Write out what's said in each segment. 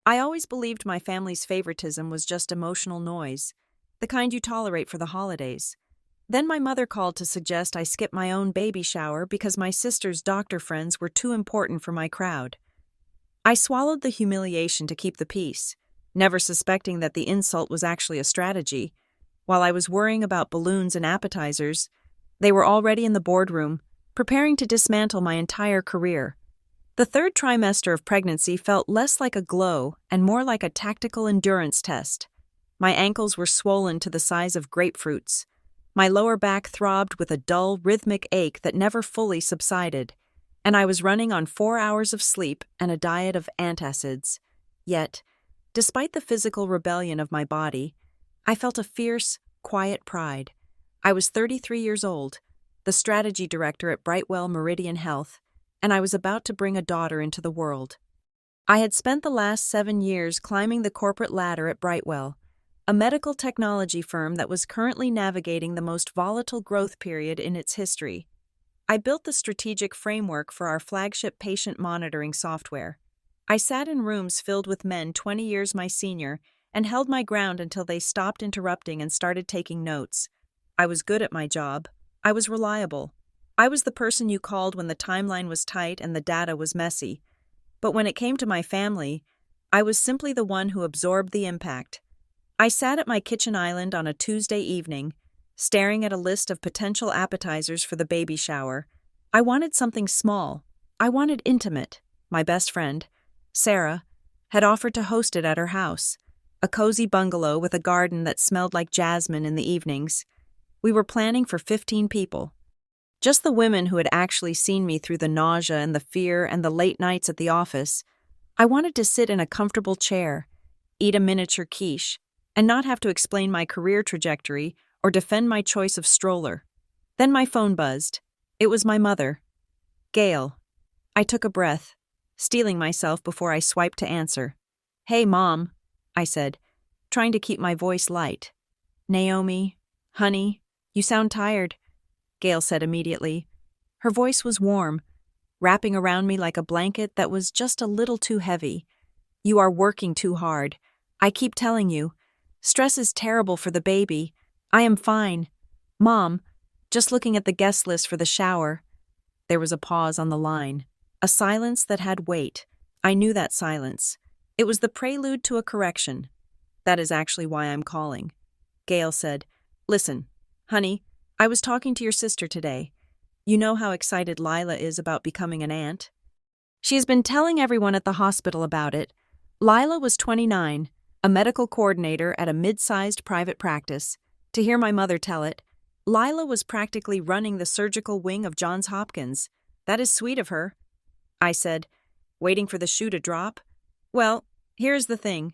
I always believed my family's favoritism was just emotional noise, the kind you tolerate for the holidays. Then my mother called to suggest I skip my own baby shower because my sister's doctor friends were too important for my crowd. I swallowed the humiliation to keep the peace, never suspecting that the insult was actually a strategy. While I was worrying about balloons and appetizers, they were already in the boardroom, preparing to dismantle my entire career. The third trimester of pregnancy felt less like a glow and more like a tactical endurance test. My ankles were swollen to the size of grapefruits. My lower back throbbed with a dull, rhythmic ache that never fully subsided, and I was running on 4 hours of sleep and a diet of antacids. Yet, despite the physical rebellion of my body, I felt a fierce, quiet pride. I was 33 years old, the strategy director at Brightwell Meridian Health, and I was about to bring a daughter into the world. I had spent the last 7 years climbing the corporate ladder at Brightwell, a medical technology firm that was currently navigating the most volatile growth period in its history. I built the strategic framework for our flagship patient monitoring software. I sat in rooms filled with men 20 years my senior and held my ground until they stopped interrupting and started taking notes. I was good at my job. I was reliable. I was the person you called when the timeline was tight and the data was messy. But when it came to my family, I was simply the one who absorbed the impact. I sat at my kitchen island on a Tuesday evening, staring at a list of potential appetizers for the baby shower. I wanted something small. I wanted intimate. My best friend, Sarah, had offered to host it at her house, a cozy bungalow with a garden that smelled like jasmine in the evenings. We were planning for 15 people. Just the women who had actually seen me through the nausea and the fear and the late nights at the office. I wanted to sit in a comfortable chair, eat a miniature quiche, and not have to explain my career trajectory or defend my choice of stroller. Then my phone buzzed. It was my mother. Gail. I took a breath, steeling myself before I swiped to answer. "Hey, Mom," I said, trying to keep my voice light. "Naomi, honey, you sound tired," Gail said immediately. Her voice was warm, wrapping around me like a blanket that was just a little too heavy. "You are working too hard. I keep telling you. Stress is terrible for the baby. I am fine. Mom, just looking at the guest list for the shower." There was a pause on the line, a silence that had weight. I knew that silence. It was the prelude to a correction. "That is actually why I'm calling." Gail said, "Listen, honey, I was talking to your sister today. You know how excited Lila is about becoming an aunt? She has been telling everyone at the hospital about it. Lila was 29, a medical coordinator at a mid-sized private practice. To hear my mother tell it, Lila was practically running the surgical wing of Johns Hopkins. That is sweet of her." I said, waiting for the shoe to drop. "Well, here's the thing,"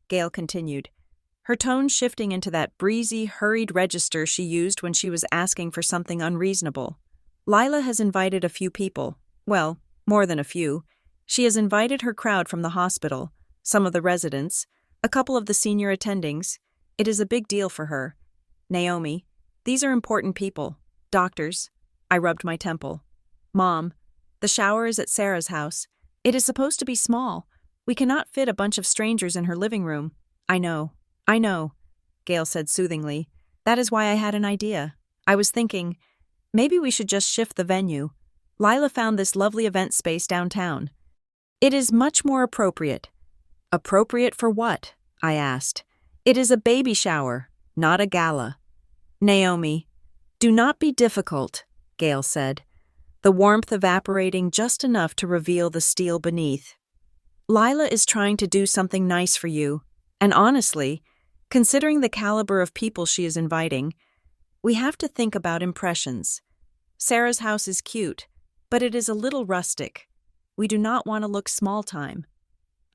Gail continued, her tone shifting into that breezy, hurried register she used when she was asking for something unreasonable. "Lila has invited a few people. Well, more than a few. She has invited her crowd from the hospital, some of the residents, a couple of the senior attendings. It is a big deal for her. Naomi, these are important people. Doctors." I rubbed my temple. "Mom, the shower is at Sarah's house. It is supposed to be small. We cannot fit a bunch of strangers in her living room." I know, Gail said soothingly. "That is why I had an idea. I was thinking, maybe we should just shift the venue. Lila found this lovely event space downtown. It is much more appropriate." "Appropriate for what?" I asked. "It is a baby shower, not a gala." "Naomi, do not be difficult," Gail said, the warmth evaporating just enough to reveal the steel beneath. "Lila is trying to do something nice for you, and honestly, considering the caliber of people she is inviting, we have to think about impressions. Sarah's house is cute, but it is a little rustic. We do not want to look small-time."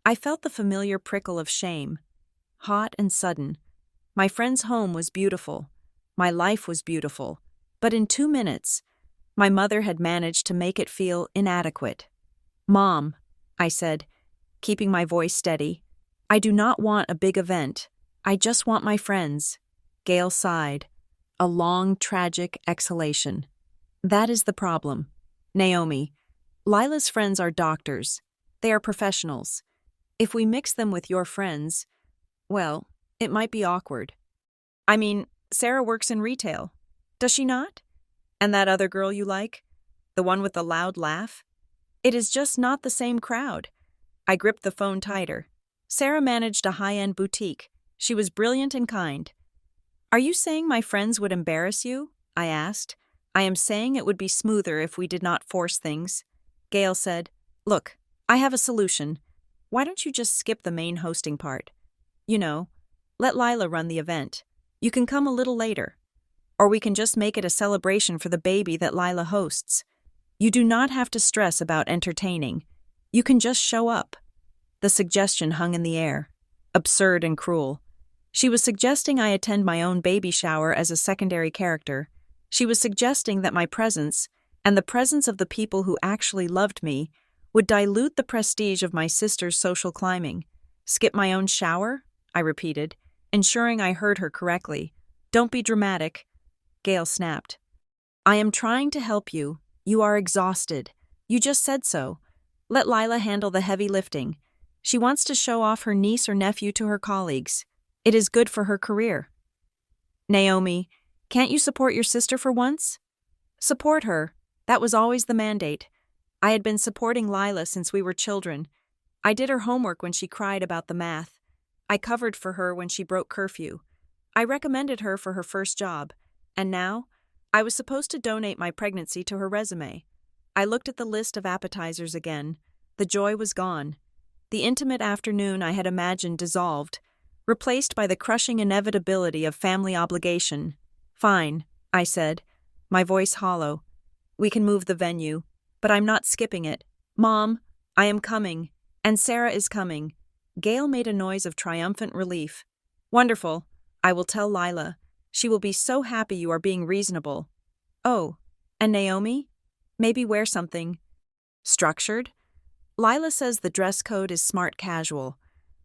I felt the familiar prickle of shame. Hot and sudden. My friend's home was beautiful. My life was beautiful. But in 2 minutes, my mother had managed to make it feel inadequate. "Mom," I said, keeping my voice steady, "I do not want a big event. I just want my friends." Gail sighed, a long, tragic exhalation. "That is the problem. Naomi, Lila's friends are doctors. They are professionals. If we mix them with your friends, well, it might be awkward. I mean, Sarah works in retail. Does she not? And that other girl you like? The one with the loud laugh? It is just not the same crowd. I gripped the phone tighter. Sarah managed a high-end boutique. She was brilliant and kind. Are you saying my friends would embarrass you? I asked. I am saying it would be smoother if we did not force things. Gail said, Look, I have a solution. Why don't you just skip the main hosting part? You know, let Lila run the event. You can come a little later. Or we can just make it a celebration for the baby that Lila hosts. You do not have to stress about entertaining. You can just show up. The suggestion hung in the air. Absurd and cruel. She was suggesting I attend my own baby shower as a secondary character. She was suggesting that my presence, and the presence of the people who actually loved me, would dilute the prestige of my sister's social climbing. Skip my own shower? I repeated, ensuring I heard her correctly. Don't be dramatic. Gail snapped. I am trying to help you. You are exhausted. You just said so. Let Lila handle the heavy lifting. She wants to show off her niece or nephew to her colleagues. It is good for her career. Naomi, can't you support your sister for once? Support her. That was always the mandate. I had been supporting Lila since we were children. I did her homework when she cried about the math. I covered for her when she broke curfew. I recommended her for her first job. And now, I was supposed to donate my pregnancy to her resume. I looked at the list of appetizers again. The joy was gone. The intimate afternoon I had imagined dissolved, replaced by the crushing inevitability of family obligation. Fine, I said, my voice hollow. We can move the venue, but I'm not skipping it. Mom, I am coming, and Sarah is coming. Gail made a noise of triumphant relief. Wonderful. I will tell Lila. She will be so happy you are being reasonable. Oh, and Naomi? Maybe wear something structured? Lila says the dress code is smart casual.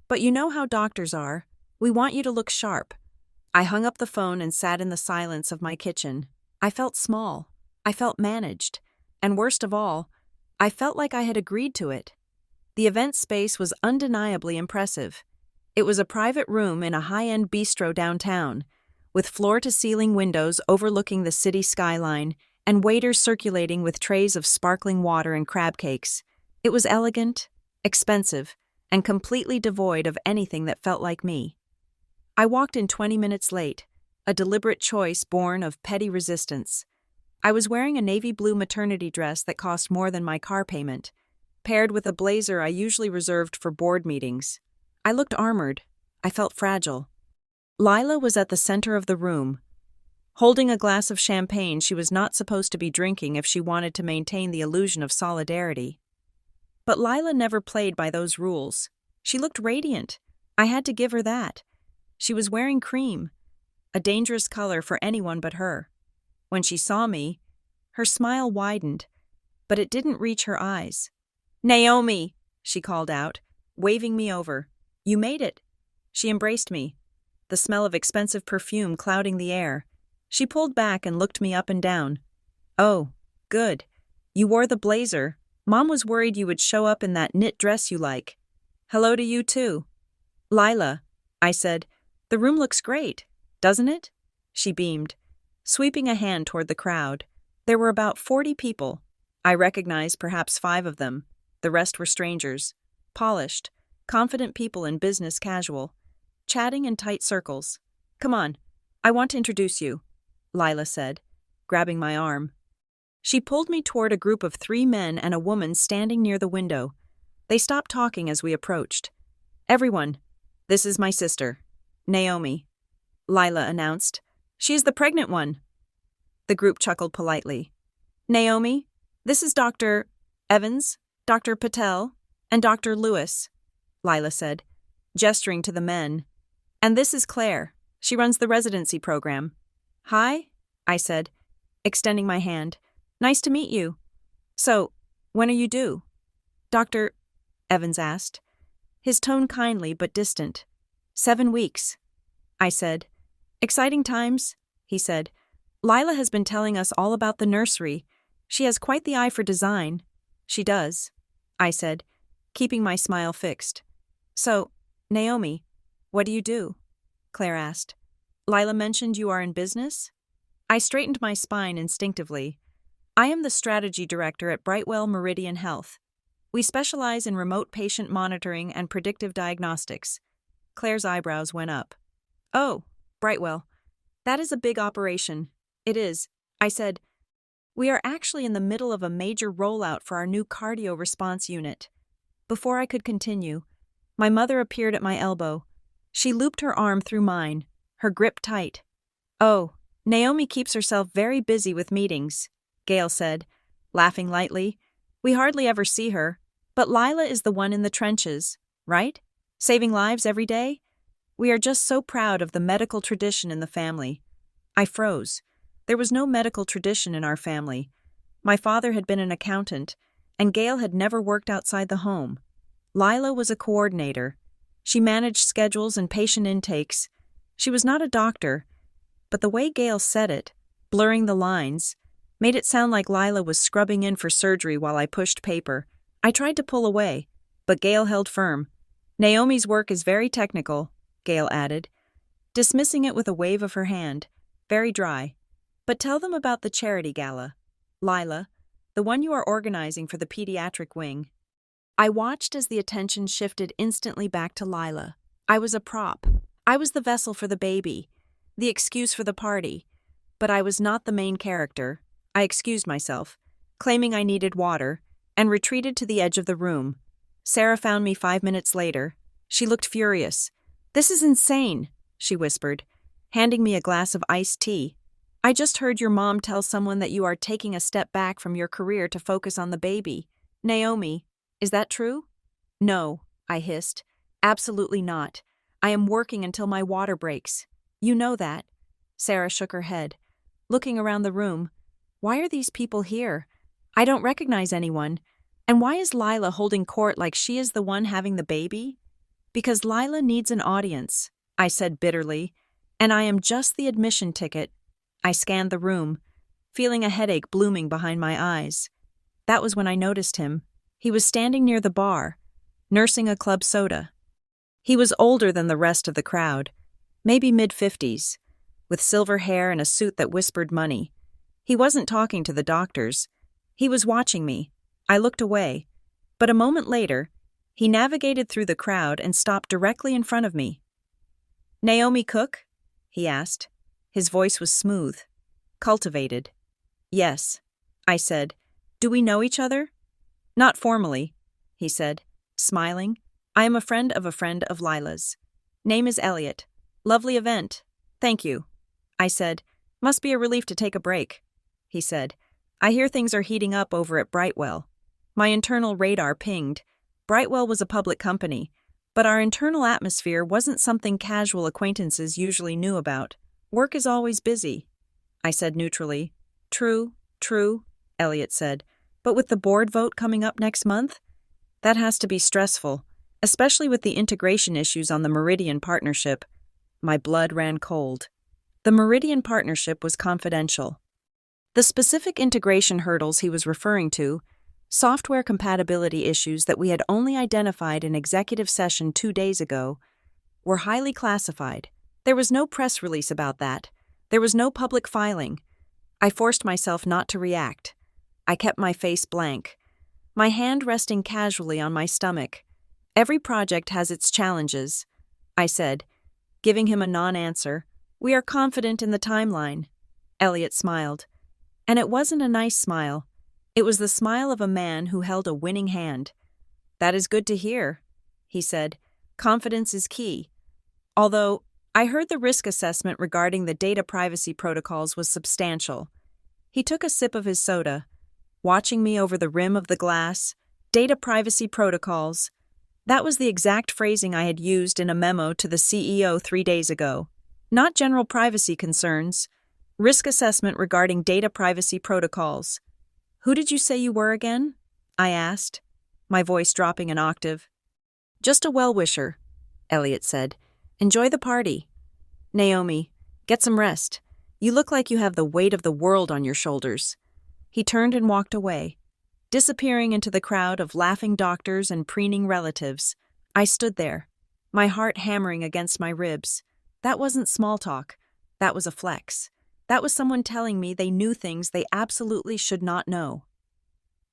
But you know how doctors are. We want you to look sharp. I hung up the phone and sat in the silence of my kitchen. I felt small. I felt managed. And worst of all, I felt like I had agreed to it. The event space was undeniably impressive. It was a private room in a high-end bistro downtown, with floor-to-ceiling windows overlooking the city skyline and waiters circulating with trays of sparkling water and crab cakes. It was elegant, expensive, and completely devoid of anything that felt like me. I walked in 20 minutes late, a deliberate choice born of petty resistance. I was wearing a navy blue maternity dress that cost more than my car payment, paired with a blazer I usually reserved for board meetings. I looked armored. I felt fragile. Lila was at the center of the room, holding a glass of champagne she was not supposed to be drinking if she wanted to maintain the illusion of solidarity. But Lila never played by those rules. She looked radiant. I had to give her that. She was wearing cream, a dangerous color for anyone but her. When she saw me, her smile widened, but it didn't reach her eyes. Naomi, she called out, waving me over. You made it. She embraced me, the smell of expensive perfume clouding the air. She pulled back and looked me up and down. Oh, good. You wore the blazer. Mom was worried you would show up in that knit dress you like. Hello to you too. Lila, I said, the room looks great, doesn't it? She beamed, sweeping a hand toward the crowd. There were about 40 people. I recognized perhaps 5 of them. The rest were strangers, polished, confident people in business casual, chatting in tight circles. Come on, I want to introduce you, Lila said, grabbing my arm. She pulled me toward a group of 3 men and a woman standing near the window. They stopped talking as we approached. Everyone, this is my sister, Naomi, Lila announced. She is the pregnant one. The group chuckled politely. Naomi, this is Dr. Evans, Dr. Patel, and Dr. Lewis, Lila said, gesturing to the men. And this is Claire. She runs the residency program. Hi, I said, extending my hand. Nice to meet you. So, when are you due? Dr. Evans asked, his tone kindly but distant. 7 weeks, I said. Exciting times, he said. Lila has been telling us all about the nursery. She has quite the eye for design. She does, I said, keeping my smile fixed. So, Naomi, what do you do? Claire asked. Lila mentioned you are in business? I straightened my spine instinctively. I am the strategy director at Brightwell Meridian Health. We specialize in remote patient monitoring and predictive diagnostics. Claire's eyebrows went up. Oh, Brightwell. That is a big operation. It is, I said. We are actually in the middle of a major rollout for our new cardio response unit. Before I could continue, my mother appeared at my elbow. She looped her arm through mine, her grip tight. Oh, Naomi keeps herself very busy with meetings, Gail said, laughing lightly. We hardly ever see her, but Lila is the one in the trenches, right? Saving lives every day? We are just so proud of the medical tradition in the family. I froze. There was no medical tradition in our family. My father had been an accountant, and Gail had never worked outside the home. Lila was a coordinator. She managed schedules and patient intakes. She was not a doctor, but the way Gail said it, blurring the lines, made it sound like Lila was scrubbing in for surgery while I pushed paper. I tried to pull away, but Gail held firm. Naomi's work is very technical, Gail added, dismissing it with a wave of her hand, very dry. But tell them about the charity gala. Lila, the one you are organizing for the pediatric wing. I watched as the attention shifted instantly back to Lila. I was a prop. I was the vessel for the baby, the excuse for the party. But I was not the main character. I excused myself, claiming I needed water, and retreated to the edge of the room. Sarah found me 5 minutes later. She looked furious. This is insane, she whispered, handing me a glass of iced tea. I just heard your mom tell someone that you are taking a step back from your career to focus on the baby. Naomi, is that true? No, I hissed. Absolutely not. I am working until my water breaks. You know that. Sarah shook her head, looking around the room. Why are these people here? I don't recognize anyone. And why is Lila holding court like she is the one having the baby? Because Lila needs an audience, I said bitterly, and I am just the admission ticket. I scanned the room, feeling a headache blooming behind my eyes. That was when I noticed him. He was standing near the bar, nursing a club soda. He was older than the rest of the crowd, maybe mid-50s, with silver hair and a suit that whispered money. He wasn't talking to the doctors. He was watching me. I looked away, but a moment later, he navigated through the crowd and stopped directly in front of me. Naomi Cook? He asked. His voice was smooth, cultivated. Yes, I said. Do we know each other? Not formally, he said, smiling. I am a friend of Lila's. Name is Elliot. Lovely event. Thank you. I said. Must be a relief to take a break. He said. I hear things are heating up over at Brightwell. My internal radar pinged. Brightwell was a public company, but our internal atmosphere wasn't something casual acquaintances usually knew about. Work is always busy, I said neutrally. True, Elliot said. But with the board vote coming up next month? That has to be stressful, especially with the integration issues on the Meridian Partnership. My blood ran cold. The Meridian Partnership was confidential. The specific integration hurdles he was referring to, software compatibility issues that we had only identified in executive session 2 days ago, were highly classified. There was no press release about that. There was no public filing. I forced myself not to react. I kept my face blank, my hand resting casually on my stomach. Every project has its challenges, I said, giving him a non-answer. We are confident in the timeline. Elliot smiled. And it wasn't a nice smile. It was the smile of a man who held a winning hand. That is good to hear, he said. Confidence is key. Although, I heard the risk assessment regarding the data privacy protocols was substantial. He took a sip of his soda, watching me over the rim of the glass. Data privacy protocols. That was the exact phrasing I had used in a memo to the CEO 3 days ago. Not general privacy concerns. Risk assessment regarding data privacy protocols. Who did you say you were again? I asked, my voice dropping an octave. Just a well-wisher, Elliot said. Enjoy the party. Naomi, get some rest. You look like you have the weight of the world on your shoulders. He turned and walked away, disappearing into the crowd of laughing doctors and preening relatives. I stood there, my heart hammering against my ribs. That wasn't small talk. That was a flex. That was someone telling me they knew things they absolutely should not know.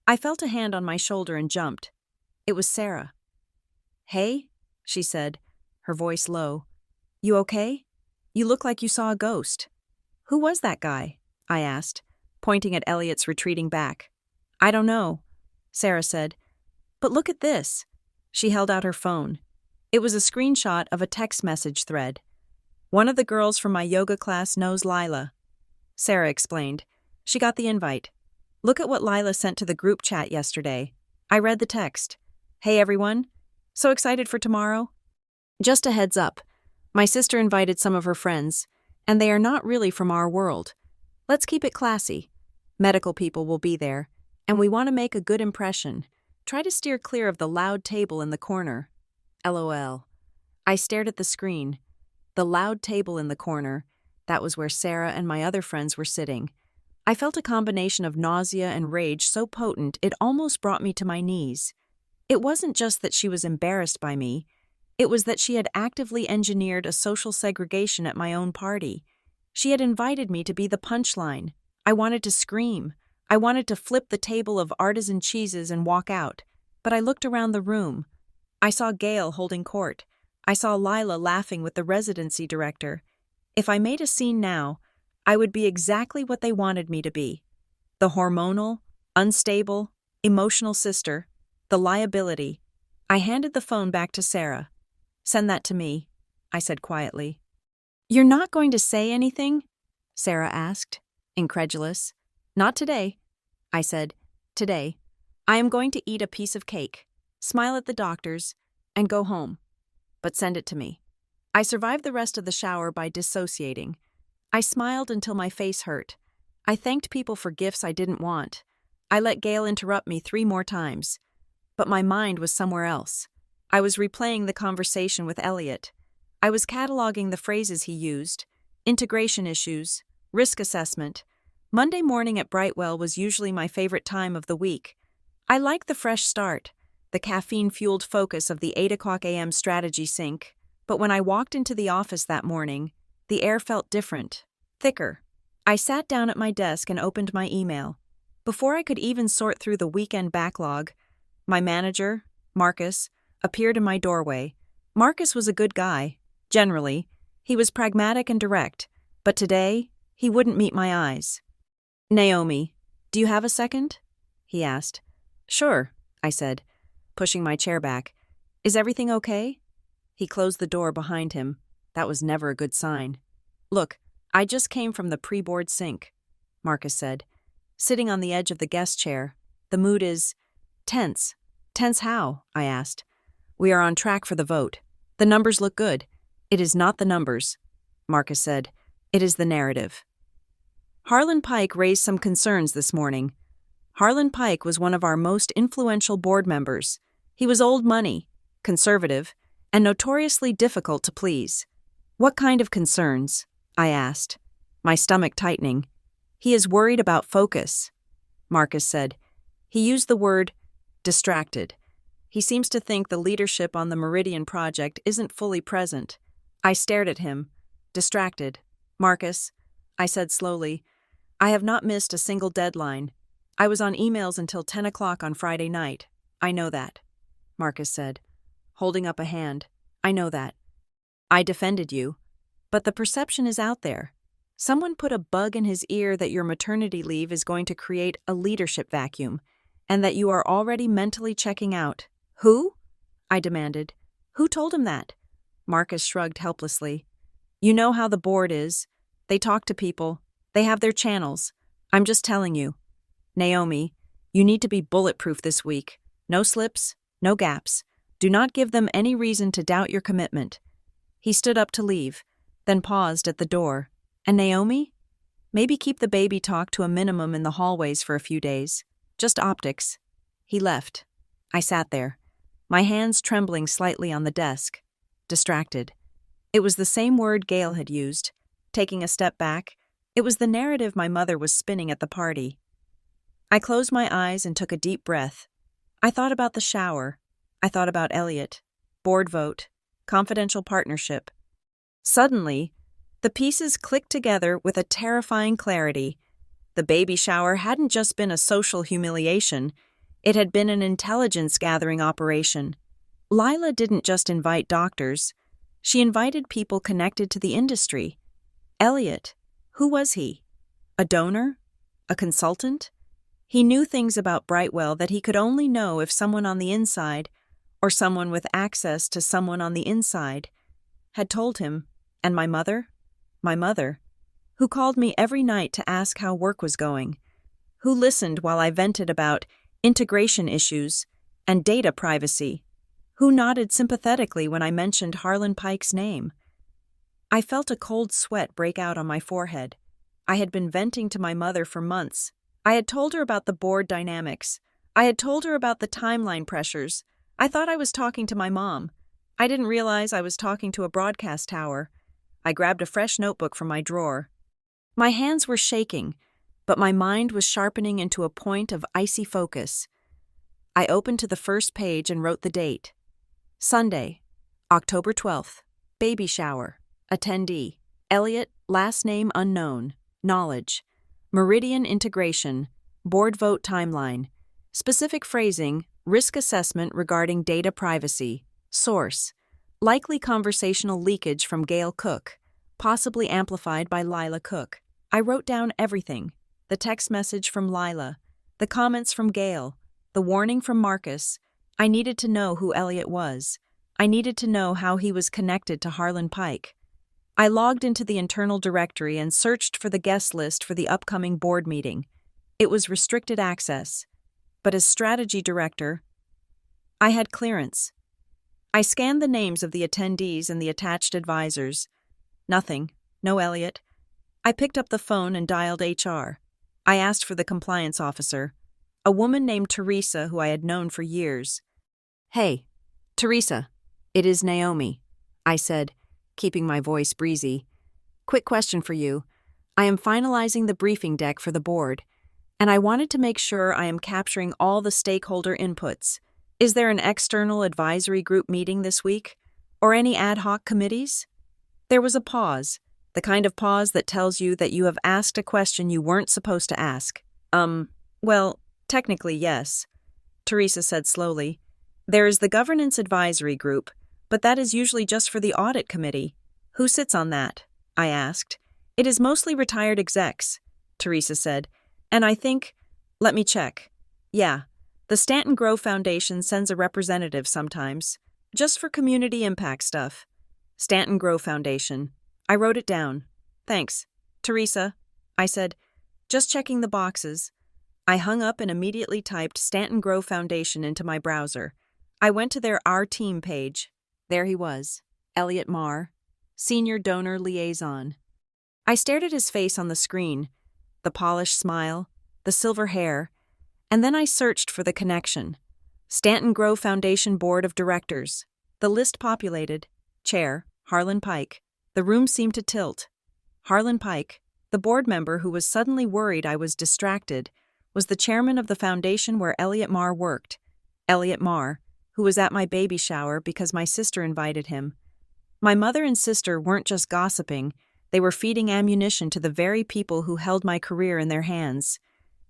I felt a hand on my shoulder and jumped. It was Sarah. "Hey," she said, her voice low. "You okay? You look like you saw a ghost." "Who was that guy?" I asked, pointing at Elliot's retreating back. "I don't know," Sarah said. "But look at this." She held out her phone. It was a screenshot of a text message thread. "One of the girls from my yoga class knows Lila," Sarah explained. "She got the invite. Look at what Lila sent to the group chat yesterday." I read the text. "Hey everyone, so excited for tomorrow? Just a heads up, my sister invited some of her friends, and they are not really from our world. Let's keep it classy. Medical people will be there, and we want to make a good impression. Try to steer clear of the loud table in the corner. LOL. I stared at the screen. The loud table in the corner, that was where Sarah and my other friends were sitting. I felt a combination of nausea and rage so potent it almost brought me to my knees. It wasn't just that she was embarrassed by me. It was that she had actively engineered a social segregation at my own party. She had invited me to be the punchline. I wanted to scream. I wanted to flip the table of artisan cheeses and walk out. But I looked around the room. I saw Gail holding court. I saw Lila laughing with the residency director. If I made a scene now, I would be exactly what they wanted me to be. The hormonal, unstable, emotional sister, the liability. I handed the phone back to Sarah. "Send that to me," I said quietly. "You're not going to say anything?" Sarah asked, incredulous. "Not today," I said. "Today, I am going to eat a piece of cake, smile at the doctors, and go home. But send it to me." I survived the rest of the shower by dissociating. I smiled until my face hurt. I thanked people for gifts I didn't want. I let Gail interrupt me 3 more times. But my mind was somewhere else. I was replaying the conversation with Elliot. I was cataloging the phrases he used: integration issues, risk assessment. Monday morning at Brightwell was usually my favorite time of the week. I liked the fresh start, the caffeine-fueled focus of the 8 o'clock a.m. strategy sync, but when I walked into the office that morning, the air felt different, thicker. I sat down at my desk and opened my email. Before I could even sort through the weekend backlog, my manager, Marcus, appeared in my doorway. Marcus was a good guy, generally. He was pragmatic and direct, but today, he wouldn't meet my eyes. "Naomi, do you have a second?" he asked. "Sure," I said, pushing my chair back. "Is everything okay?" He closed the door behind him. That was never a good sign. "Look, I just came from the pre-board sync," Marcus said. Sitting on the edge of the guest chair, the mood is tense. "Tense how?" I asked. "We are on track for the vote. The numbers look good." "It is not the numbers," Marcus said. "It is the narrative." Harlan Pike raised some concerns this morning. Harlan Pike was one of our most influential board members. He was old money, conservative, and notoriously difficult to please. "What kind of concerns?" I asked, my stomach tightening. "He is worried about focus," Marcus said. He used the word distracted. He seems to think the leadership on the Meridian project isn't fully present. I stared at him. "Distracted. Marcus," I said slowly, "I have not missed a single deadline. I was on emails until 10 o'clock on Friday night. I know that," Marcus said, holding up a hand. "I know that. I defended you. But the perception is out there. Someone put a bug in his ear that your maternity leave is going to create a leadership vacuum, and that you are already mentally checking out." "Who?" I demanded. "Who told him that?" Marcus shrugged helplessly. "You know how the board is. They talk to people. They have their channels. I'm just telling you. Naomi, you need to be bulletproof this week. No slips, no gaps. Do not give them any reason to doubt your commitment." He stood up to leave, then paused at the door. "And Naomi? Maybe keep the baby talk to a minimum in the hallways for a few days. Just optics." He left. I sat there, my hands trembling slightly on the desk, distracted. It was the same word Gail had used. Taking a step back, it was the narrative my mother was spinning at the party. I closed my eyes and took a deep breath. I thought about the shower. I thought about Elliot. board vote, confidential partnership. Suddenly, the pieces clicked together with a terrifying clarity. The baby shower hadn't just been a social humiliation, it had been an intelligence-gathering operation. Lila didn't just invite doctors, she invited people connected to the industry. Elliot, who was he? A donor? A consultant? He knew things about Brightwell that he could only know if someone on the inside, or someone with access to someone on the inside, had told him. And my mother? My mother, who called me every night to ask how work was going, who listened while I vented about integration issues and data privacy, who nodded sympathetically when I mentioned Harlan Pike's name. I felt a cold sweat break out on my forehead. I had been venting to my mother for months. I had told her about the board dynamics. I had told her about the timeline pressures. I thought I was talking to my mom. I didn't realize I was talking to a broadcast tower. I grabbed a fresh notebook from my drawer. My hands were shaking, but my mind was sharpening into a point of icy focus. I opened to the first page and wrote the date. Sunday, October 12th, baby shower, attendee, Elliot, last name unknown, knowledge, meridian integration, board vote timeline, specific phrasing, risk assessment regarding data privacy, source, likely conversational leakage from Gail Cook, possibly amplified by Lila Cook. I wrote down everything, the text message from Lila, the comments from Gail, the warning from Marcus. I needed to know who Elliot was. I needed to know how he was connected to Harlan Pike. I logged into the internal directory and searched for the guest list for the upcoming board meeting. It was restricted access, but as strategy director, I had clearance. I scanned the names of the attendees and the attached advisors. Nothing. No Elliot. I picked up the phone and dialed HR. I asked for the compliance officer, a woman named Teresa who I had known for years. "Hey, Teresa, it is Naomi," I said, keeping my voice breezy. "Quick question for you. I am finalizing the briefing deck for the board, and I wanted to make sure I am capturing all the stakeholder inputs. Is there an external advisory group meeting this week? Or any ad hoc committees?" There was a pause, the kind of pause that tells you that you have asked a question you weren't supposed to ask. Well, technically yes, Teresa said slowly. There is the governance advisory group, but that is usually just for the audit committee. Who sits on that? I asked. It is mostly retired execs, Teresa said, and I think, let me check. Yeah, the Stanton Grove Foundation sends a representative sometimes, just for community impact stuff. Stanton Grove Foundation. I wrote it down. Thanks, Teresa, I said, just checking the boxes. I hung up and immediately typed Stanton Grove Foundation into my browser. I went to their Our Team page. There he was, Elliot Marr, Senior Donor Liaison. I stared at his face on the screen, the polished smile, the silver hair, and then I searched for the connection. Stanton Grove Foundation Board of Directors. The list populated. Chair, Harlan Pike. The room seemed to tilt. Harlan Pike, the board member who was suddenly worried I was distracted, was the chairman of the foundation where Elliot Marr worked. Elliot Marr, who was at my baby shower because my sister invited him. My mother and sister weren't just gossiping, they were feeding ammunition to the very people who held my career in their hands.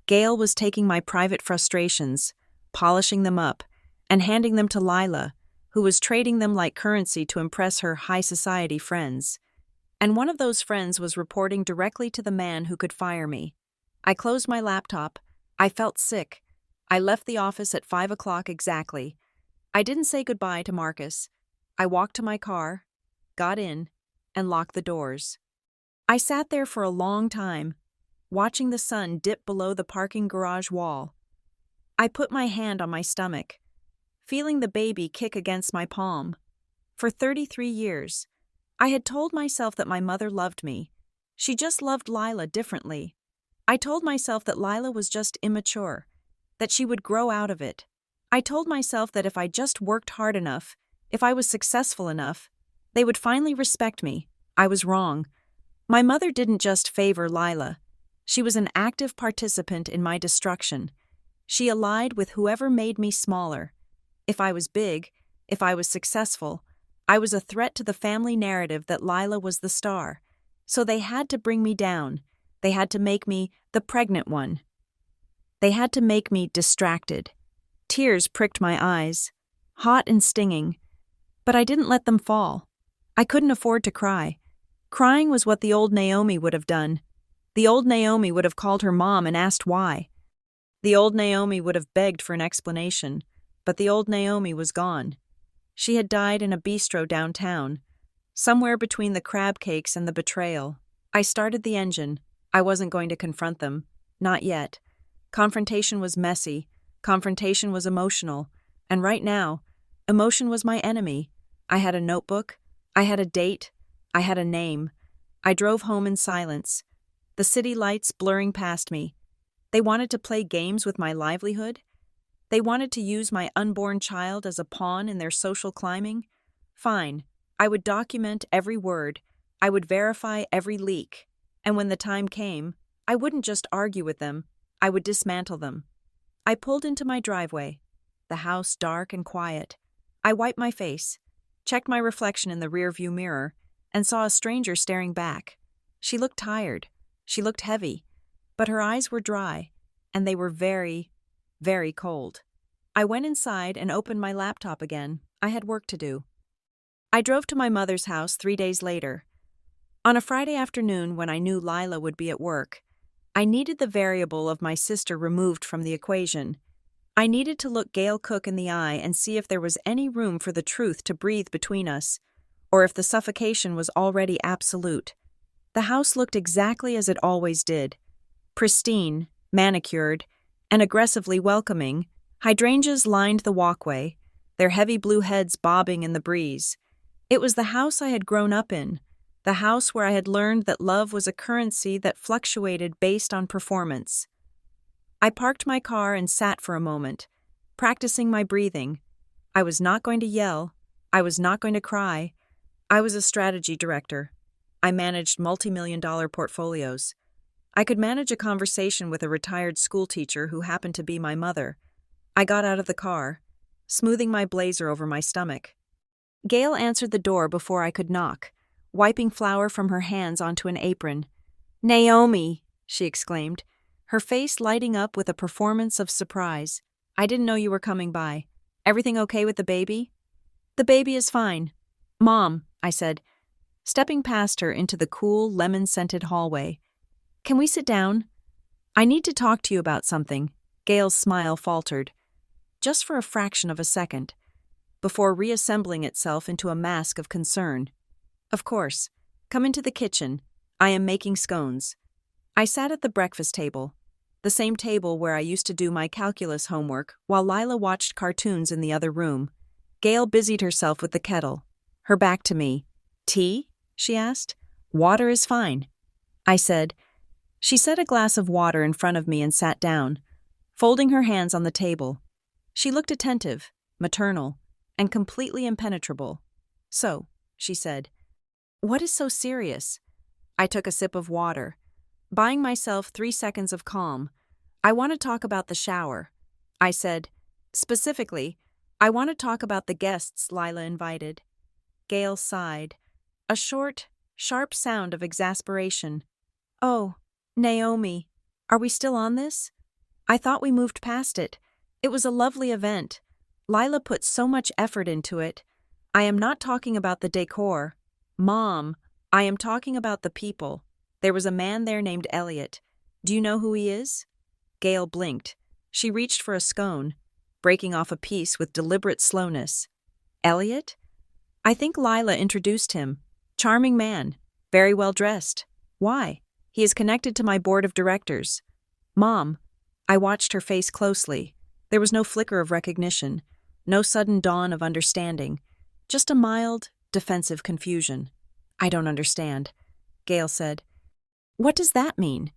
Gail was taking my private frustrations, polishing them up, and handing them to Lila, who was trading them like currency to impress her high society friends. And one of those friends was reporting directly to the man who could fire me. I closed my laptop. I felt sick. I left the office at 5 o'clock exactly. I didn't say goodbye to Marcus. I walked to my car, got in, and locked the doors. I sat there for a long time, watching the sun dip below the parking garage wall. I put my hand on my stomach, feeling the baby kick against my palm. For 33 years, I had told myself that my mother loved me. She just loved Lila differently. I told myself that Lila was just immature, that she would grow out of it. I told myself that if I just worked hard enough, if I was successful enough, they would finally respect me. I was wrong. My mother didn't just favor Lila. She was an active participant in my destruction. She allied with whoever made me smaller. If I was big, If I was successful, I was a threat to the family narrative that Lila was the star. So they had to bring me down. They had to make me the pregnant one. They had to make me distracted. Tears pricked my eyes, hot and stinging. But I didn't let them fall. I couldn't afford to cry. Crying was what the old Naomi would have done. The old Naomi would have called her mom and asked why. The old Naomi would have begged for an explanation, but the old Naomi was gone. She had died in a bistro downtown, somewhere between the crab cakes and the betrayal. I started the engine. I wasn't going to confront them. Not yet. Confrontation was messy. Confrontation was emotional. And right now, emotion was my enemy. I had a notebook. I had a date. I had a name. I drove home in silence, the city lights blurring past me. They wanted to play games with my livelihood? They wanted to use my unborn child as a pawn in their social climbing? Fine. I would document every word. I would verify every leak. And when the time came, I wouldn't just argue with them. I would dismantle them. I pulled into my driveway, the house dark and quiet. I wiped my face, checked my reflection in the rearview mirror, and saw a stranger staring back. She looked tired. She looked heavy. But her eyes were dry, and they were very, very cold. I went inside and opened my laptop again. I had work to do. I drove to my mother's house 3 days later. On a Friday afternoon when I knew Lila would be at work, I needed the variable of my sister removed from the equation. I needed to look Gail Cook in the eye and see if there was any room for the truth to breathe between us, or if the suffocation was already absolute. The house looked exactly as it always did. Pristine, manicured, and aggressively welcoming. Hydrangeas lined the walkway, their heavy blue heads bobbing in the breeze. It was the house I had grown up in, the house where I had learned that love was a currency that fluctuated based on performance. I parked my car and sat for a moment, practicing my breathing. I was not going to yell. I was not going to cry. I was a strategy director. I managed multi-million-dollar portfolios. I could manage a conversation with a retired schoolteacher who happened to be my mother. I got out of the car, smoothing my blazer over my stomach. Gail answered the door before I could knock, wiping flour from her hands onto an apron. "Naomi," she exclaimed, her face lighting up with a performance of surprise. "I didn't know you were coming by. Everything okay with the baby?" "The baby is fine." "Mom," I said, stepping past her into the cool, lemon-scented hallway. "Can we sit down? I need to talk to you about something." Gail's smile faltered, just for a fraction of a second, before reassembling itself into a mask of concern. "Of course. Come into the kitchen. I am making scones." I sat at the breakfast table, the same table where I used to do my calculus homework while Lila watched cartoons in the other room. Gail busied herself with the kettle, her back to me. "Tea?" she asked. "Water is fine." I said. She set a glass of water in front of me and sat down, folding her hands on the table. She looked attentive, maternal, and completely impenetrable. "So," she said, "what is so serious?" I took a sip of water, buying myself 3 seconds of calm. "I want to talk about the shower," I said. "Specifically, I want to talk about the guests Lila invited." Gail sighed, a short, sharp sound of exasperation. "Oh, Naomi, are we still on this? I thought we moved past it. It was a lovely event. Lila put so much effort into it. I am not talking about the decor. Mom, I am talking about the people. There was a man there named Elliot. Do you know who he is?" Gail blinked. She reached for a scone, breaking off a piece with deliberate slowness. "Elliot? I think Lila introduced him. Charming man, very well dressed. Why? He is connected to my board of directors." "Mom," I watched her face closely. There was no flicker of recognition, no sudden dawn of understanding, just a mild, defensive confusion. "I don't understand," Gail said. "What does that mean?"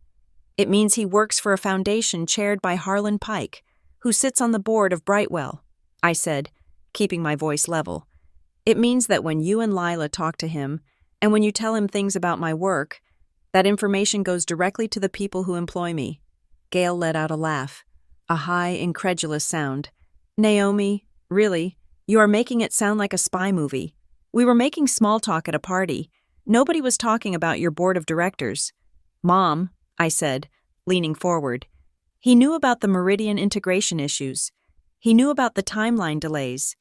"It means he works for a foundation chaired by Harlan Pike, who sits on the board of Brightwell," I said, keeping my voice level. "It means that when you and Lila talk to him, and when you tell him things about my work, that information goes directly to the people who employ me." Gail let out a laugh, a high, incredulous sound. "Naomi, really? You are making it sound like a spy movie. We were making small talk at a party. Nobody was talking about your board of directors. Mom, I said, leaning forward. He knew about the Meridian integration issues. He knew about the timeline delays.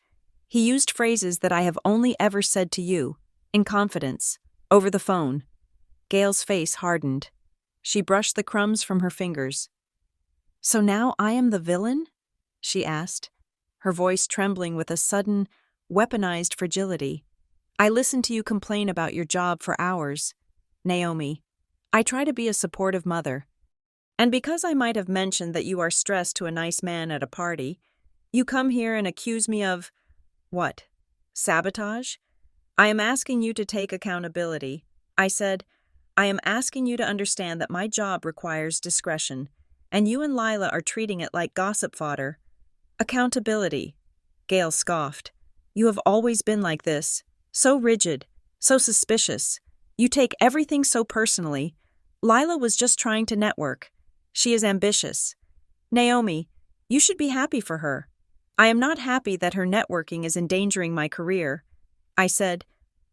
He used phrases that I have only ever said to you, in confidence, over the phone. Gail's face hardened. She brushed the crumbs from her fingers. So now I am the villain? She asked, her voice trembling with a sudden, weaponized fragility. I listened to you complain about your job for hours. Naomi, I try to be a supportive mother. And because I might have mentioned that you are stressed to a nice man at a party, you come here and accuse me of, what, sabotage? I am asking you to take accountability. I said, I am asking you to understand that my job requires discretion, and you and Lila are treating it like gossip fodder. Accountability. Gail scoffed. You have always been like this, so rigid, so suspicious. You take everything so personally. Lila was just trying to network. She is ambitious. Naomi, you should be happy for her. I am not happy that her networking is endangering my career. I said,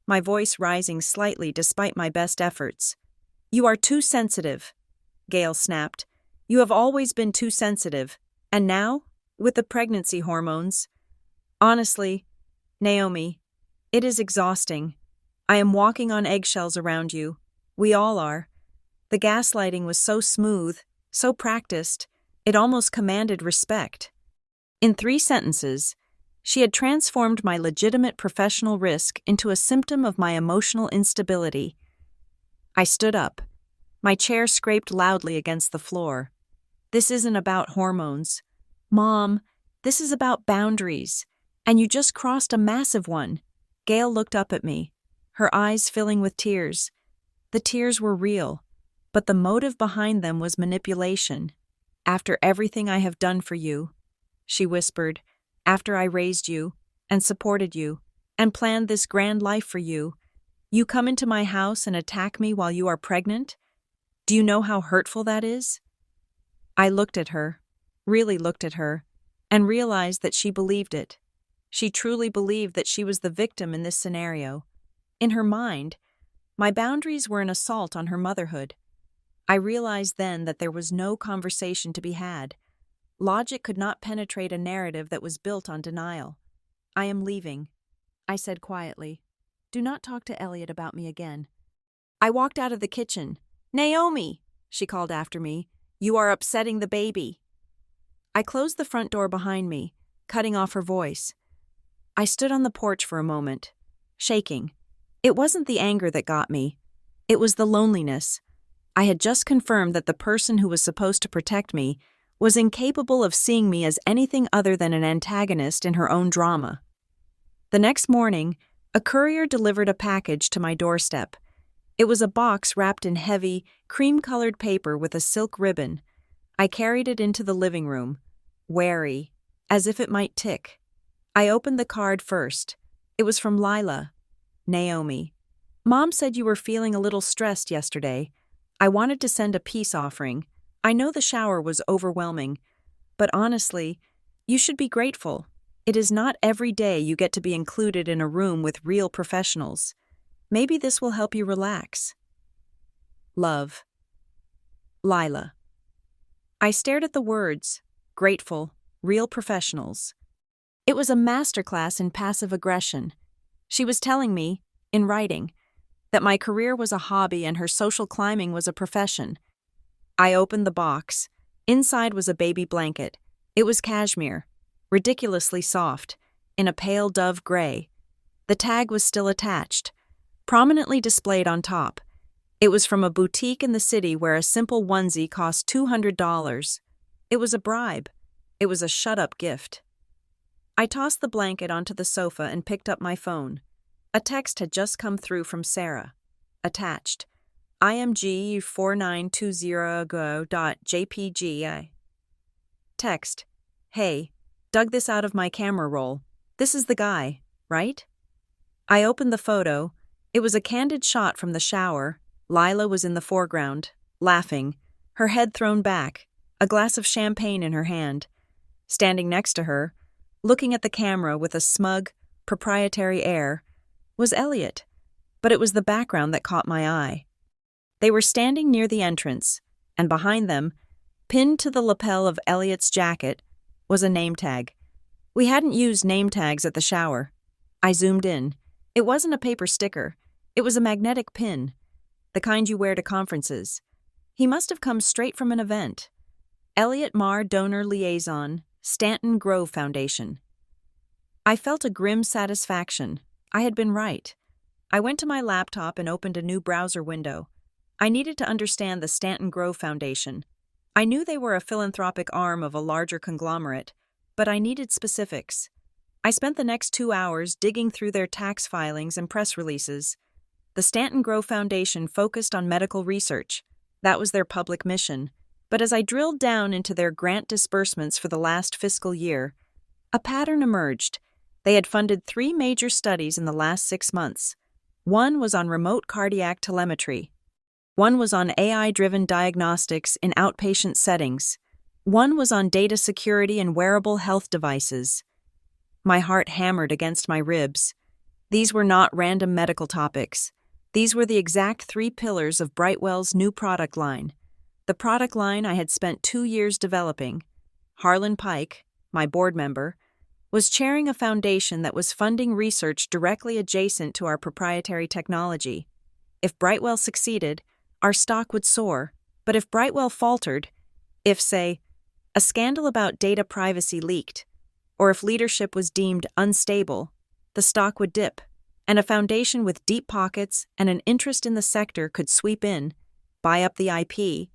my voice rising slightly despite my best efforts. You are too sensitive. Gail snapped. You have always been too sensitive. And now, with the pregnancy hormones. Honestly, Naomi, it is exhausting. I am walking on eggshells around you. We all are. The gaslighting was so smooth, so practiced, it almost commanded respect. In 3 sentences, she had transformed my legitimate professional risk into a symptom of my emotional instability. I stood up. My chair scraped loudly against the floor. This isn't about hormones. Mom, this is about boundaries. And you just crossed a massive one. Gail looked up at me, her eyes filling with tears. The tears were real, but the motive behind them was manipulation. After everything I have done for you, she whispered, after I raised you, and supported you, and planned this grand life for you, you come into my house and attack me while you are pregnant? Do you know how hurtful that is? I looked at her, really looked at her, and realized that she believed it. She truly believed that she was the victim in this scenario. In her mind, my boundaries were an assault on her motherhood. I realized then that there was no conversation to be had. Logic could not penetrate a narrative that was built on denial. I am leaving, I said quietly. Do not talk to Elliot about me again. I walked out of the kitchen. Naomi, she called after me, you are upsetting the baby. I closed the front door behind me, cutting off her voice. I stood on the porch for a moment, shaking. It wasn't the anger that got me. It was the loneliness. I had just confirmed that the person who was supposed to protect me was incapable of seeing me as anything other than an antagonist in her own drama. The next morning, a courier delivered a package to my doorstep. It was a box wrapped in heavy, cream-colored paper with a silk ribbon. I carried it into the living room, wary, as if it might tick. I opened the card first. It was from Lila. Naomi, Mom said you were feeling a little stressed yesterday. I wanted to send a peace offering. I know the shower was overwhelming, but honestly, you should be grateful. It is not every day you get to be included in a room with real professionals. Maybe this will help you relax. Love. Lila. I stared at the words, grateful, real professionals. It was a masterclass in passive aggression. She was telling me, in writing, that my career was a hobby and her social climbing was a profession. I opened the box. Inside was a baby blanket. It was cashmere, ridiculously soft, in a pale dove gray. The tag was still attached, prominently displayed on top. It was from a boutique in the city where a simple onesie cost $200. It was a bribe. It was a shut-up gift. I tossed the blanket onto the sofa and picked up my phone. A text had just come through from Sarah. Attached. IMG 4920go.jpg. Text. Hey, dug this out of my camera roll. This is the guy, right? I opened the photo. It was a candid shot from the shower. Lila was in the foreground, laughing, her head thrown back, a glass of champagne in her hand. Standing next to her, looking at the camera with a smug, proprietary air, was Elliot, but it was the background that caught my eye. They were standing near the entrance, and behind them, pinned to the lapel of Elliot's jacket, was a name tag. We hadn't used name tags at the shower. I zoomed in. It wasn't a paper sticker. It was a magnetic pin, the kind you wear to conferences. He must have come straight from an event. Elliot Marr Donor Liaison, Stanton Grove Foundation. I felt a grim satisfaction. I had been right. I went to my laptop and opened a new browser window. I needed to understand the Stanton Grove Foundation. I knew they were a philanthropic arm of a larger conglomerate, but I needed specifics. I spent the next 2 hours digging through their tax filings and press releases. The Stanton Grove Foundation focused on medical research. That was their public mission. But as I drilled down into their grant disbursements for the last fiscal year, a pattern emerged. They had funded 3 major studies in the last 6 months. One was on remote cardiac telemetry. One was on AI-driven diagnostics in outpatient settings. One was on data security and wearable health devices. My heart hammered against my ribs. These were not random medical topics. These were the exact 3 pillars of Brightwell's new product line. The product line I had spent 2 years developing. Harlan Pike, my board member, was chairing a foundation that was funding research directly adjacent to our proprietary technology. If Brightwell succeeded, our stock would soar. But if Brightwell faltered, if, say, a scandal about data privacy leaked, or if leadership was deemed unstable, the stock would dip, and a foundation with deep pockets and an interest in the sector could sweep in, buy up the IP,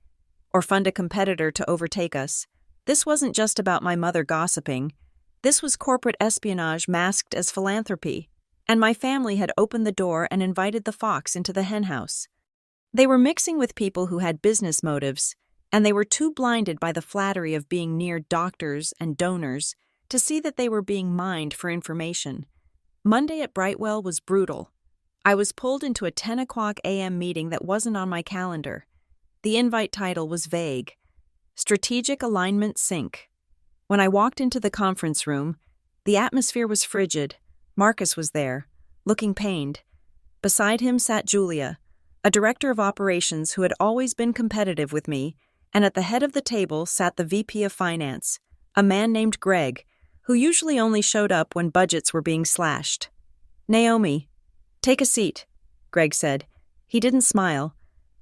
or fund a competitor to overtake us. This wasn't just about my mother gossiping. This was corporate espionage masked as philanthropy, and my family had opened the door and invited the fox into the henhouse. They were mixing with people who had business motives, and they were too blinded by the flattery of being near doctors and donors to see that they were being mined for information. Monday at Brightwell was brutal. I was pulled into a 10 o'clock a.m. meeting that wasn't on my calendar. The invite title was vague. Strategic Alignment Sync. When I walked into the conference room, the atmosphere was frigid. Marcus was there, looking pained. Beside him sat Julia, a director of operations who had always been competitive with me, and at the head of the table sat the VP of Finance, a man named Greg, who usually only showed up when budgets were being slashed. "Naomi, take a seat," Greg said. He didn't smile.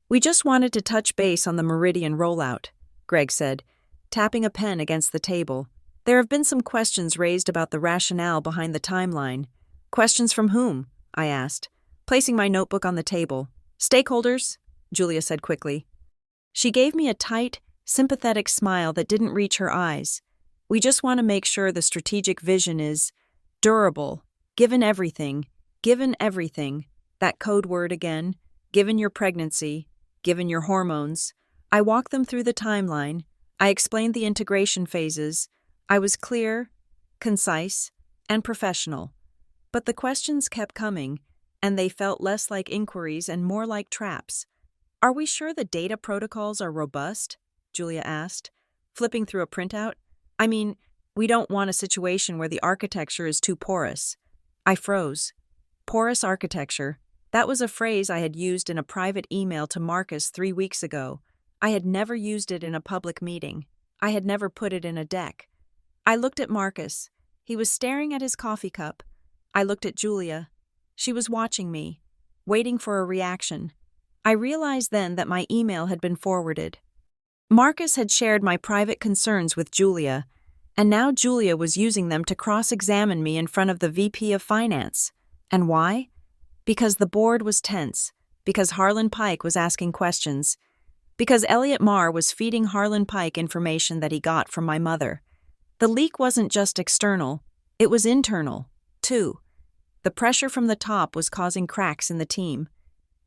"We just wanted to touch base on the Meridian rollout," Greg said, tapping a pen against the table. "There have been some questions raised about the rationale behind the timeline." "Questions from whom?" I asked, placing my notebook on the table. "Stakeholders," Julia said quickly. She gave me a tight, sympathetic smile that didn't reach her eyes. "We just want to make sure the strategic vision is durable, given everything, that code word again, given your pregnancy, given your hormones." I walked them through the timeline. I explained the integration phases. I was clear, concise, and professional. But the questions kept coming, and they felt less like inquiries and more like traps. "Are we sure the data protocols are robust?" Julia asked, flipping through a printout. "I mean, we don't want a situation where the architecture is too porous." I froze. Porous architecture. That was a phrase I had used in a private email to Marcus 3 weeks ago. I had never used it in a public meeting. I had never put it in a deck. I looked at Marcus. He was staring at his coffee cup. I looked at Julia. She was watching me, waiting for a reaction. I realized then that my email had been forwarded. Marcus had shared my private concerns with Julia, and now Julia was using them to cross-examine me in front of the VP of Finance. And why? Because the board was tense, because Harlan Pike was asking questions, because Elliot Marr was feeding Harlan Pike information that he got from my mother. The leak wasn't just external, it was internal, too. The pressure from the top was causing cracks in the team.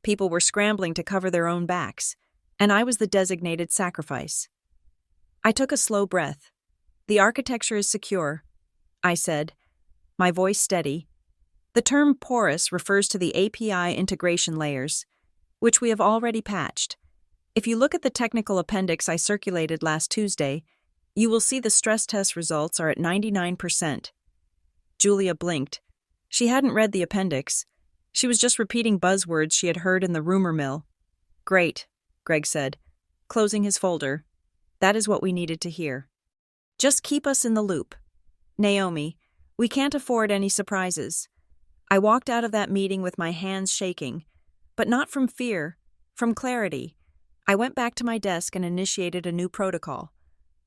People were scrambling to cover their own backs, and I was the designated sacrifice. I took a slow breath. "The architecture is secure," I said, my voice steady. The term porous refers to the API integration layers, which we have already patched. If you look at the technical appendix I circulated last Tuesday, you will see the stress test results are at 99%. Julia blinked. She hadn't read the appendix. She was just repeating buzzwords she had heard in the rumor mill. Great, Greg said, closing his folder. That is what we needed to hear. Just keep us in the loop. Naomi, we can't afford any surprises. I walked out of that meeting with my hands shaking, but not from fear, from clarity. I went back to my desk and initiated a new protocol.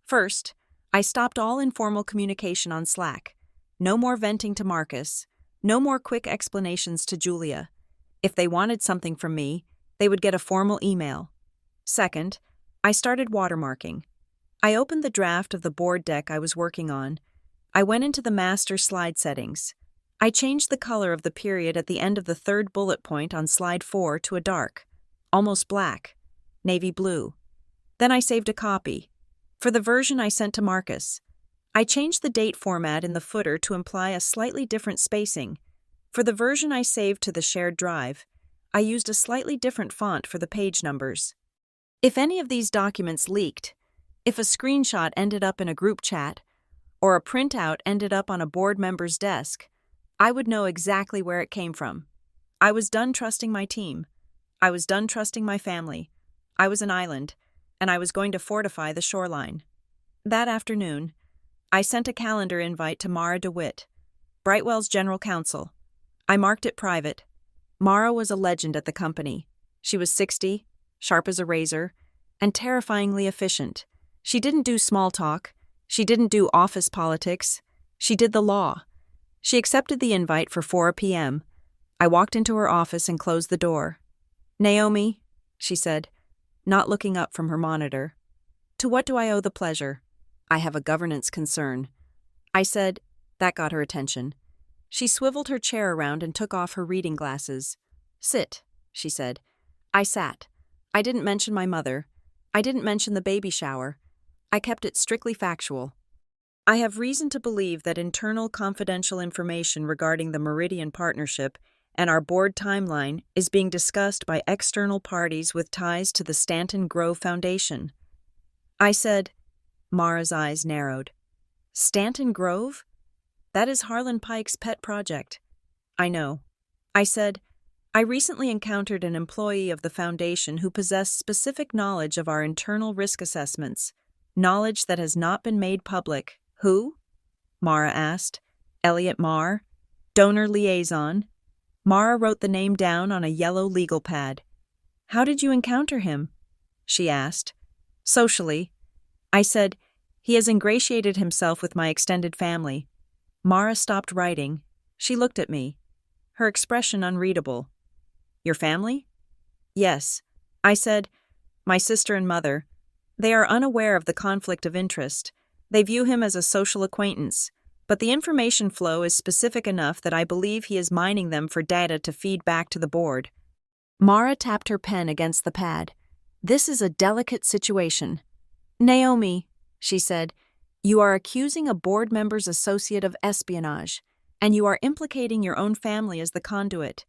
First, I stopped all informal communication on Slack. No more venting to Marcus. No more quick explanations to Julia. If they wanted something from me, they would get a formal email. Second, I started watermarking. I opened the draft of the board deck I was working on. I went into the master slide settings. I changed the color of the period at the end of the third bullet point on slide 4 to a dark, almost black, navy blue. Then I saved a copy. For the version I sent to Marcus, I changed the date format in the footer to imply a slightly different spacing. For the version I saved to the shared drive, I used a slightly different font for the page numbers. If any of these documents leaked, if a screenshot ended up in a group chat, or a printout ended up on a board member's desk, I would know exactly where it came from. I was done trusting my team. I was done trusting my family. I was an island, and I was going to fortify the shoreline. That afternoon, I sent a calendar invite to Mara DeWitt, Brightwell's general counsel. I marked it private. Mara was a legend at the company. She was 60, sharp as a razor, and terrifyingly efficient. She didn't do small talk. She didn't do office politics. She did the law. She accepted the invite for 4 p.m. I walked into her office and closed the door. Naomi, she said, not looking up from her monitor. To what do I owe the pleasure? I have a governance concern. I said. That got her attention. She swiveled her chair around and took off her reading glasses. Sit, she said. I sat. I didn't mention my mother. I didn't mention the baby shower. I kept it strictly factual. I have reason to believe that internal confidential information regarding the Meridian Partnership and our board timeline is being discussed by external parties with ties to the Stanton Grove Foundation. I said. Mara's eyes narrowed. Stanton Grove? That is Harlan Pike's pet project. I know. I said. I recently encountered an employee of the foundation who possessed specific knowledge of our internal risk assessments, knowledge that has not been made public. Who? Mara asked. Elliot Marr, donor liaison. Mara wrote the name down on a yellow legal pad. How did you encounter him? She asked. Socially. I said, he has ingratiated himself with my extended family. Mara stopped writing. She looked at me, her expression unreadable. Your family? Yes. I said, my sister and mother. They are unaware of the conflict of interest. They view him as a social acquaintance, but the information flow is specific enough that I believe he is mining them for data to feed back to the board. Mara tapped her pen against the pad. This is a delicate situation. Naomi, she said, you are accusing a board member's associate of espionage, and you are implicating your own family as the conduit.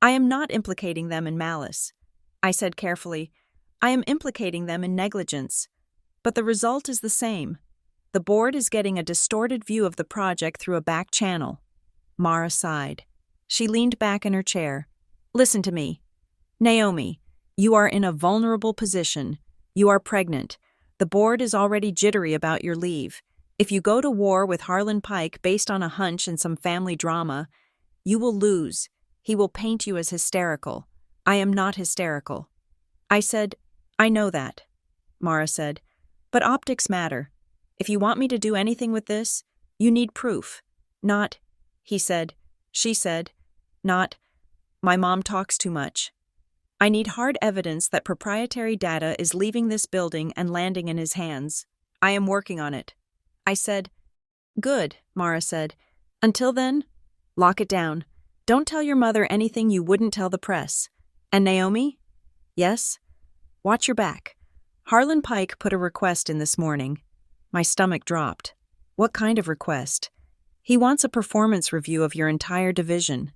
I am not implicating them in malice. I said carefully, I am implicating them in negligence. But the result is the same. The board is getting a distorted view of the project through a back channel. Mara sighed. She leaned back in her chair. Listen to me. Naomi, you are in a vulnerable position. You are pregnant. The board is already jittery about your leave. If you go to war with Harlan Pike based on a hunch and some family drama, you will lose. He will paint you as hysterical. I am not hysterical. I said, I know that. Mara said, but optics matter. If you want me to do anything with this, you need proof. Not, he said, she said, not, my mom talks too much. I need hard evidence that proprietary data is leaving this building and landing in his hands. I am working on it. I said, good, Mara said. Until then, lock it down. Don't tell your mother anything you wouldn't tell the press. And Naomi? Yes? Watch your back. Harlan Pike put a request in this morning. My stomach dropped. What kind of request? He wants a performance review of your entire division,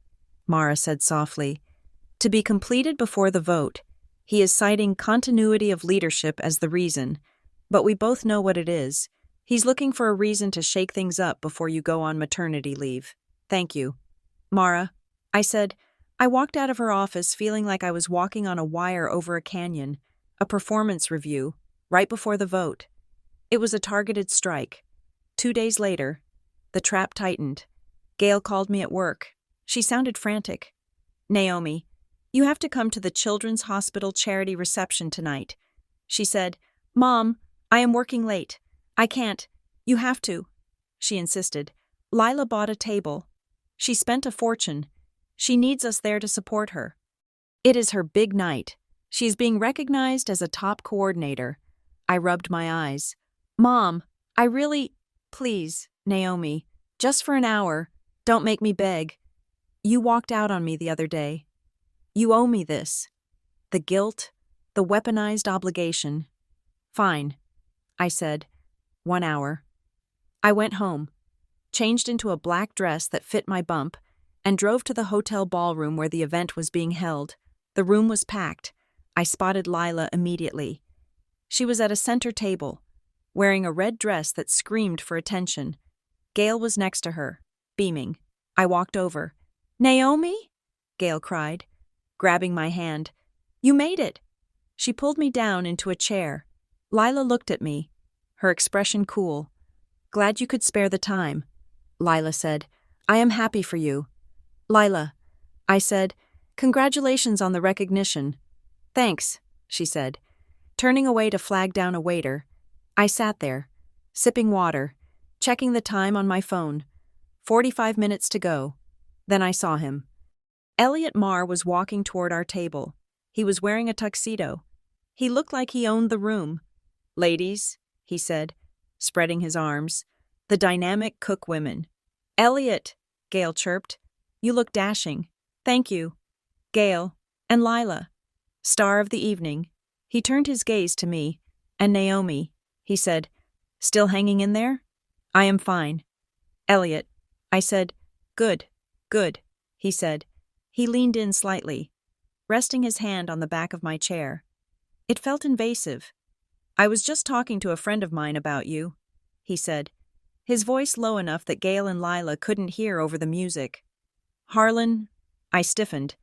Mara said softly. To be completed before the vote. He is citing continuity of leadership as the reason, but we both know what it is. He's looking for a reason to shake things up before you go on maternity leave. Thank you. Mara, I said. I walked out of her office feeling like I was walking on a wire over a canyon, a performance review, right before the vote. It was a targeted strike. 2 days later, the trap tightened. Gail called me at work. She sounded frantic. Naomi, you have to come to the Children's Hospital charity reception tonight. She said, Mom, I am working late. I can't. You have to. She insisted. Lila bought a table. She spent a fortune. She needs us there to support her. It is her big night. She is being recognized as a top coordinator. I rubbed my eyes. Mom, please, Naomi, just for an hour, don't make me beg. You walked out on me the other day. You owe me this. The guilt, the weaponized obligation. Fine, I said. 1 hour. I went home, changed into a black dress that fit my bump, and drove to the hotel ballroom where the event was being held. The room was packed. I spotted Lila immediately. She was at a center table, wearing a red dress that screamed for attention. Gail was next to her, beaming. I walked over. Naomi? Gail cried, grabbing my hand. You made it. She pulled me down into a chair. Lila looked at me, her expression cool. Glad you could spare the time, Lila said. I am happy for you. Lila, I said, congratulations on the recognition. Thanks, she said, turning away to flag down a waiter. I sat there, sipping water, checking the time on my phone. 45 minutes to go. Then I saw him. Elliot Marr was walking toward our table. He was wearing a tuxedo. He looked like he owned the room. Ladies, he said, spreading his arms, the dynamic cook women. Elliot, Gail chirped. You look dashing. Thank you. Gail, and Lila. Star of the evening. He turned his gaze to me. And Naomi, he said, still hanging in there? I am fine. Elliot, I said, good, he said. He leaned in slightly, resting his hand on the back of my chair. It felt invasive. I was just talking to a friend of mine about you, he said, his voice low enough that Gail and Lila couldn't hear over the music. Harlan, I stiffened.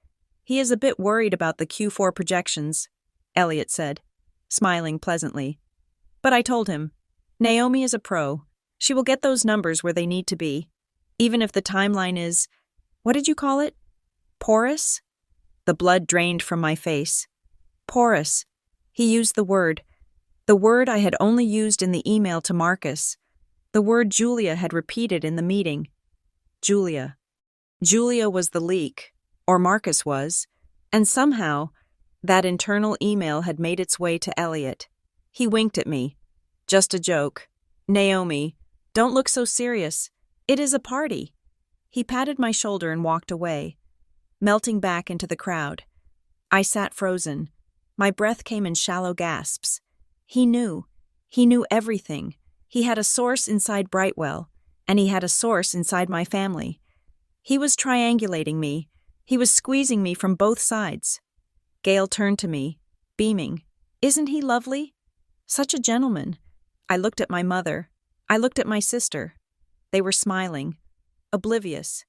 He is a bit worried about the Q4 projections, Elliot said, smiling pleasantly. But I told him, Naomi is a pro. She will get those numbers where they need to be, even if the timeline is, what did you call it? Porous? The blood drained from my face. Porous. He used the word I had only used in the email to Marcus, the word Julia had repeated in the meeting. Julia. Julia was the leak, or Marcus was, and somehow that internal email had made its way to Elliot. He winked at me. Just a joke. Naomi, don't look so serious. It is a party. He patted my shoulder and walked away, melting back into the crowd. I sat frozen. My breath came in shallow gasps. He knew everything. He had a source inside Brightwell, and he had a source inside my family. He was triangulating me. He was squeezing me from both sides. Gail turned to me, beaming. Isn't he lovely? Such a gentleman. I looked at my mother. I looked at my sister. They were smiling, oblivious,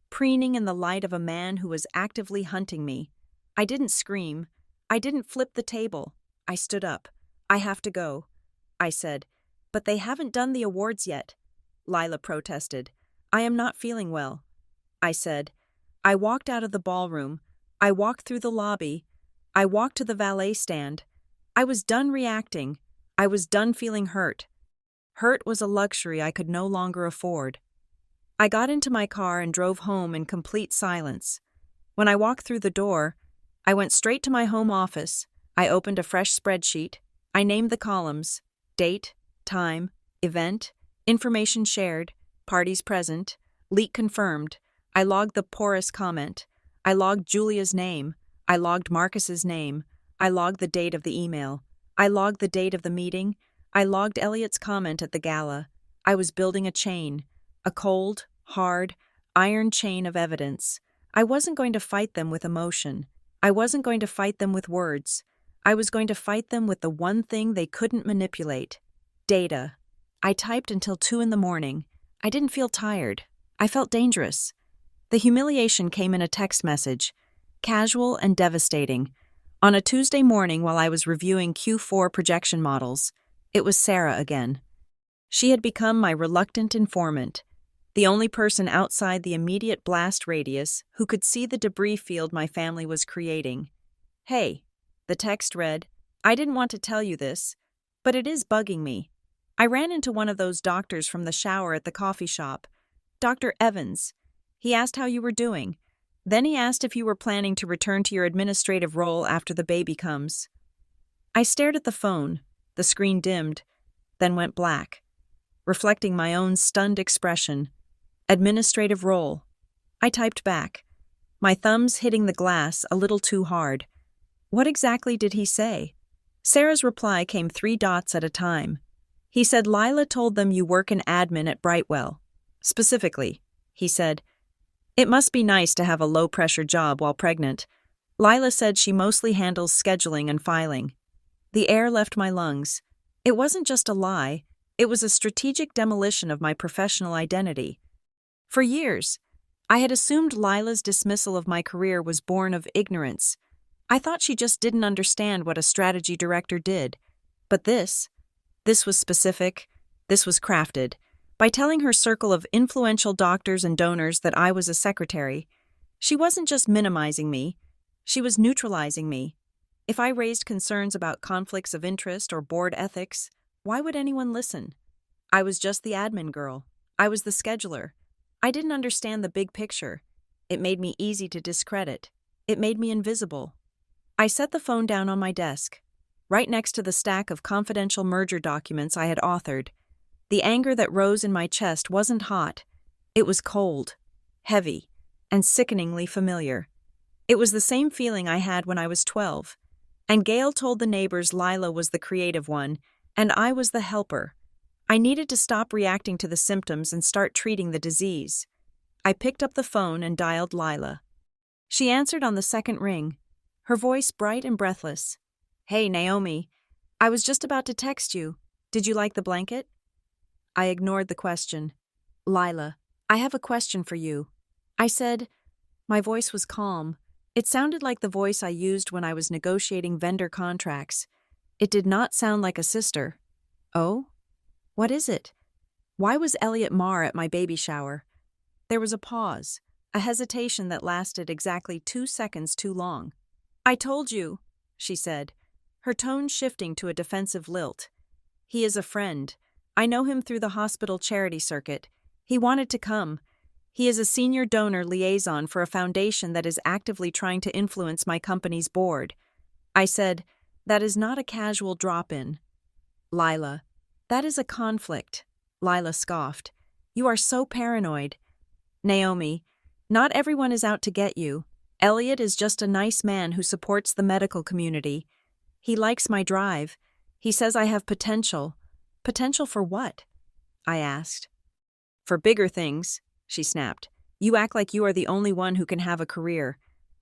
preening in the light of a man who was actively hunting me. I didn't scream. I didn't flip the table. I stood up. I have to go, I said. But they haven't done the awards yet, Lila protested. I am not feeling well, I said. I walked out of the ballroom. I walked through the lobby. I walked to the valet stand. I was done reacting. I was done feeling hurt. Hurt was a luxury I could no longer afford. I got into my car and drove home in complete silence. When I walked through the door, I went straight to my home office. I opened a fresh spreadsheet. I named the columns: date, time, event, information shared, parties present, leak confirmed. I logged the porous comment. I logged Julia's name. I logged Marcus's name. I logged the date of the email. I logged the date of the meeting. I logged Elliot's comment at the gala. I was building a chain, a cold, hard, iron chain of evidence. I wasn't going to fight them with emotion. I wasn't going to fight them with words. I was going to fight them with the one thing they couldn't manipulate: data. I typed until 2 a.m. I didn't feel tired. I felt dangerous. The humiliation came in a text message, casual and devastating. On a Tuesday morning while I was reviewing Q4 projection models, it was Sarah again. She had become my reluctant informant, the only person outside the immediate blast radius who could see the debris field my family was creating. "Hey," the text read, "I didn't want to tell you this, but it is bugging me. I ran into one of those doctors from the shower at the coffee shop, Dr. Evans. He asked how you were doing. Then he asked if you were planning to return to your administrative role after the baby comes." I stared at the phone. The screen dimmed, then went black, reflecting my own stunned expression. Administrative role. I typed back, my thumbs hitting the glass a little too hard. What exactly did he say? Sarah's reply came 3 dots at a time. He said Lila told them you work in admin at Brightwell. Specifically, he said, "It must be nice to have a low-pressure job while pregnant." Lila said she mostly handles scheduling and filing. The air left my lungs. It wasn't just a lie, it was a strategic demolition of my professional identity. For years, I had assumed Lila's dismissal of my career was born of ignorance. I thought she just didn't understand what a strategy director did. But this was specific, this was crafted. By telling her circle of influential doctors and donors that I was a secretary, she wasn't just minimizing me, she was neutralizing me. If I raised concerns about conflicts of interest or board ethics, why would anyone listen? I was just the admin girl. I was the scheduler. I didn't understand the big picture. It made me easy to discredit. It made me invisible. I set the phone down on my desk, right next to the stack of confidential merger documents I had authored. The anger that rose in my chest wasn't hot. It was cold, heavy, and sickeningly familiar. It was the same feeling I had when I was 12, and Gail told the neighbors Lila was the creative one, and I was the helper. I needed to stop reacting to the symptoms and start treating the disease. I picked up the phone and dialed Lila. She answered on the second ring, her voice bright and breathless. "Hey, Naomi. I was just about to text you. Did you like the blanket?" I ignored the question. "Lila, I have a question for you," I said. My voice was calm. It sounded like the voice I used when I was negotiating vendor contracts. It did not sound like a sister. "Oh? What is it? Why was Elliot Marr at my baby shower?" There was a pause, a hesitation that lasted exactly 2 seconds too long. "I told you," she said, her tone shifting to a defensive lilt. "He is a friend. I know him through the hospital charity circuit. He wanted to come. He is a senior donor liaison for a foundation that is actively trying to influence my company's board." I said, "That is not a casual drop-in." "Lila, that is a conflict," Lila scoffed. "You are so paranoid." "Naomi, not everyone is out to get you. Elliot is just a nice man who supports the medical community. He likes my drive. He says I have potential. Potential for what?" I asked. "For bigger things," she snapped. "You act like you are the only one who can have a career.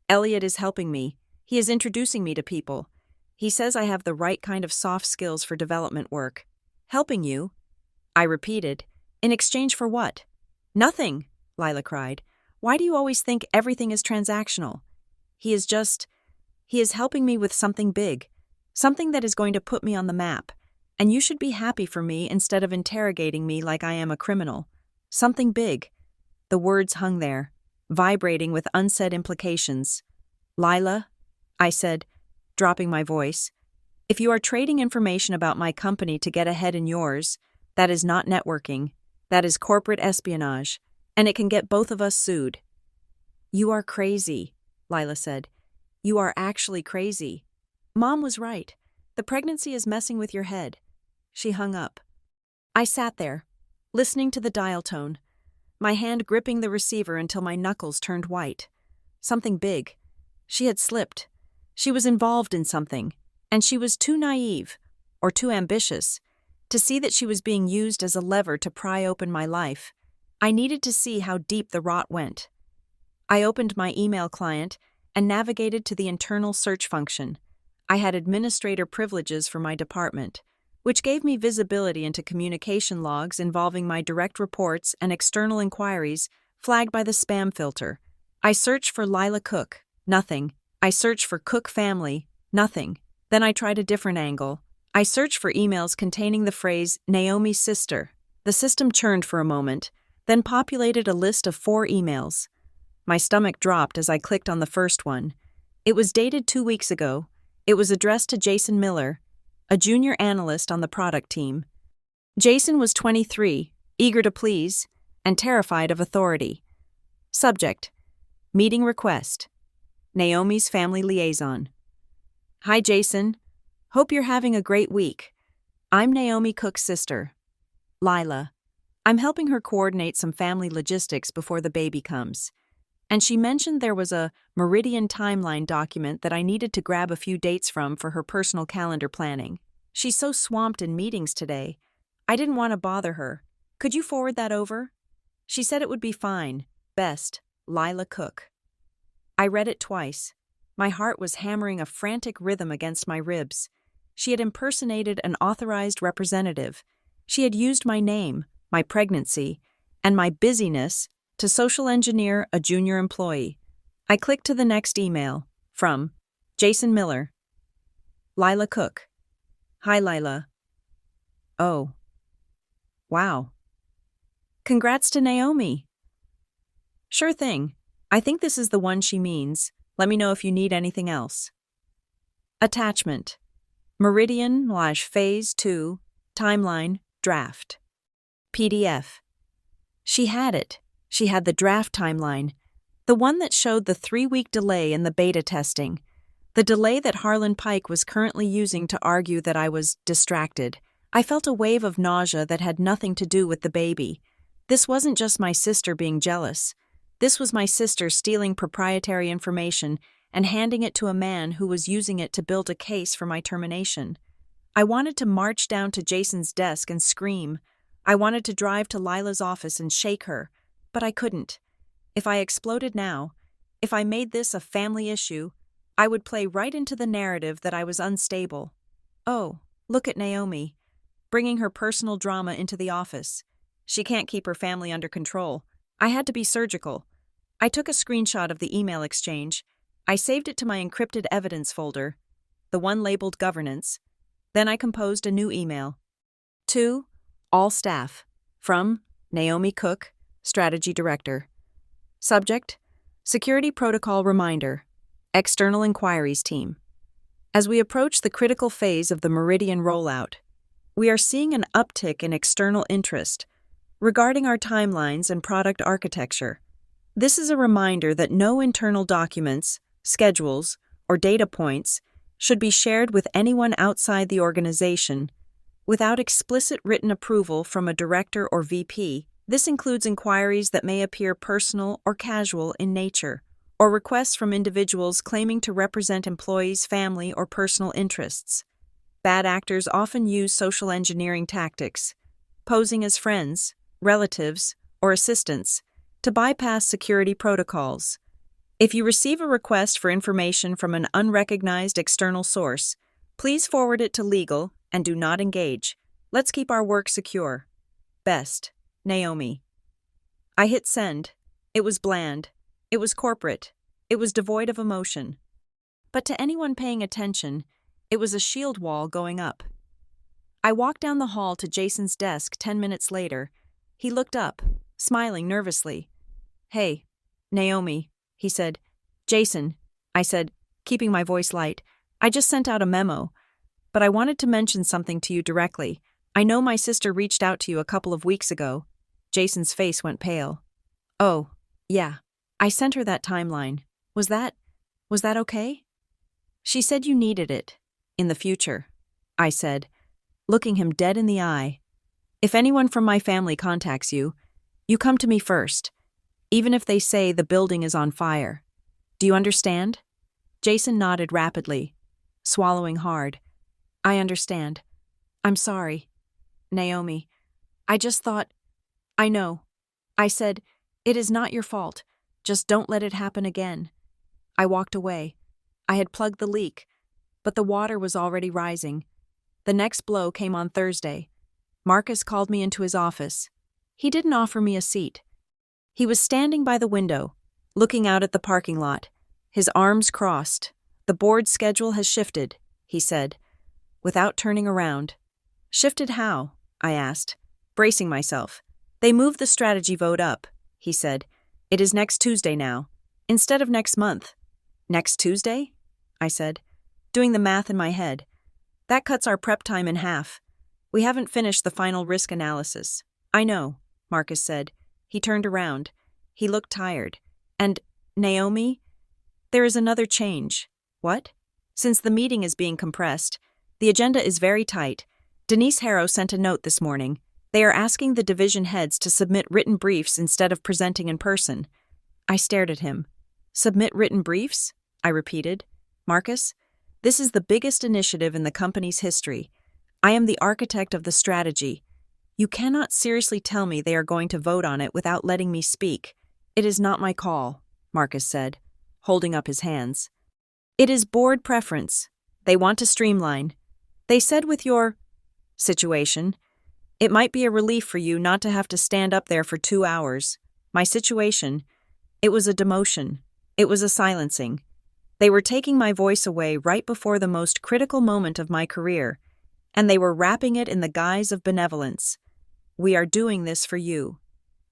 Elliot is helping me. He is introducing me to people. He says I have the right kind of soft skills for development work." "Helping you?" I repeated. "In exchange for what?" "Nothing," Lila cried. "Why do you always think everything is transactional? He is helping me with something big, something that is going to put me on the map, and you should be happy for me instead of interrogating me like I am a criminal. Something big." The words hung there, vibrating with unsaid implications. "Lila," I said, dropping my voice, "if you are trading information about my company to get ahead in yours, that is not networking. That is corporate espionage, and it can get both of us sued." "You are crazy," Lila said. "You are actually crazy. Mom was right. The pregnancy is messing with your head." She hung up. I sat there, listening to the dial tone, my hand gripping the receiver until my knuckles turned white. Something big. She had slipped. She was involved in something, and she was too naive, or too ambitious, to see that she was being used as a lever to pry open my life. I needed to see how deep the rot went. I opened my email client and navigated to the internal search function. I had administrator privileges for my department, which gave me visibility into communication logs involving my direct reports and external inquiries Flagged by the spam filter. I search for Lila Cook. Nothing. I search for Cook family. Nothing. Then I tried a different angle. I searched for emails containing the phrase Naomi's sister. The system churned for a moment, then populated a list of 4 emails. My stomach dropped as I clicked on the first one. It was dated 2 weeks ago. It was addressed to Jason Miller, a junior analyst on the product team. Jason was 23, eager to please, and terrified of authority. Subject: Meeting request. Naomi's family liaison. Hi, Jason. Hope you're having a great week. I'm Naomi Cook's sister, Lila. I'm helping her coordinate some family logistics before the baby comes. And she mentioned there was a Meridian timeline document that I needed to grab a few dates from for her personal calendar planning. She's so swamped in meetings today. I didn't want to bother her. Could you forward that over? She said it would be fine. Best, Lila Cook. I read it twice. My heart was hammering a frantic rhythm against my ribs. She had impersonated an authorized representative. She had used my name, my pregnancy, and my busyness to social engineer a junior employee. I clicked to the next email, from Jason Miller. Lila Cook. Hi, Lila. Oh. Wow. Congrats to Naomi. Sure thing. I think this is the one she means. Let me know if you need anything else. Attachment. Meridian/Phase 2 Timeline Draft. PDF. She had it. She had the draft timeline, the one that showed the 3-week delay in the beta testing, the delay that Harlan Pike was currently using to argue that I was distracted. I felt a wave of nausea that had nothing to do with the baby. This wasn't just my sister being jealous. This was my sister stealing proprietary information and handing it to a man who was using it to build a case for my termination. I wanted to march down to Jason's desk and scream. I wanted to drive to Lila's office and shake her, but I couldn't. If I exploded now, if I made this a family issue, I would play right into the narrative that I was unstable. Oh, look at Naomi, bringing her personal drama into the office. She can't keep her family under control. I had to be surgical. I took a screenshot of the email exchange. I saved it to my encrypted evidence folder, the one labeled governance. Then I composed a new email. To all staff, from Naomi Cook, Strategy Director. Subject: Security Protocol Reminder, External Inquiries Team. As we approach the critical phase of the Meridian rollout, we are seeing an uptick in external interest regarding our timelines and product architecture. This is a reminder that no internal documents, schedules, or data points should be shared with anyone outside the organization without explicit written approval from a director or VP. This includes inquiries that may appear personal or casual in nature, or requests from individuals claiming to represent employees' family or personal interests. Bad actors often use social engineering tactics, posing as friends, relatives, or assistants, to bypass security protocols. If you receive a request for information from an unrecognized external source, please forward it to legal and do not engage. Let's keep our work secure. Best, Naomi. I hit send. It was bland. It was corporate. It was devoid of emotion. But to anyone paying attention, it was a shield wall going up. I walked down the hall to Jason's desk 10 minutes later. He looked up, smiling nervously. Hey, Naomi, he said. Jason, I said, keeping my voice light. I just sent out a memo, but I wanted to mention something to you directly. I know my sister reached out to you a couple of weeks ago. Jason's face went pale. Oh, yeah. I sent her that timeline. Was that okay? She said you needed it. In the future, I said, looking him dead in the eye. If anyone from my family contacts you, you come to me first, even if they say the building is on fire. Do you understand? Jason nodded rapidly, swallowing hard. I understand. I'm sorry. Naomi, I just thought, I know. I said, it is not your fault. Just don't let it happen again. I walked away. I had plugged the leak, but the water was already rising. The next blow came on Thursday. Marcus called me into his office. He didn't offer me a seat. He was standing by the window, looking out at the parking lot, his arms crossed. "The board schedule has shifted," he said, without turning around. "Shifted how?" I asked, bracing myself. "They moved the strategy vote up," he said. "It is next Tuesday now, instead of next month." "Next Tuesday?" I said, doing the math in my head. "That cuts our prep time in half. We haven't finished the final risk analysis." "I know," Marcus said. He turned around. He looked tired. "And, Naomi, there is another change." "What?" "Since the meeting is being compressed, the agenda is very tight. Denise Harrow sent a note this morning. They are asking the division heads to submit written briefs instead of presenting in person." I stared at him. "Submit written briefs?" I repeated. "Marcus, this is the biggest initiative in the company's history. I am the architect of the strategy. You cannot seriously tell me they are going to vote on it without letting me speak." "It is not my call," Marcus said, holding up his hands. "It is board preference. They want to streamline. They said with your situation, it might be a relief for you not to have to stand up there for 2 hours. My situation, it was a demotion. It was a silencing. They were taking my voice away right before the most critical moment of my career, and they were wrapping it in the guise of benevolence. We are doing this for you,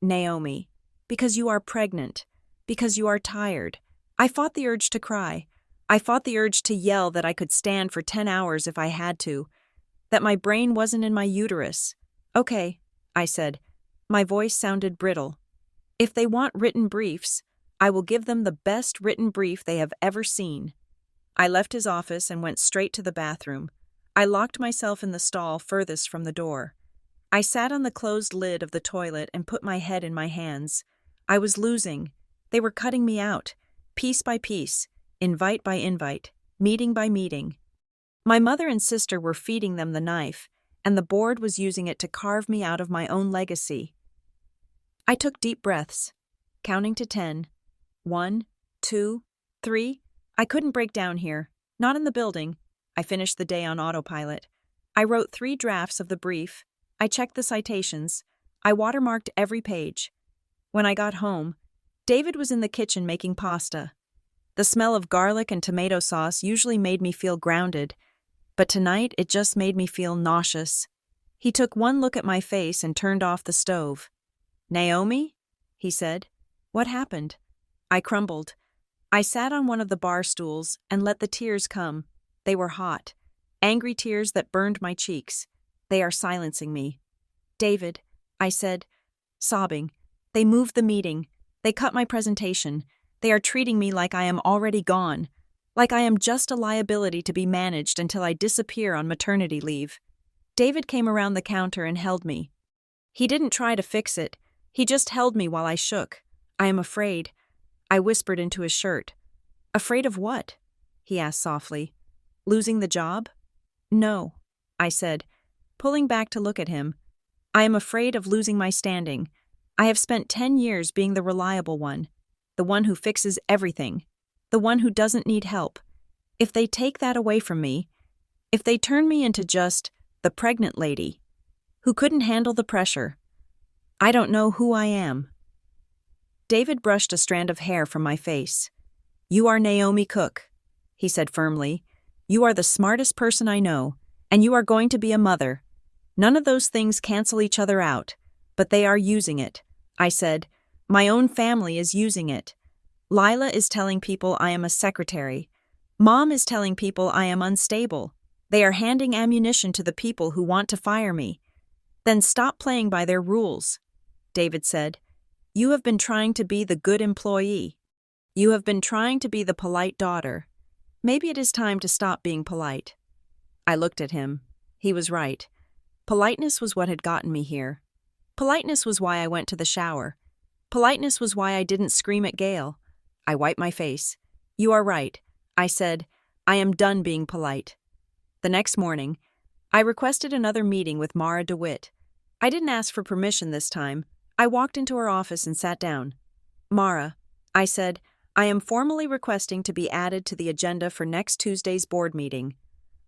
Naomi, because you are pregnant, because you are tired." I fought the urge to cry. I fought the urge to yell that I could stand for 10 hours if I had to, that my brain wasn't in my uterus. "Okay," I said. My voice sounded brittle. "If they want written briefs, I will give them the best written brief they have ever seen." I left his office and went straight to the bathroom. I locked myself in the stall furthest from the door. I sat on the closed lid of the toilet and put my head in my hands. I was losing. They were cutting me out, piece by piece, invite by invite, meeting by meeting. My mother and sister were feeding them the knife, and the board was using it to carve me out of my own legacy. I took deep breaths, counting to 10. 1, 2, 3. I couldn't break down here, not in the building. I finished the day on autopilot. I wrote 3 drafts of the brief. I checked the citations. I watermarked every page. When I got home, David was in the kitchen making pasta. The smell of garlic and tomato sauce usually made me feel grounded, but tonight it just made me feel nauseous. He took one look at my face and turned off the stove. "Naomi?" he said. "What happened?" I crumbled. I sat on one of the bar stools and let the tears come. They were hot, angry tears that burned my cheeks. "They are silencing me." "David," I said, sobbing. "They moved the meeting. They cut my presentation. They are treating me like I am already gone, like I am just a liability to be managed until I disappear on maternity leave." David came around the counter and held me. He didn't try to fix it. He just held me while I shook. "I am afraid," I whispered into his shirt. "Afraid of what?" he asked softly. "Losing the job?" "No," I said, pulling back to look at him. "I am afraid of losing my standing. I have spent 10 years being the reliable one, the one who fixes everything, the one who doesn't need help. If they take that away from me, if they turn me into just the pregnant lady who couldn't handle the pressure, I don't know who I am." David brushed a strand of hair from my face. "You are Naomi Cook," he said firmly. "You are the smartest person I know, and you are going to be a mother. None of those things cancel each other out, but they are using it." I said, "My own family is using it. Lila is telling people I am a secretary. Mom is telling people I am unstable. They are handing ammunition to the people who want to fire me." "Then stop playing by their rules," David said. "You have been trying to be the good employee. You have been trying to be the polite daughter. Maybe it is time to stop being polite." I looked at him. He was right. Politeness was what had gotten me here. Politeness was why I went to the shower. Politeness was why I didn't scream at Gail. I wiped my face. "You are right," I said. "I am done being polite." The next morning, I requested another meeting with Mara DeWitt. I didn't ask for permission this time. I walked into her office and sat down. "Mara," I said, "I am formally requesting to be added to the agenda for next Tuesday's board meeting."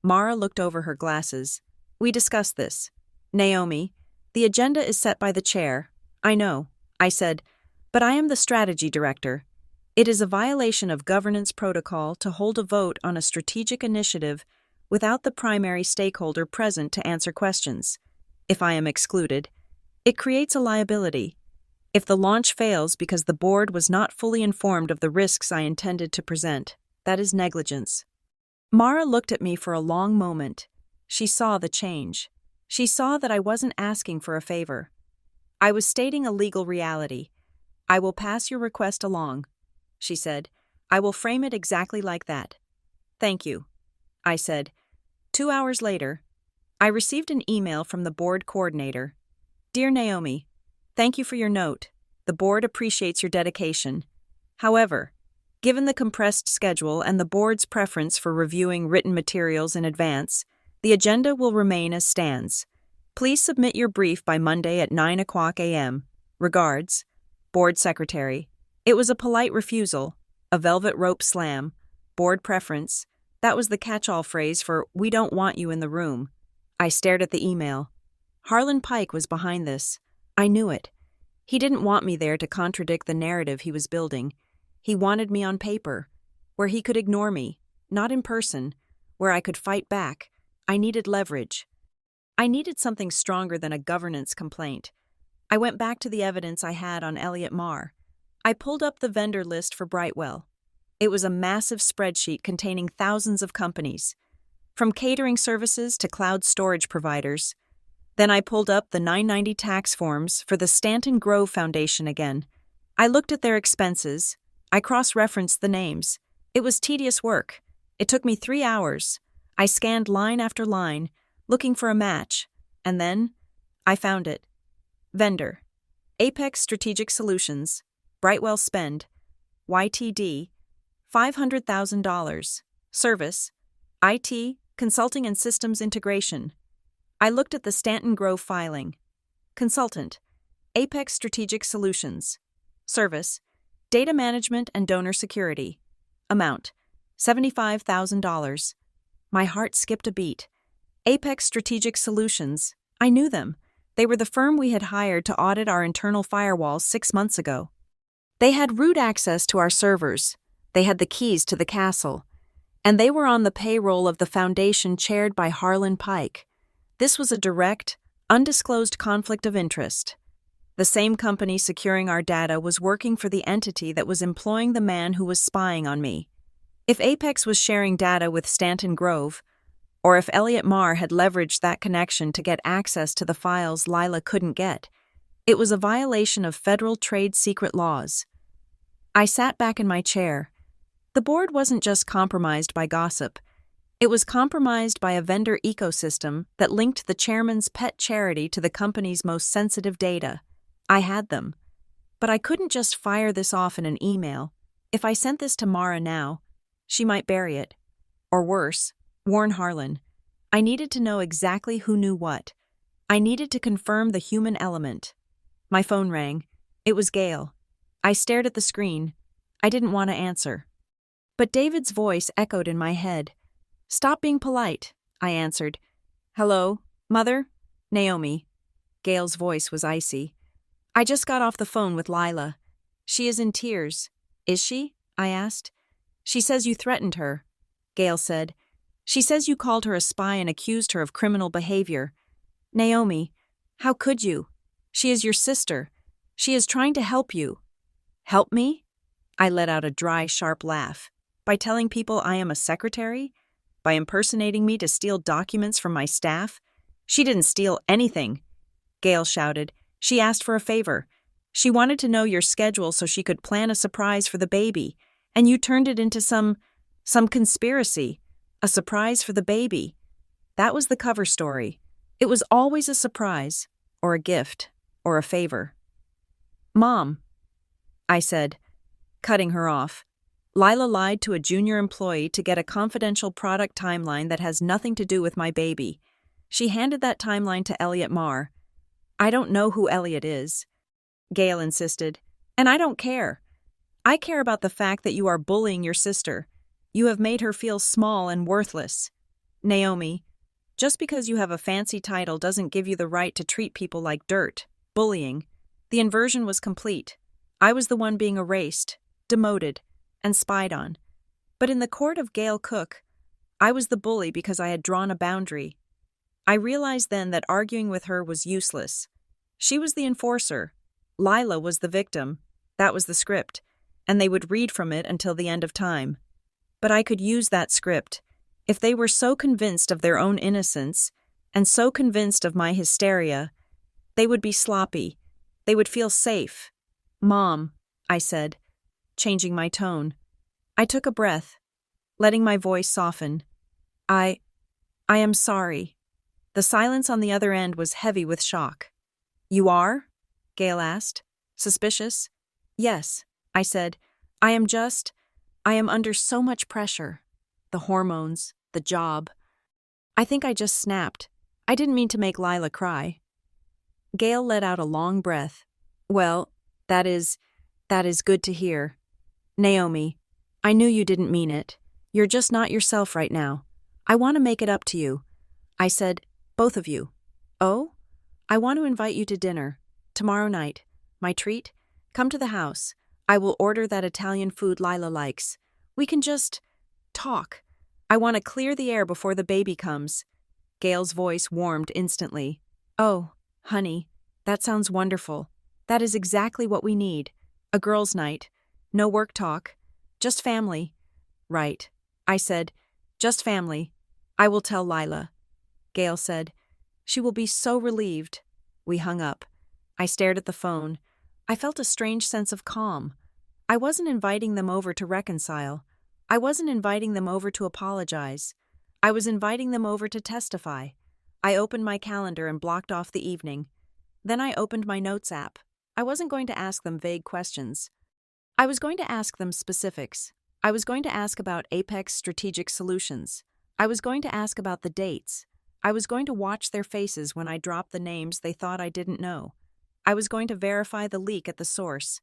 Mara looked over her glasses. "We discussed this. Naomi, the agenda is set by the chair." "I know," I said, But I am the strategy director. It is a violation of governance protocol to hold a vote on a strategic initiative without the primary stakeholder present to answer questions. If I am excluded, it creates a liability. If the launch fails because the board was not fully informed of the risks I intended to present, that is negligence. Mara looked at me for a long moment. She saw the change. She saw that I wasn't asking for a favor. I was stating a legal reality. I will pass your request along, she said. I will frame it exactly like that. Thank you, I said. 2 hours later, I received an email from the board coordinator. Dear Naomi, thank you for your note. The board appreciates your dedication. However, given the compressed schedule and the board's preference for reviewing written materials in advance, the agenda will remain as stands. Please submit your brief by Monday at 9:00 a.m. Regards, Board Secretary. It was a polite refusal, a velvet rope slam, board preference. That was the catch-all phrase for "we don't want you in the room." I stared at the email. Harlan Pike was behind this. I knew it. He didn't want me there to contradict the narrative he was building. He wanted me on paper, where he could ignore me, not in person, where I could fight back. I needed leverage. I needed something stronger than a governance complaint. I went back to the evidence I had on Elliot Marr. I pulled up the vendor list for Brightwell. It was a massive spreadsheet containing thousands of companies, from catering services to cloud storage providers. Then I pulled up the 990 tax forms for the Stanton Grove Foundation again. I looked at their expenses. I cross-referenced the names. It was tedious work. It took me 3 hours. I scanned line after line, looking for a match, and then I found it. Vendor: Apex Strategic Solutions, Brightwell Spend, YTD, $500,000. Service: IT, Consulting and Systems Integration. I looked at the Stanton Grove filing. Consultant: Apex Strategic Solutions. Service: Data Management and Donor Security. Amount: $75,000. My heart skipped a beat. Apex Strategic Solutions. I knew them. They were the firm we had hired to audit our internal firewalls 6 months ago. They had root access to our servers. They had the keys to the castle. And they were on the payroll of the foundation chaired by Harlan Pike. This was a direct, undisclosed conflict of interest. The same company securing our data was working for the entity that was employing the man who was spying on me. If Apex was sharing data with Stanton Grove, or if Elliot Marr had leveraged that connection to get access to the files Lila couldn't get, it was a violation of federal trade secret laws. I sat back in my chair. The board wasn't just compromised by gossip. It was compromised by a vendor ecosystem that linked the chairman's pet charity to the company's most sensitive data. I had them. But I couldn't just fire this off in an email. If I sent this to Mara now, she might bury it. Or worse, warn Harlan. I needed to know exactly who knew what. I needed to confirm the human element. My phone rang. It was Gail. I stared at the screen. I didn't want to answer. But David's voice echoed in my head. Stop being polite, I answered. Hello, Mother? Naomi. Gail's voice was icy. I just got off the phone with Lila. She is in tears. Is she? I asked. She says you threatened her, Gail said. She says you called her a spy and accused her of criminal behavior. Naomi, how could you? She is your sister. She is trying to help you. Help me? I let out a dry, sharp laugh. By telling people I am a secretary? By impersonating me to steal documents from my staff? She didn't steal anything, Gail shouted. She asked for a favor. She wanted to know your schedule so she could plan a surprise for the baby, and you turned it into some conspiracy. A surprise for the baby. That was the cover story. It was always a surprise, or a gift, or a favor. Mom, I said, cutting her off. Lila lied to a junior employee to get a confidential product timeline that has nothing to do with my baby. She handed that timeline to Elliot Marr. I don't know who Elliot is, Gail insisted, and I don't care. I care about the fact that you are bullying your sister. You have made her feel small and worthless. Naomi, just because you have a fancy title doesn't give you the right to treat people like dirt. Bullying. The inversion was complete. I was the one being erased, demoted, and spied on. But in the court of Gail Cook, I was the bully because I had drawn a boundary. I realized then that arguing with her was useless. She was the enforcer. Lila was the victim. That was the script, and they would read from it until the end of time. But I could use that script. If they were so convinced of their own innocence, and so convinced of my hysteria, they would be sloppy. They would feel safe. "Mom," I said, changing my tone. I took a breath, letting my voice soften. I am sorry." The silence on the other end was heavy with shock. "You are?" Gail asked, suspicious. "Yes," I said. I am under so much pressure. The hormones, the job. I think I just snapped. I didn't mean to make Lila cry." Gail let out a long breath. "Well, that is good to hear. Naomi, I knew you didn't mean it. You're just not yourself right now. I want to make it up to you." I said, "Both of you." "Oh? I want to invite you to dinner. Tomorrow night. My treat? Come to the house. I will order that Italian food Lila likes. We can just talk. I want to clear the air before the baby comes." Gail's voice warmed instantly. "Oh, honey, that sounds wonderful. That is exactly what we need. A girls' night. No work talk. Just family." "Right," I said. "Just family. I will tell Lila." Gail said, "She will be so relieved." We hung up. I stared at the phone. I felt a strange sense of calm. I wasn't inviting them over to reconcile. I wasn't inviting them over to apologize. I was inviting them over to testify. I opened my calendar and blocked off the evening. Then I opened my notes app. I wasn't going to ask them vague questions. I was going to ask them specifics. I was going to ask about Apex Strategic Solutions. I was going to ask about the dates. I was going to watch their faces when I dropped the names they thought I didn't know. I was going to verify the leak at the source.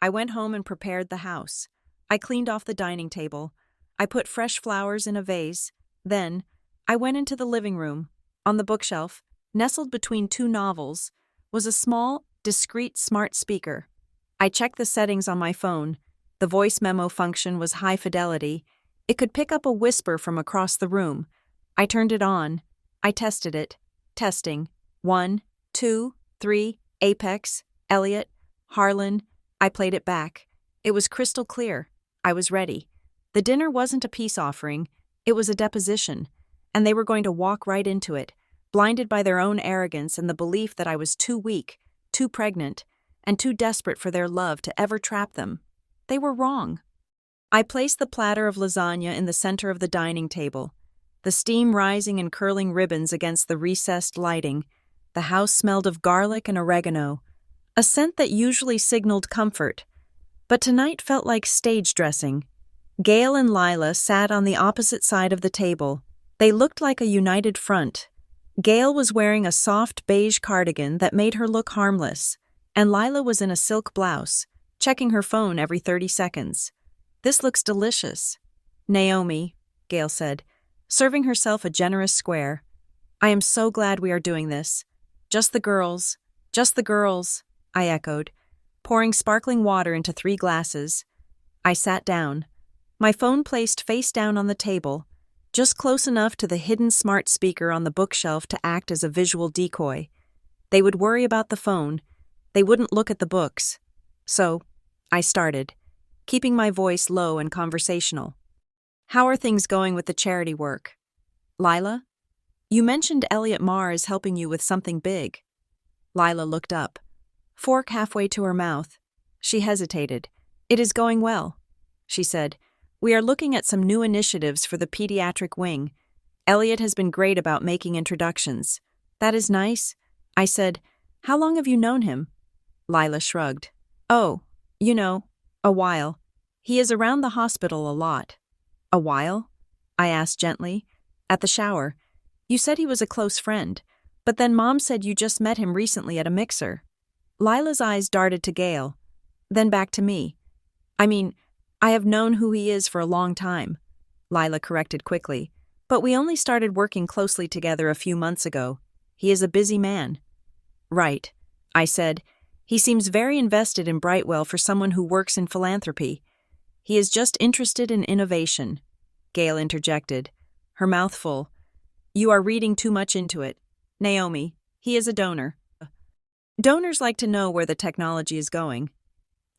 I went home and prepared the house. I cleaned off the dining table. I put fresh flowers in a vase. Then, I went into the living room. On the bookshelf, nestled between two novels, was a small, discreet smart speaker. I checked the settings on my phone. The voice memo function was high fidelity. It could pick up a whisper from across the room. I turned it on. I tested it. Testing. 1, 2, 3, Apex, Elliot, Harlan. I played it back. It was crystal clear. I was ready. The dinner wasn't a peace offering. It was a deposition. And they were going to walk right into it, blinded by their own arrogance and the belief that I was too weak, too pregnant, and too desperate for their love to ever trap them. They were wrong. I placed the platter of lasagna in the center of the dining table, the steam rising in curling ribbons against the recessed lighting. The house smelled of garlic and oregano, a scent that usually signaled comfort, but tonight felt like stage dressing. Gail and Lila sat on the opposite side of the table. They looked like a united front. Gail was wearing a soft beige cardigan that made her look harmless, and Lila was in a silk blouse, checking her phone every 30 seconds. "This looks delicious." "Naomi," Gail said, serving herself a generous square. "I am so glad we are doing this. Just the girls, I echoed, pouring sparkling water into 3 glasses. I sat down, my phone placed face down on the table, just close enough to the hidden smart speaker on the bookshelf to act as a visual decoy. They would worry about the phone. They wouldn't look at the books. So, I started, keeping my voice low and conversational. "How are things going with the charity work? Lila? You mentioned Elliot Marr is helping you with something big." Lila looked up, fork halfway to her mouth. She hesitated. "It is going well," she said. "We are looking at some new initiatives for the pediatric wing. Elliot has been great about making introductions." "That is nice." I said, "How long have you known him?" Lila shrugged. "Oh, a while. He is around the hospital a lot." "A while?" I asked gently. "At the shower. You said he was a close friend, but then Mom said you just met him recently at a mixer." Lila's eyes darted to Gail, then back to me. I have known who he is for a long time," Lila corrected quickly, "but we only started working closely together a few months ago. He is a busy man." "Right," I said. He seems very invested in Brightwell for someone who works in philanthropy. He is just interested in innovation, Gail interjected, her mouth full. You are reading too much into it. Naomi, he is a donor. Donors like to know where the technology is going.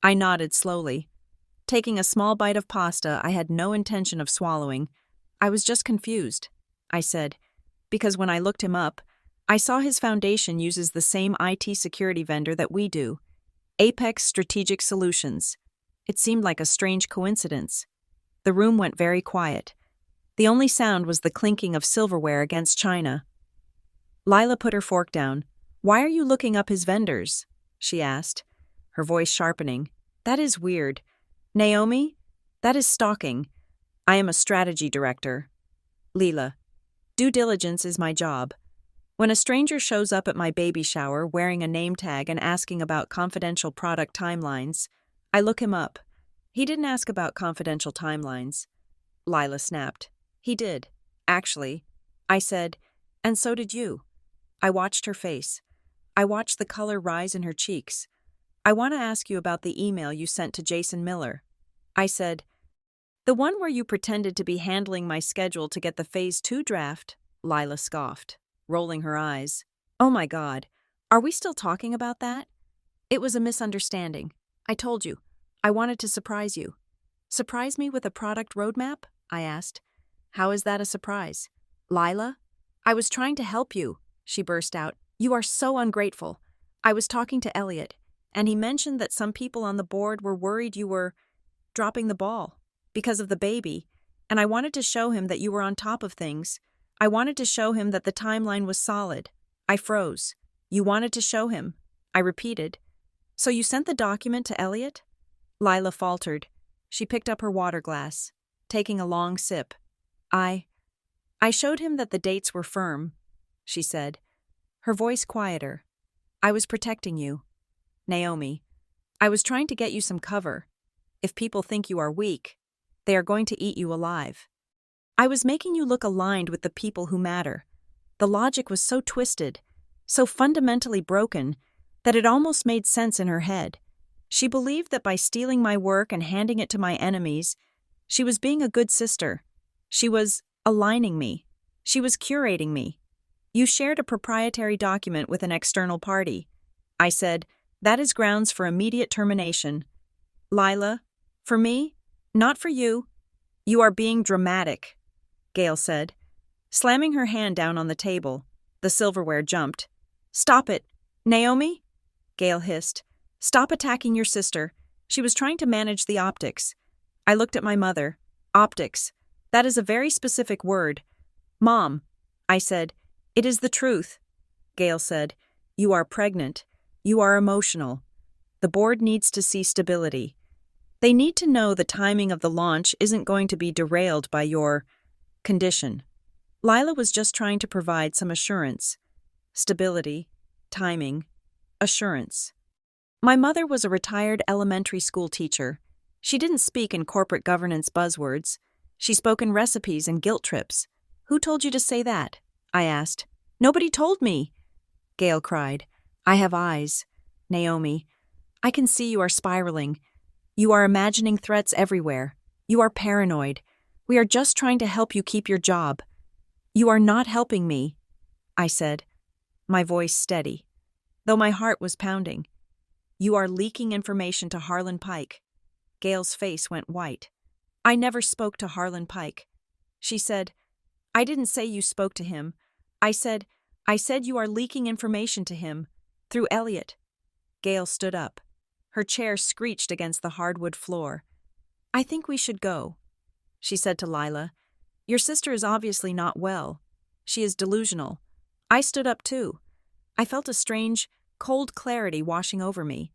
I nodded slowly. Taking a small bite of pasta I had no intention of swallowing, I was just confused, I said, because when I looked him up, I saw his foundation uses the same IT security vendor that we do, Apex Strategic Solutions. It seemed like a strange coincidence. The room went very quiet. The only sound was the clinking of silverware against china. Lila put her fork down. Why are you looking up his vendors? She asked, her voice sharpening. That is weird. Naomi, that is stalking. I am a strategy director. Lila, due diligence is my job. When a stranger shows up at my baby shower wearing a name tag and asking about confidential product timelines, I look him up. He didn't ask about confidential timelines. Lila snapped. He did, actually. I said, and so did you. I watched her face. I watched the color rise in her cheeks. I want to ask you about the email you sent to Jason Miller. I said, the one where you pretended to be handling my schedule to get the Phase 2 draft? Lila scoffed, rolling her eyes. Oh my God, are we still talking about that? It was a misunderstanding. I told you. I wanted to surprise you. Surprise me with a product roadmap? I asked. How is that a surprise? Lila? I was trying to help you, she burst out. You are so ungrateful. I was talking to Elliot, and he mentioned that some people on the board were worried you were dropping the ball because of the baby, and I wanted to show him that you were on top of things. I wanted to show him that the timeline was solid. I froze. You wanted to show him, I repeated. So you sent the document to Elliot? Lila faltered. She picked up her water glass, taking a long sip. I showed him that the dates were firm, she said, her voice quieter. I was protecting you. Naomi, I was trying to get you some cover. If people think you are weak, they are going to eat you alive. I was making you look aligned with the people who matter. The logic was so twisted, so fundamentally broken, that it almost made sense in her head. She believed that by stealing my work and handing it to my enemies, she was being a good sister. She was aligning me. She was curating me. You shared a proprietary document with an external party. I said, that is grounds for immediate termination. Lila, for me, not for you. You are being dramatic, Gail said. Slamming her hand down on the table, the silverware jumped. Stop it, Naomi, Gail hissed. Stop attacking your sister. She was trying to manage the optics. I looked at my mother. Optics. That is a very specific word. Mom, I said, it is the truth. Gail said, you are pregnant. You are emotional. The board needs to see stability. They need to know the timing of the launch isn't going to be derailed by your condition. Lila was just trying to provide some assurance. Stability, timing, assurance. My mother was a retired elementary school teacher. She didn't speak in corporate governance buzzwords. She spoke in recipes and guilt trips. Who told you to say that? I asked. Nobody told me, Gail cried. I have eyes. Naomi, I can see you are spiraling. You are imagining threats everywhere. You are paranoid. We are just trying to help you keep your job. You are not helping me, I said, my voice steady, though my heart was pounding. You are leaking information to Harlan Pike. Gail's face went white. I never spoke to Harlan Pike. She said, I didn't say you spoke to him. I said you are leaking information to him, through Elliot. Gail stood up. Her chair screeched against the hardwood floor. I think we should go, she said to Lila. Your sister is obviously not well. She is delusional. I stood up too. I felt a strange, cold clarity washing over me.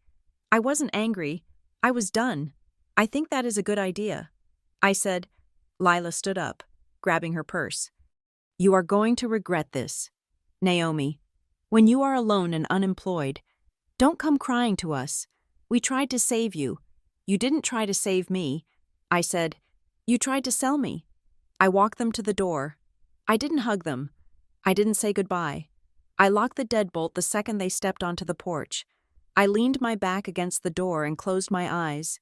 I wasn't angry. I was done. I think that is a good idea, I said. Lila stood up, grabbing her purse. You are going to regret this. Naomi, when you are alone and unemployed, don't come crying to us. We tried to save you. You didn't try to save me. I said, you tried to sell me. I walked them to the door. I didn't hug them. I didn't say goodbye. I locked the deadbolt the second they stepped onto the porch. I leaned my back against the door and closed my eyes.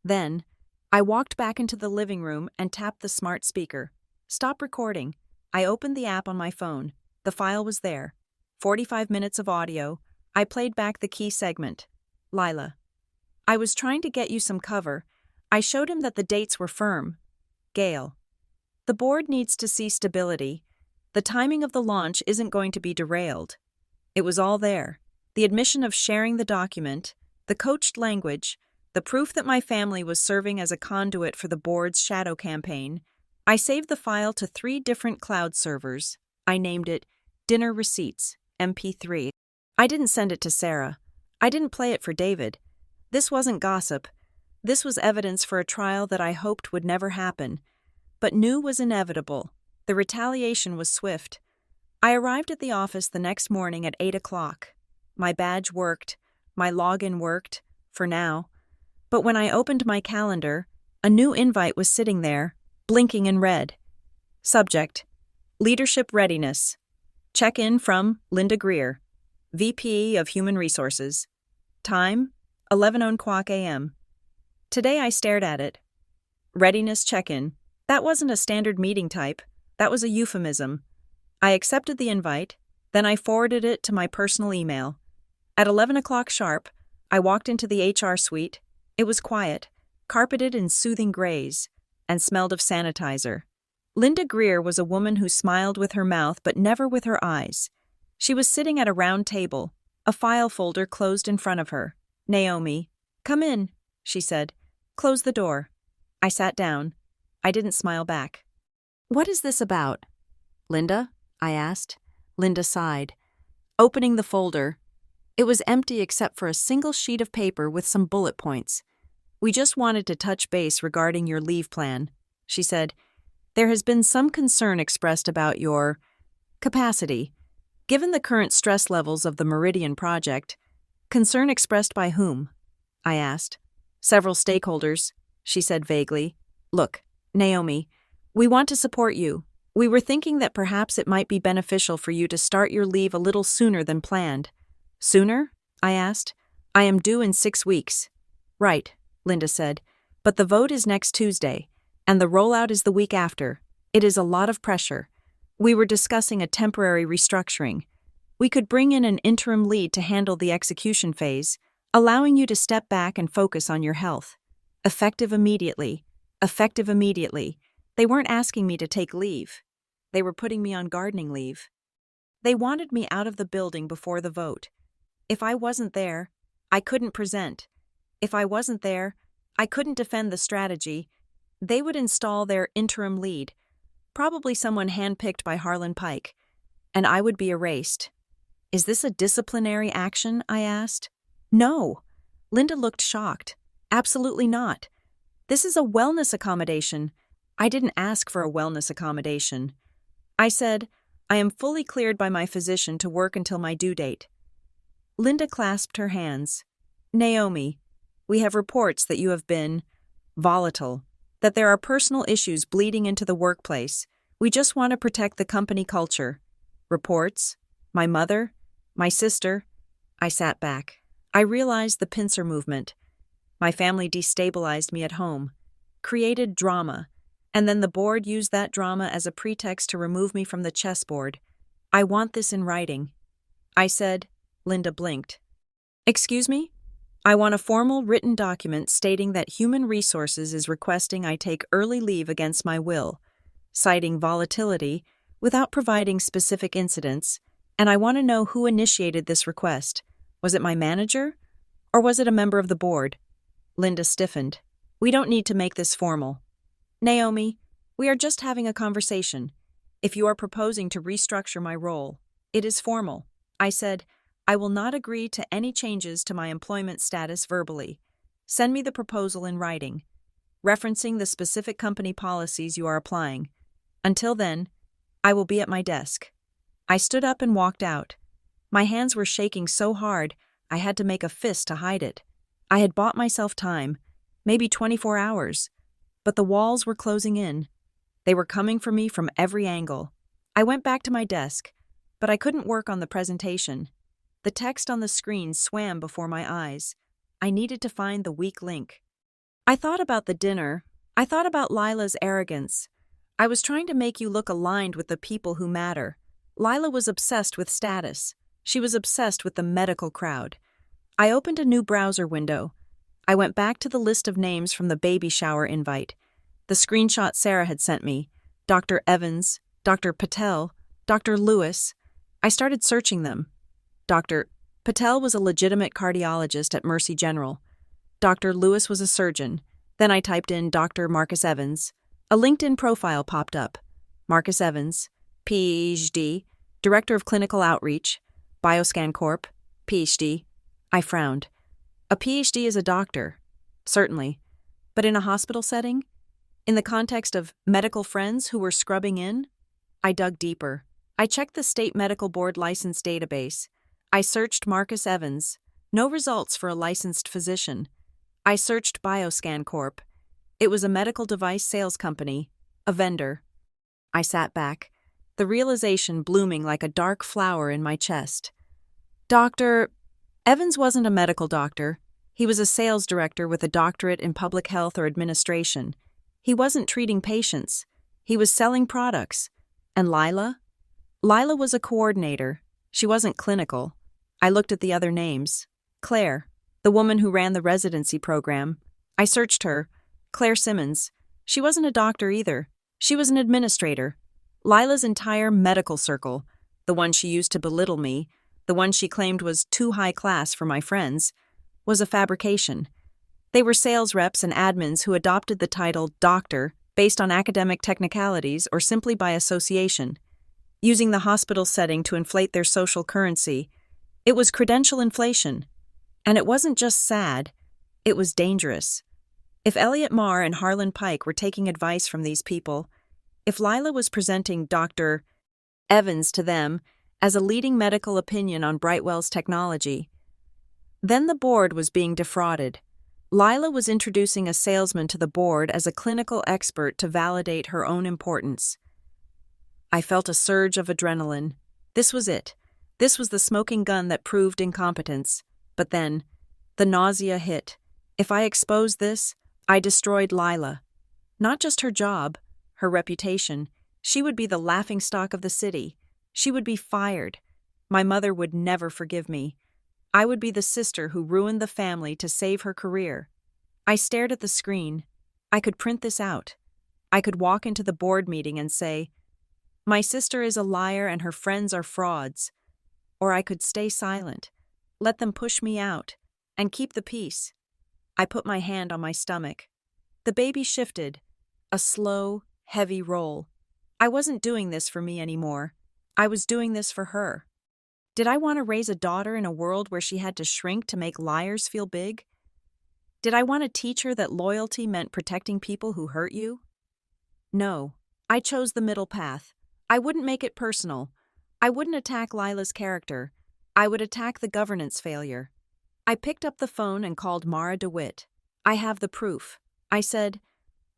Then, I walked back into the living room and tapped the smart speaker. Stop recording. I opened the app on my phone. The file was there. 45 minutes of audio. I played back the key segment. Lila. I was trying to get you some cover. I showed him that the dates were firm. Gail. The board needs to see stability. The timing of the launch isn't going to be derailed. It was all there. The admission of sharing the document, the coached language, the proof that my family was serving as a conduit for the board's shadow campaign. I saved the file to 3 different cloud servers. I named it Dinner Receipts, MP3. I didn't send it to Sarah. I didn't play it for David. This wasn't gossip. This was evidence for a trial that I hoped would never happen, but knew was inevitable. The retaliation was swift. I arrived at the office the next morning at 8 o'clock. My badge worked. My login worked, for now. But when I opened my calendar, a new invite was sitting there, blinking in red. Subject: Leadership Readiness. Check-in from Linda Greer, VP of Human Resources. Time: 11:00 a.m. Today I stared at it. Readiness check-in. That wasn't a standard meeting type. That was a euphemism. I accepted the invite, then I forwarded it to my personal email. At 11 o'clock sharp, I walked into the HR suite. It was quiet, carpeted in soothing grays, and smelled of sanitizer. Linda Greer was a woman who smiled with her mouth but never with her eyes. She was sitting at a round table, a file folder closed in front of her. "Naomi, come in," she said. "Close the door." I sat down. I didn't smile back. "What is this about?" "Linda?" I asked. Linda sighed. Opening the folder, it was empty except for a single sheet of paper with some bullet points. "We just wanted to touch base regarding your leave plan," she said. "There has been some concern expressed about your capacity. Given the current stress levels of the Meridian project." "Concern expressed by whom?" I asked. "Several stakeholders," she said vaguely. "Look, Naomi, we want to support you. We were thinking that perhaps it might be beneficial for you to start your leave a little sooner than planned." "Sooner?" I asked. "I am due in 6 weeks." "Right," Linda said. "But the vote is next Tuesday, and the rollout is the week after. It is a lot of pressure. We were discussing a temporary restructuring. We could bring in an interim lead to handle the execution phase, allowing you to step back and focus on your health. Effective immediately. Effective immediately. They weren't asking me to take leave. They were putting me on gardening leave. They wanted me out of the building before the vote. If I wasn't there, I couldn't present. If I wasn't there, I couldn't defend the strategy. They would install their interim lead, probably someone handpicked by Harlan Pike, and I would be erased. "Is this a disciplinary action?" I asked. "No." Linda looked shocked. "Absolutely not. This is a wellness accommodation." I didn't ask for a wellness accommodation. I said, "I am fully cleared by my physician to work until my due date." Linda clasped her hands. "Naomi, we have reports that you have been volatile, that there are personal issues bleeding into the workplace. We just want to protect the company culture." "Reports? My mother? My sister?" I sat back. I realized the pincer movement. My family destabilized me at home, created drama, and then the board used that drama as a pretext to remove me from the chessboard. "I want this in writing." I said. Linda blinked. "Excuse me? I want a formal written document stating that Human Resources is requesting I take early leave against my will, citing volatility, without providing specific incidents, and I want to know who initiated this request. Was it my manager? Or was it a member of the board?" Linda stiffened. "We don't need to make this formal. Naomi, we are just having a conversation. If you are proposing to restructure my role, it is formal." I said, "I will not agree to any changes to my employment status verbally. Send me the proposal in writing, referencing the specific company policies you are applying. Until then, I will be at my desk." I stood up and walked out. My hands were shaking so hard, I had to make a fist to hide it. I had bought myself time, maybe 24 hours, but the walls were closing in. They were coming for me from every angle. I went back to my desk, but I couldn't work on the presentation. The text on the screen swam before my eyes. I needed to find the weak link. I thought about the dinner. I thought about Lila's arrogance. I was trying to make you look aligned with the people who matter. Lila was obsessed with status. She was obsessed with the medical crowd. I opened a new browser window. I went back to the list of names from the baby shower invite. The screenshot Sarah had sent me. Dr. Evans, Dr. Patel, Dr. Lewis. I started searching them. Dr. Patel was a legitimate cardiologist at Mercy General. Dr. Lewis was a surgeon. Then I typed in Dr. Marcus Evans. A LinkedIn profile popped up. Marcus Evans, Ph.D., Director of Clinical Outreach, Bioscan Corp., Ph.D. I frowned. A Ph.D. is a doctor, certainly. But in a hospital setting? In the context of medical friends who were scrubbing in? I dug deeper. I checked the State Medical Board license database. I searched Marcus Evans. No results for a licensed physician. I searched Bioscan Corp. It was a medical device sales company, a vendor. I sat back, the realization blooming like a dark flower in my chest. Dr. Evans wasn't a medical doctor. He was a sales director with a doctorate in public health or administration. He wasn't treating patients. He was selling products. And Lila? Lila was a coordinator. She wasn't clinical. I looked at the other names. Claire, the woman who ran the residency program. I searched her. Claire Simmons. She wasn't a doctor either. She was an administrator. Lila's entire medical circle, the one she used to belittle me, the one she claimed was too high class for my friends, was a fabrication. They were sales reps and admins who adopted the title doctor based on academic technicalities or simply by association, using the hospital setting to inflate their social currency. It was credential inflation. And it wasn't just sad, it was dangerous. If Elliot Marr and Harlan Pike were taking advice from these people, if Lila was presenting Dr. Evans to them as a leading medical opinion on Brightwell's technology, then the board was being defrauded. Lila was introducing a salesman to the board as a clinical expert to validate her own importance. I felt a surge of adrenaline. This was it. This was the smoking gun that proved incompetence. But then, the nausea hit. If I exposed this, I destroyed Lila. Not just her job, her reputation. She would be the laughingstock of the city. She would be fired. My mother would never forgive me. I would be the sister who ruined the family to save her career. I stared at the screen. I could print this out. I could walk into the board meeting and say, "My sister is a liar and her friends are frauds." Or I could stay silent, let them push me out, and keep the peace. I put my hand on my stomach. The baby shifted, a slow, heavy roll. I wasn't doing this for me anymore. I was doing this for her. Did I want to raise a daughter in a world where she had to shrink to make liars feel big? Did I want to teach her that loyalty meant protecting people who hurt you? No, I chose the middle path. I wouldn't make it personal. I wouldn't attack Lila's character. I would attack the governance failure. I picked up the phone and called Mara DeWitt. I have the proof. I said,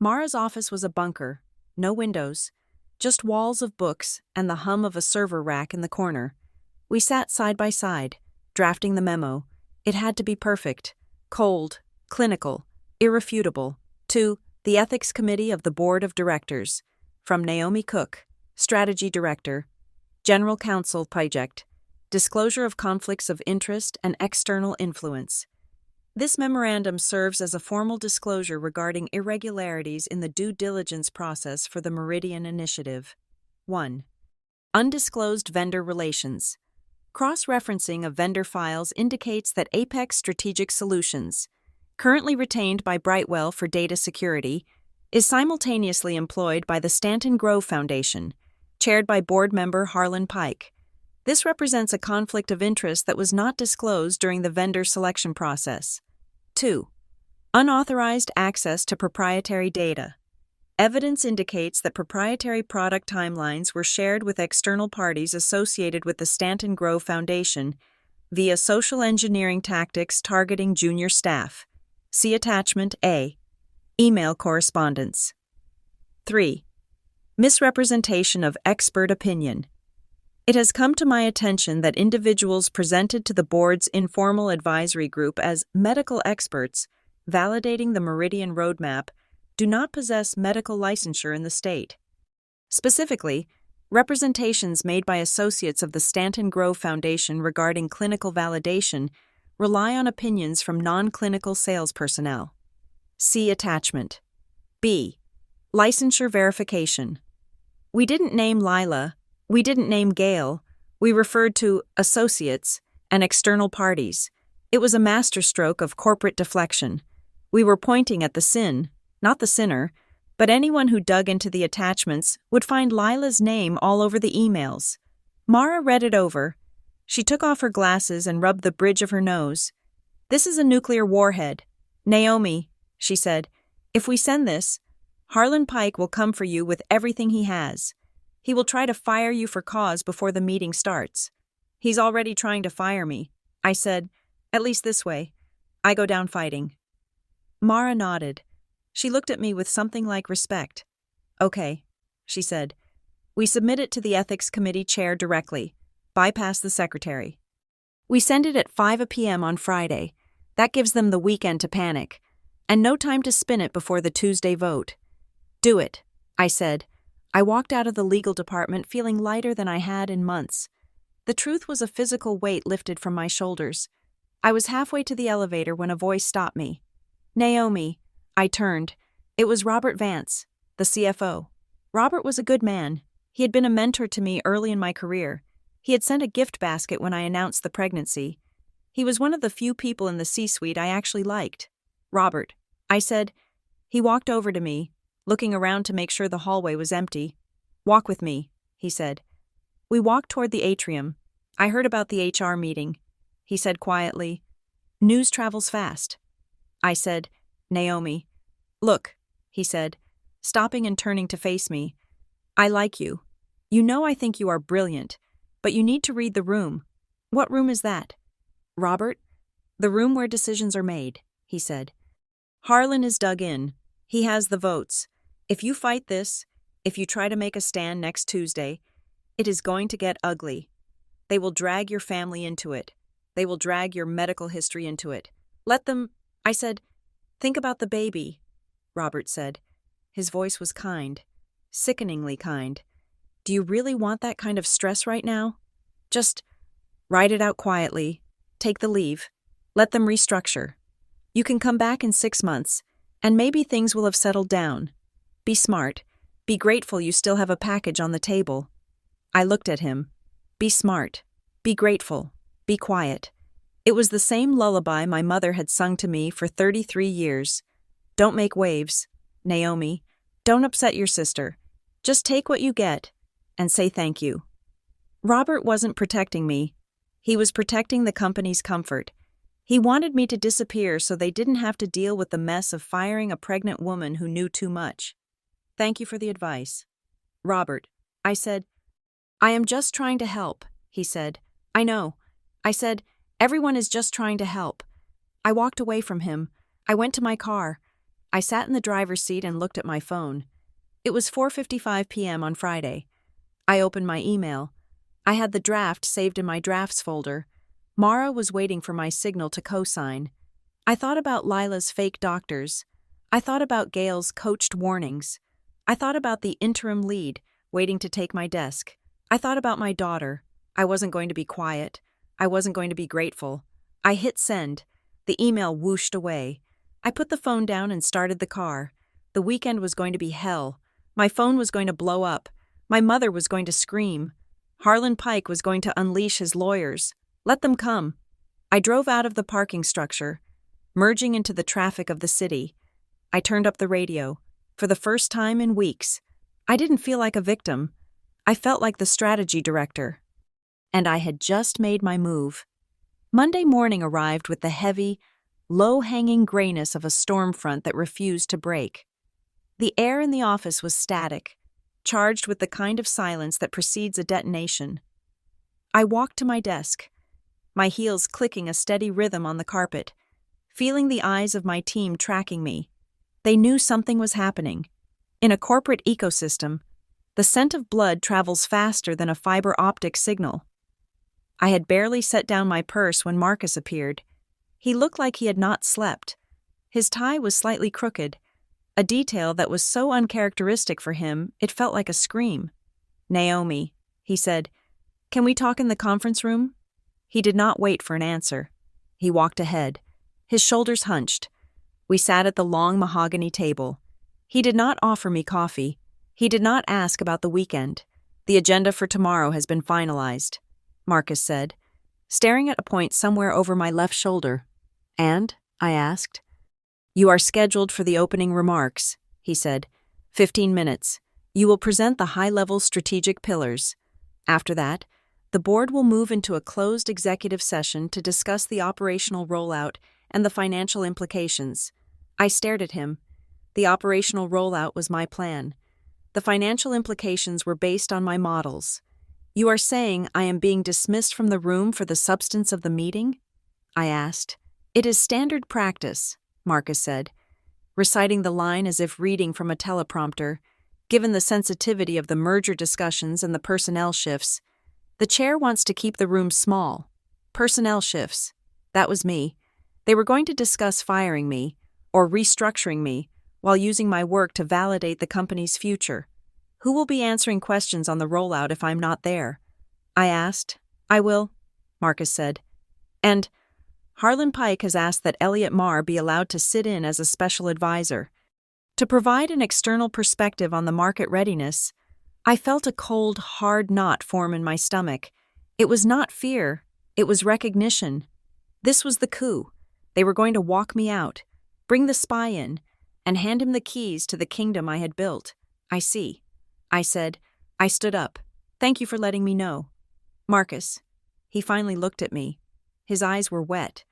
Mara's office was a bunker, no windows, just walls of books and the hum of a server rack in the corner. We sat side by side, drafting the memo. It had to be perfect, cold, clinical, irrefutable. To the Ethics Committee of the Board of Directors, from Naomi Cook, Strategy Director, General Counsel Project, Disclosure of Conflicts of Interest and External Influence. This memorandum serves as a formal disclosure regarding irregularities in the due diligence process for the Meridian Initiative. 1. Undisclosed vendor relations. Cross-referencing of vendor files indicates that Apex Strategic Solutions, currently retained by Brightwell for data security, is simultaneously employed by the Stanton Grove Foundation, chaired by board member Harlan Pike. This represents a conflict of interest that was not disclosed during the vendor selection process. 2. Unauthorized access to proprietary data. Evidence indicates that proprietary product timelines were shared with external parties associated with the Stanton Grove Foundation via social engineering tactics targeting junior staff. See Attachment A. Email correspondence. 3. Misrepresentation of expert opinion. It has come to my attention that individuals presented to the board's informal advisory group as medical experts, validating the Meridian Roadmap, do not possess medical licensure in the state. Specifically, representations made by associates of the Stanton Grove Foundation regarding clinical validation rely on opinions from non-clinical sales personnel. See attachment. B. Licensure verification. We didn't name Lila, we didn't name Gail, we referred to associates and external parties. It was a masterstroke of corporate deflection. We were pointing at the sin, not the sinner, but anyone who dug into the attachments would find Lila's name all over the emails. Mara read it over. She took off her glasses and rubbed the bridge of her nose. This is a nuclear warhead. Naomi, she said, if we send this, Harlan Pike will come for you with everything he has. He will try to fire you for cause before the meeting starts. He's already trying to fire me, I said, at least this way. I go down fighting. Mara nodded. She looked at me with something like respect. Okay, she said. We submit it to the ethics committee chair directly. Bypass the secretary. We send it at 5 p.m. on Friday. That gives them the weekend to panic, and no time to spin it before the Tuesday vote. Do it, I said. I walked out of the legal department feeling lighter than I had in months. The truth was a physical weight lifted from my shoulders. I was halfway to the elevator when a voice stopped me. Naomi. I turned. It was Robert Vance, the CFO. Robert was a good man. He had been a mentor to me early in my career. He had sent a gift basket when I announced the pregnancy. He was one of the few people in the C-suite I actually liked. Robert, I said. He walked over to me, looking around to make sure the hallway was empty. Walk with me, he said. We walked toward the atrium. I heard about the HR meeting. He said quietly, News travels fast. I said, Naomi. Look, he said, stopping and turning to face me. I like you. You know I think you are brilliant, but you need to read the room. What room is that? Robert? The room where decisions are made, he said. Harlan is dug in. He has the votes. If you fight this, if you try to make a stand next Tuesday, it is going to get ugly. They will drag your family into it. They will drag your medical history into it. Let them, I said. Think about the baby, Robert said. His voice was kind, sickeningly kind. Do you really want that kind of stress right now? Just write it out quietly. Take the leave. Let them restructure. You can come back in 6 months, and maybe things will have settled down. Be smart. Be grateful you still have a package on the table. I looked at him. Be smart. Be grateful. Be quiet. It was the same lullaby my mother had sung to me for 33 years. Don't make waves, Naomi. Don't upset your sister. Just take what you get and say thank you. Robert wasn't protecting me. He was protecting the company's comfort. He wanted me to disappear so they didn't have to deal with the mess of firing a pregnant woman who knew too much. Thank you for the advice. Robert, I said. I am just trying to help, he said. I know. I said, everyone is just trying to help. I walked away from him. I went to my car. I sat in the driver's seat and looked at my phone. It was 4:55 p.m. on Friday. I opened my email. I had the draft saved in my drafts folder. Mara was waiting for my signal to co-sign. I thought about Lila's fake doctors. I thought about Gail's coached warnings. I thought about the interim lead waiting to take my desk. I thought about my daughter. I wasn't going to be quiet. I wasn't going to be grateful. I hit send. The email whooshed away. I put the phone down and started the car. The weekend was going to be hell. My phone was going to blow up. My mother was going to scream. Harlan Pike was going to unleash his lawyers. Let them come. I drove out of the parking structure, merging into the traffic of the city. I turned up the radio. For the first time in weeks, I didn't feel like a victim. I felt like the strategy director. And I had just made my move. Monday morning arrived with the heavy, low-hanging grayness of a storm front that refused to break. The air in the office was static, charged with the kind of silence that precedes a detonation. I walked to my desk, my heels clicking a steady rhythm on the carpet, feeling the eyes of my team tracking me. They knew something was happening. In a corporate ecosystem, The scent of blood travels faster than a fiber optic signal. I had barely set down my purse when Marcus appeared. He looked like he had not slept. His tie was slightly crooked, a detail that was so uncharacteristic for him it felt like a scream. "Naomi," he said, "can we talk in the conference room?" He did not wait for an answer. He walked ahead, his shoulders hunched. We sat at the long mahogany table. He did not offer me coffee. He did not ask about the weekend. "The agenda for tomorrow has been finalized," Marcus said, staring at a point somewhere over my left shoulder. "And?" I asked. "You are scheduled for the opening remarks," he said. 15 minutes. You will present the high-level strategic pillars. After that, the board will move into a closed executive session to discuss the operational rollout and the financial implications. I stared at him. The operational rollout was my plan. The financial implications were based on my models. "You are saying I am being dismissed from the room for the substance of the meeting?" I asked. "It is standard practice," Marcus said, reciting the line as if reading from a teleprompter. "Given the sensitivity of the merger discussions and the personnel shifts, the chair wants to keep the room small." Personnel shifts. That was me. They were going to discuss firing me, or restructuring me, while using my work to validate the company's future. "Who will be answering questions on the rollout if I'm not there?" I asked. "I will," Marcus said. "And Harlan Pike has asked that Elliot Marr be allowed to sit in as a special advisor. To provide an external perspective on the market readiness." I felt a cold, hard knot form in my stomach. It was not fear, it was recognition. This was the coup. They were going to walk me out, bring the spy in, and hand him the keys to the kingdom I had built. "I see," I said. I stood up. "Thank you for letting me know." "Marcus." He finally looked at me. His eyes were wet.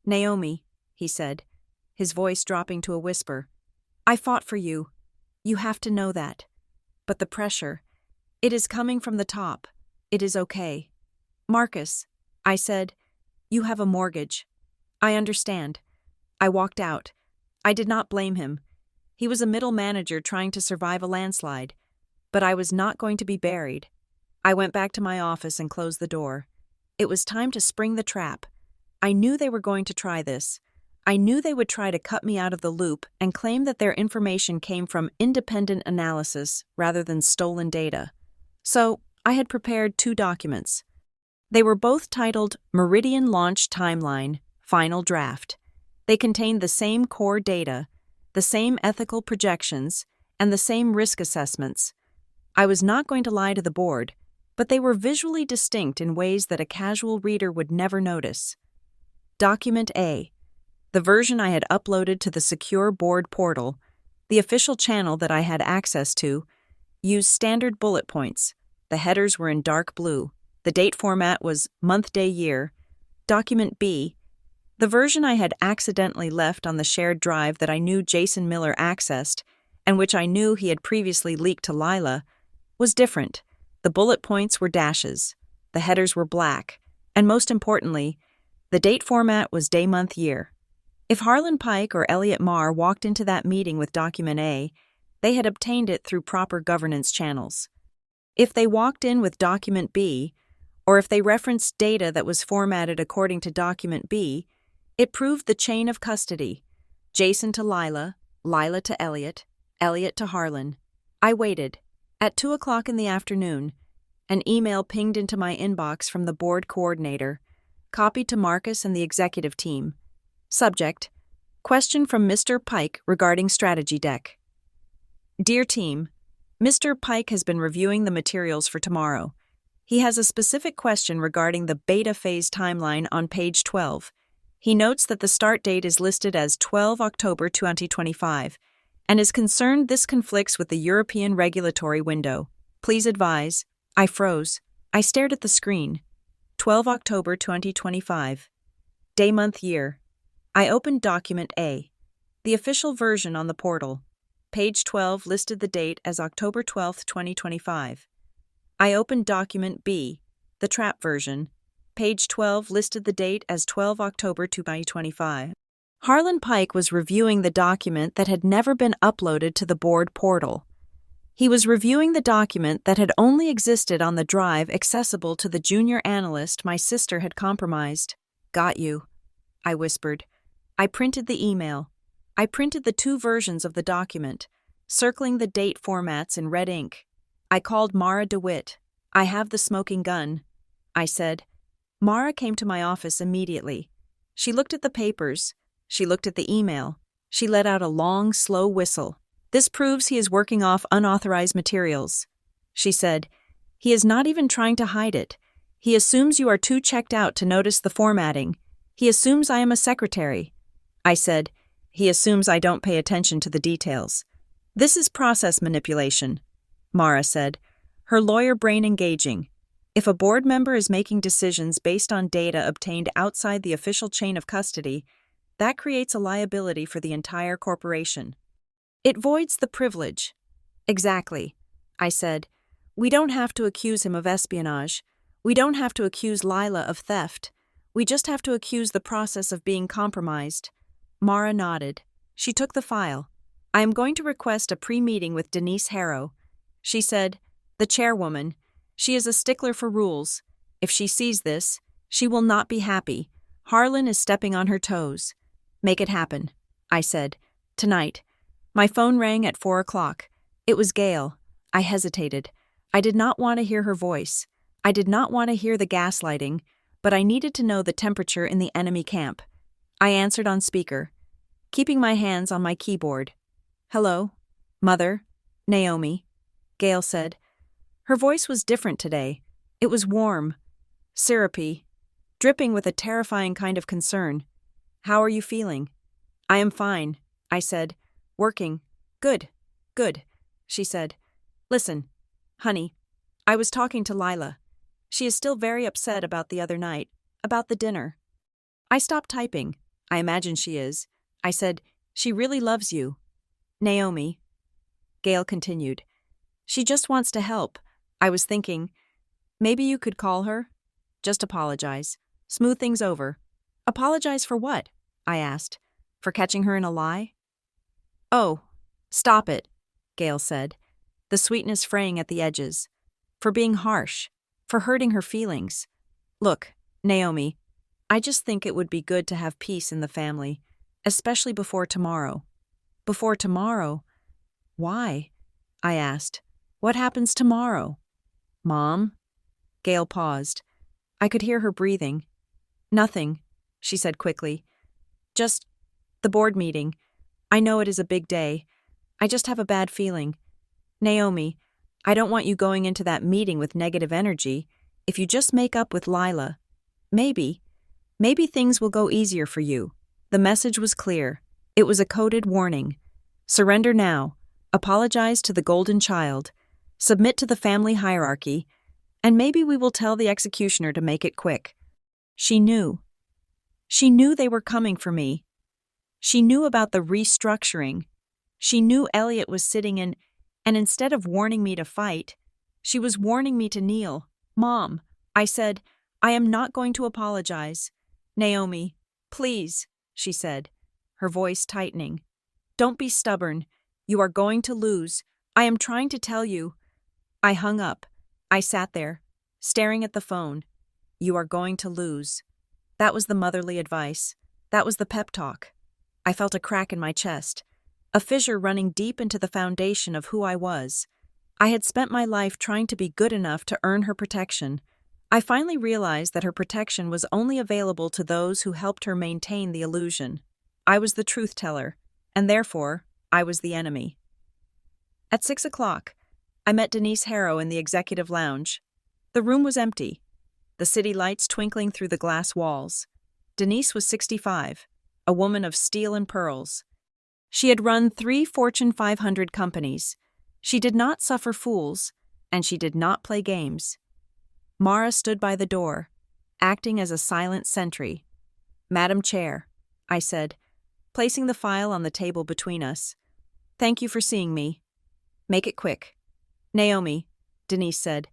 "Naomi," he said, his voice dropping to a whisper. "I fought for you. You have to know that. But the pressure, it is coming from the top. It is okay." "Marcus," I said, "you have a mortgage." "I understand." I walked out. I did not blame him. He was a middle manager trying to survive a landslide. But I was not going to be buried. I went back to my office and closed the door. It was time to spring the trap. I knew they were going to try this. I knew they would try to cut me out of the loop and claim that their information came from independent analysis rather than stolen data. So, I had prepared 2 documents. They were both titled Meridian Launch Timeline, Final Draft. They contained the same core data, the same ethical projections, and the same risk assessments. I was not going to lie to the board, but they were visually distinct in ways that a casual reader would never notice. Document A. The version I had uploaded to the secure board portal, the official channel that I had access to, used standard bullet points. The headers were in dark blue. The date format was month, day, year. Document B. The version I had accidentally left on the shared drive that I knew Jason Miller accessed, and which I knew he had previously leaked to Lila, was different. The bullet points were dashes. The headers were black. And most importantly, the date format was day, month, year. If Harlan Pike or Elliot Marr walked into that meeting with Document A, they had obtained it through proper governance channels. If they walked in with Document B, or if they referenced data that was formatted according to Document B, it proved the chain of custody. Jason to Lila, Lila to Elliot, Elliot to Harlan. I waited. At 2:00 in the afternoon, an email pinged into my inbox from the board coordinator, copied to Marcus and the executive team. Subject: Question from Mr. Pike regarding strategy deck. Dear team, Mr. Pike has been reviewing the materials for tomorrow. He has a specific question regarding the beta phase timeline on page 12. He notes that the start date is listed as 12 October 2025 and is concerned this conflicts with the European regulatory window. Please advise. I froze. I stared at the screen. 12 October 2025. Day, month, year. I opened Document A, the official version on the portal. Page 12 listed the date as October 12, 2025. I opened Document B, the trap version. Page 12 listed the date as 12 October 2025. Harlan Pike was reviewing the document that had never been uploaded to the board portal. He was reviewing the document that had only existed on the drive accessible to the junior analyst my sister had compromised. "Got you," I whispered. I printed the email. I printed the 2 versions of the document, circling the date formats in red ink. I called Mara DeWitt. "I have the smoking gun," I said. Mara came to my office immediately. She looked at the papers. She looked at the email. She let out a long, slow whistle. "This proves he is working off unauthorized materials," she said. "He is not even trying to hide it. He assumes you are too checked out to notice the formatting. He assumes I am a secretary." I said, "He assumes I don't pay attention to the details." "This is process manipulation," Mara said, her lawyer brain engaging. "If a board member is making decisions based on data obtained outside the official chain of custody, that creates a liability for the entire corporation. It voids the privilege." "Exactly," I said. "We don't have to accuse him of espionage. We don't have to accuse Lila of theft. We just have to accuse the process of being compromised." Mara nodded. She took the file. "I am going to request a pre-meeting with Denise Harrow," she said. "The chairwoman. She is a stickler for rules. If she sees this, she will not be happy. Harlan is stepping on her toes." "Make it happen," I said. "Tonight." My phone rang at 4 o'clock. It was Gail. I hesitated. I did not want to hear her voice. I did not want to hear the gaslighting, but I needed to know the temperature in the enemy camp. I answered on speaker, keeping my hands on my keyboard. "Hello, Mother, Naomi," Gail said. Her voice was different today. It was warm, syrupy, dripping with a terrifying kind of concern. "How are you feeling?" "I am fine," I said. "Working. Good, good," she said. "Listen, honey, I was talking to Lila. She is still very upset about the other night, about the dinner." I stopped typing. "I imagine she is." I said, "She really loves you." "Naomi," Gail continued. "She just wants to help. I was thinking, maybe you could call her? Just apologize. Smooth things over." "Apologize for what?" I asked. "For catching her in a lie?" "Oh, stop it," Gail said, the sweetness fraying at the edges. "For being harsh. For hurting her feelings. Look, Naomi, I just think it would be good to have peace in the family, especially before tomorrow." "Before tomorrow? Why?" I asked. "What happens tomorrow?" "Mom?" Gail paused. I could hear her breathing. "Nothing," she said quickly. "Just the board meeting. I know it is a big day. I just have a bad feeling. Naomi, I don't want you going into that meeting with negative energy. If you just make up with Lila, maybe things will go easier for you." The message was clear. It was a coded warning. Surrender now. Apologize to the golden child. Submit to the family hierarchy. And maybe we will tell the executioner to make it quick. She knew. She knew they were coming for me. She knew about the restructuring. She knew Elliot was sitting in, and instead of warning me to fight, she was warning me to kneel. "Mom," I said, "I am not going to apologize." "Naomi, please," she said, her voice tightening. "Don't be stubborn. You are going to lose. I am trying to tell you." I hung up. I sat there, staring at the phone. "You are going to lose." That was the motherly advice. That was the pep talk. I felt a crack in my chest, a fissure running deep into the foundation of who I was. I had spent my life trying to be good enough to earn her protection. I finally realized that her protection was only available to those who helped her maintain the illusion. I was the truth teller, and therefore, I was the enemy. At 6 o'clock, I met Denise Harrow in the executive lounge. The room was empty, the city lights twinkling through the glass walls. Denise was 65, a woman of steel and pearls. She had run 3 Fortune 500 companies. She did not suffer fools, and she did not play games. Mara stood by the door, acting as a silent sentry. "Madam Chair," I said, placing the file on the table between us. "Thank you for seeing me. Make it quick." "Naomi," Denise said,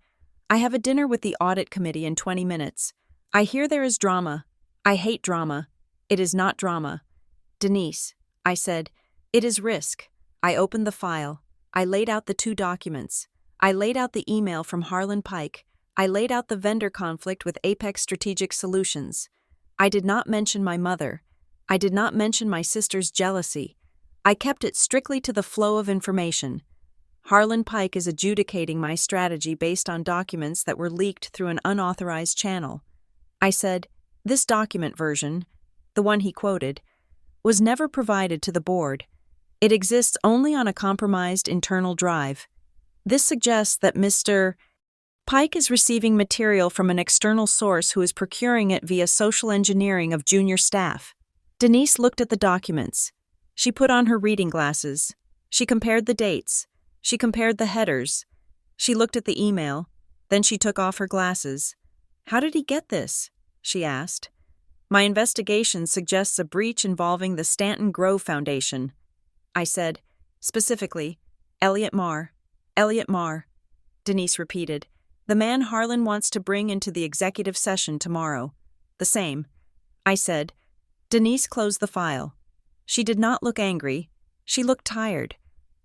"I have a dinner with the audit committee in 20 minutes. I hear there is drama. I hate drama. It is not drama." "Denise," I said, "it is risk." I opened the file. I laid out the 2 documents. I laid out the email from Harlan Pike. I laid out the vendor conflict with Apex Strategic Solutions. I did not mention my mother. I did not mention my sister's jealousy. I kept it strictly to the flow of information. Harlan Pike is adjudicating my strategy based on documents that were leaked through an unauthorized channel. I said, this document version, the one he quoted, was never provided to the board. It exists only on a compromised internal drive. This suggests that Mr. Pike is receiving material from an external source who is procuring it via social engineering of junior staff. Denise looked at the documents. She put on her reading glasses. She compared the dates. She compared the headers. She looked at the email. Then she took off her glasses. How did he get this? She asked. My investigation suggests a breach involving the Stanton Grove Foundation. I said, specifically, Elliot Marr. Elliot Marr. Denise repeated. The man Harlan wants to bring into the executive session tomorrow. The same. I said. Denise closed the file. She did not look angry. She looked tired.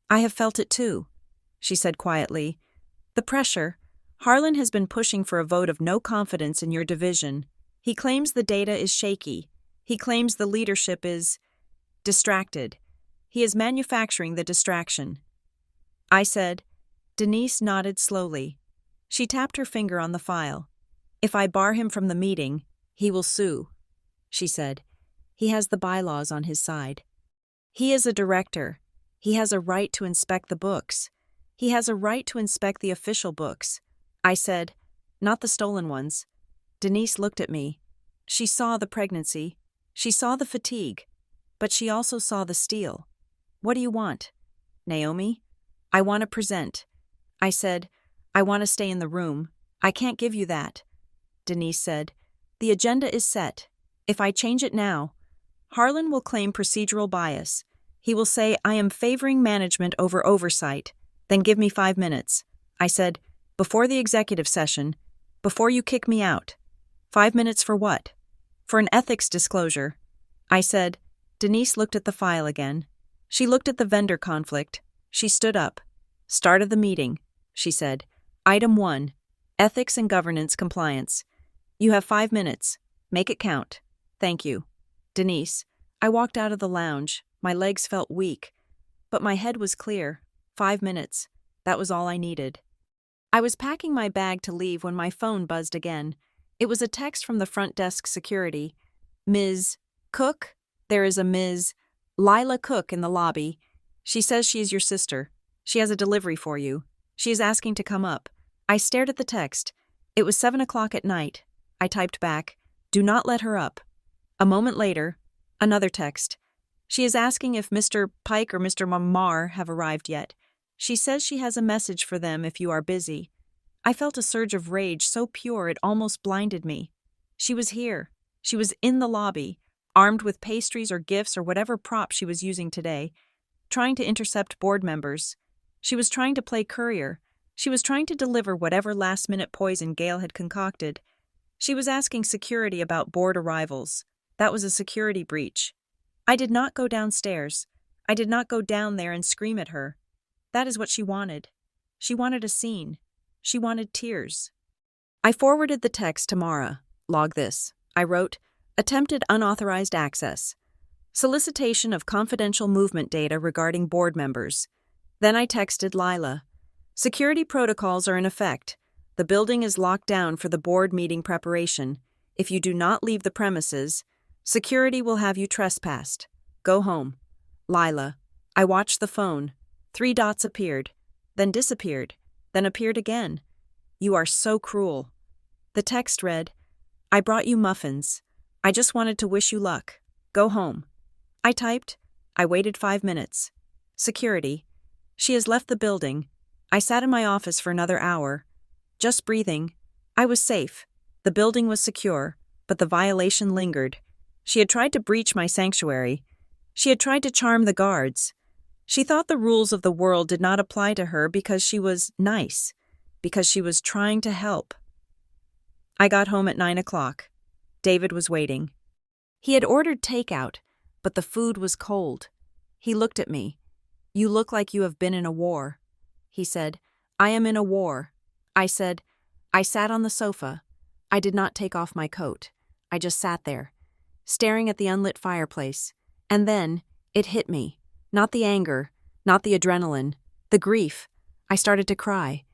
I have felt it too, she said quietly. The pressure. Harlan has been pushing for a vote of no confidence in your division. He claims the data is shaky. He claims the leadership is distracted. He is manufacturing the distraction. I said. Denise nodded slowly. She tapped her finger on the file. If I bar him from the meeting, he will sue, she said. He has the bylaws on his side. He is a director. He has a right to inspect the books. He has a right to inspect the official books. I said, not the stolen ones. Denise looked at me. She saw the pregnancy. She saw the fatigue. But she also saw the steel. What do you want? Naomi? I want to present. I said, I want to stay in the room. I can't give you that. Denise said, the agenda is set. If I change it now, Harlan will claim procedural bias. He will say, I am favoring management over oversight. Then give me 5 minutes. I said, before the executive session, before you kick me out. 5 minutes for what? For an ethics disclosure. I said. Denise looked at the file again. She looked at the vendor conflict. She stood up. Start of the meeting, she said. Item 1. Ethics and governance compliance. You have 5 minutes. Make it count. Thank you. Denise. I walked out of the lounge. My legs felt weak. But my head was clear. 5 minutes. That was all I needed. I was packing my bag to leave when my phone buzzed again. It was a text from the front desk security. Ms. Cook? There is a Ms. Lila Cook in the lobby. She says she is your sister. She has a delivery for you. She is asking to come up. I stared at the text. It was 7 o'clock at night. I typed back, do not let her up. A moment later, another text. She is asking if Mr. Pike or Mr. Marr have arrived yet. She says she has a message for them if you are busy. I felt a surge of rage so pure it almost blinded me. She was here. She was in the lobby, armed with pastries or gifts or whatever prop she was using today, trying to intercept board members. She was trying to play courier. She was trying to deliver whatever last-minute poison Gail had concocted. She was asking security about board arrivals. That was a security breach. I did not go downstairs. I did not go down there and scream at her. That is what she wanted. She wanted a scene. She wanted tears. I forwarded the text to Mara. Log this. I wrote, attempted unauthorized access. Solicitation of confidential movement data regarding board members. Then I texted Lila. Security protocols are in effect. The building is locked down for the board meeting preparation. If you do not leave the premises, security will have you trespassed. Go home. Lila. I watched the phone. 3 dots appeared, then disappeared, then appeared again. You are so cruel. The text read, I brought you muffins. I just wanted to wish you luck. Go home. I typed. I waited 5 minutes. Security. She has left the building. I sat in my office for another hour. Just breathing. I was safe. The building was secure, but the violation lingered. She had tried to breach my sanctuary. She had tried to charm the guards. She thought the rules of the world did not apply to her because she was nice, because she was trying to help. I got home at 9 o'clock. David was waiting. He had ordered takeout, but the food was cold. He looked at me. You look like you have been in a war. He said, I am in a war. I said, I sat on the sofa. I did not take off my coat. I just sat there, staring at the unlit fireplace. And then, it hit me. Not the anger, not the adrenaline, the grief. I started to cry.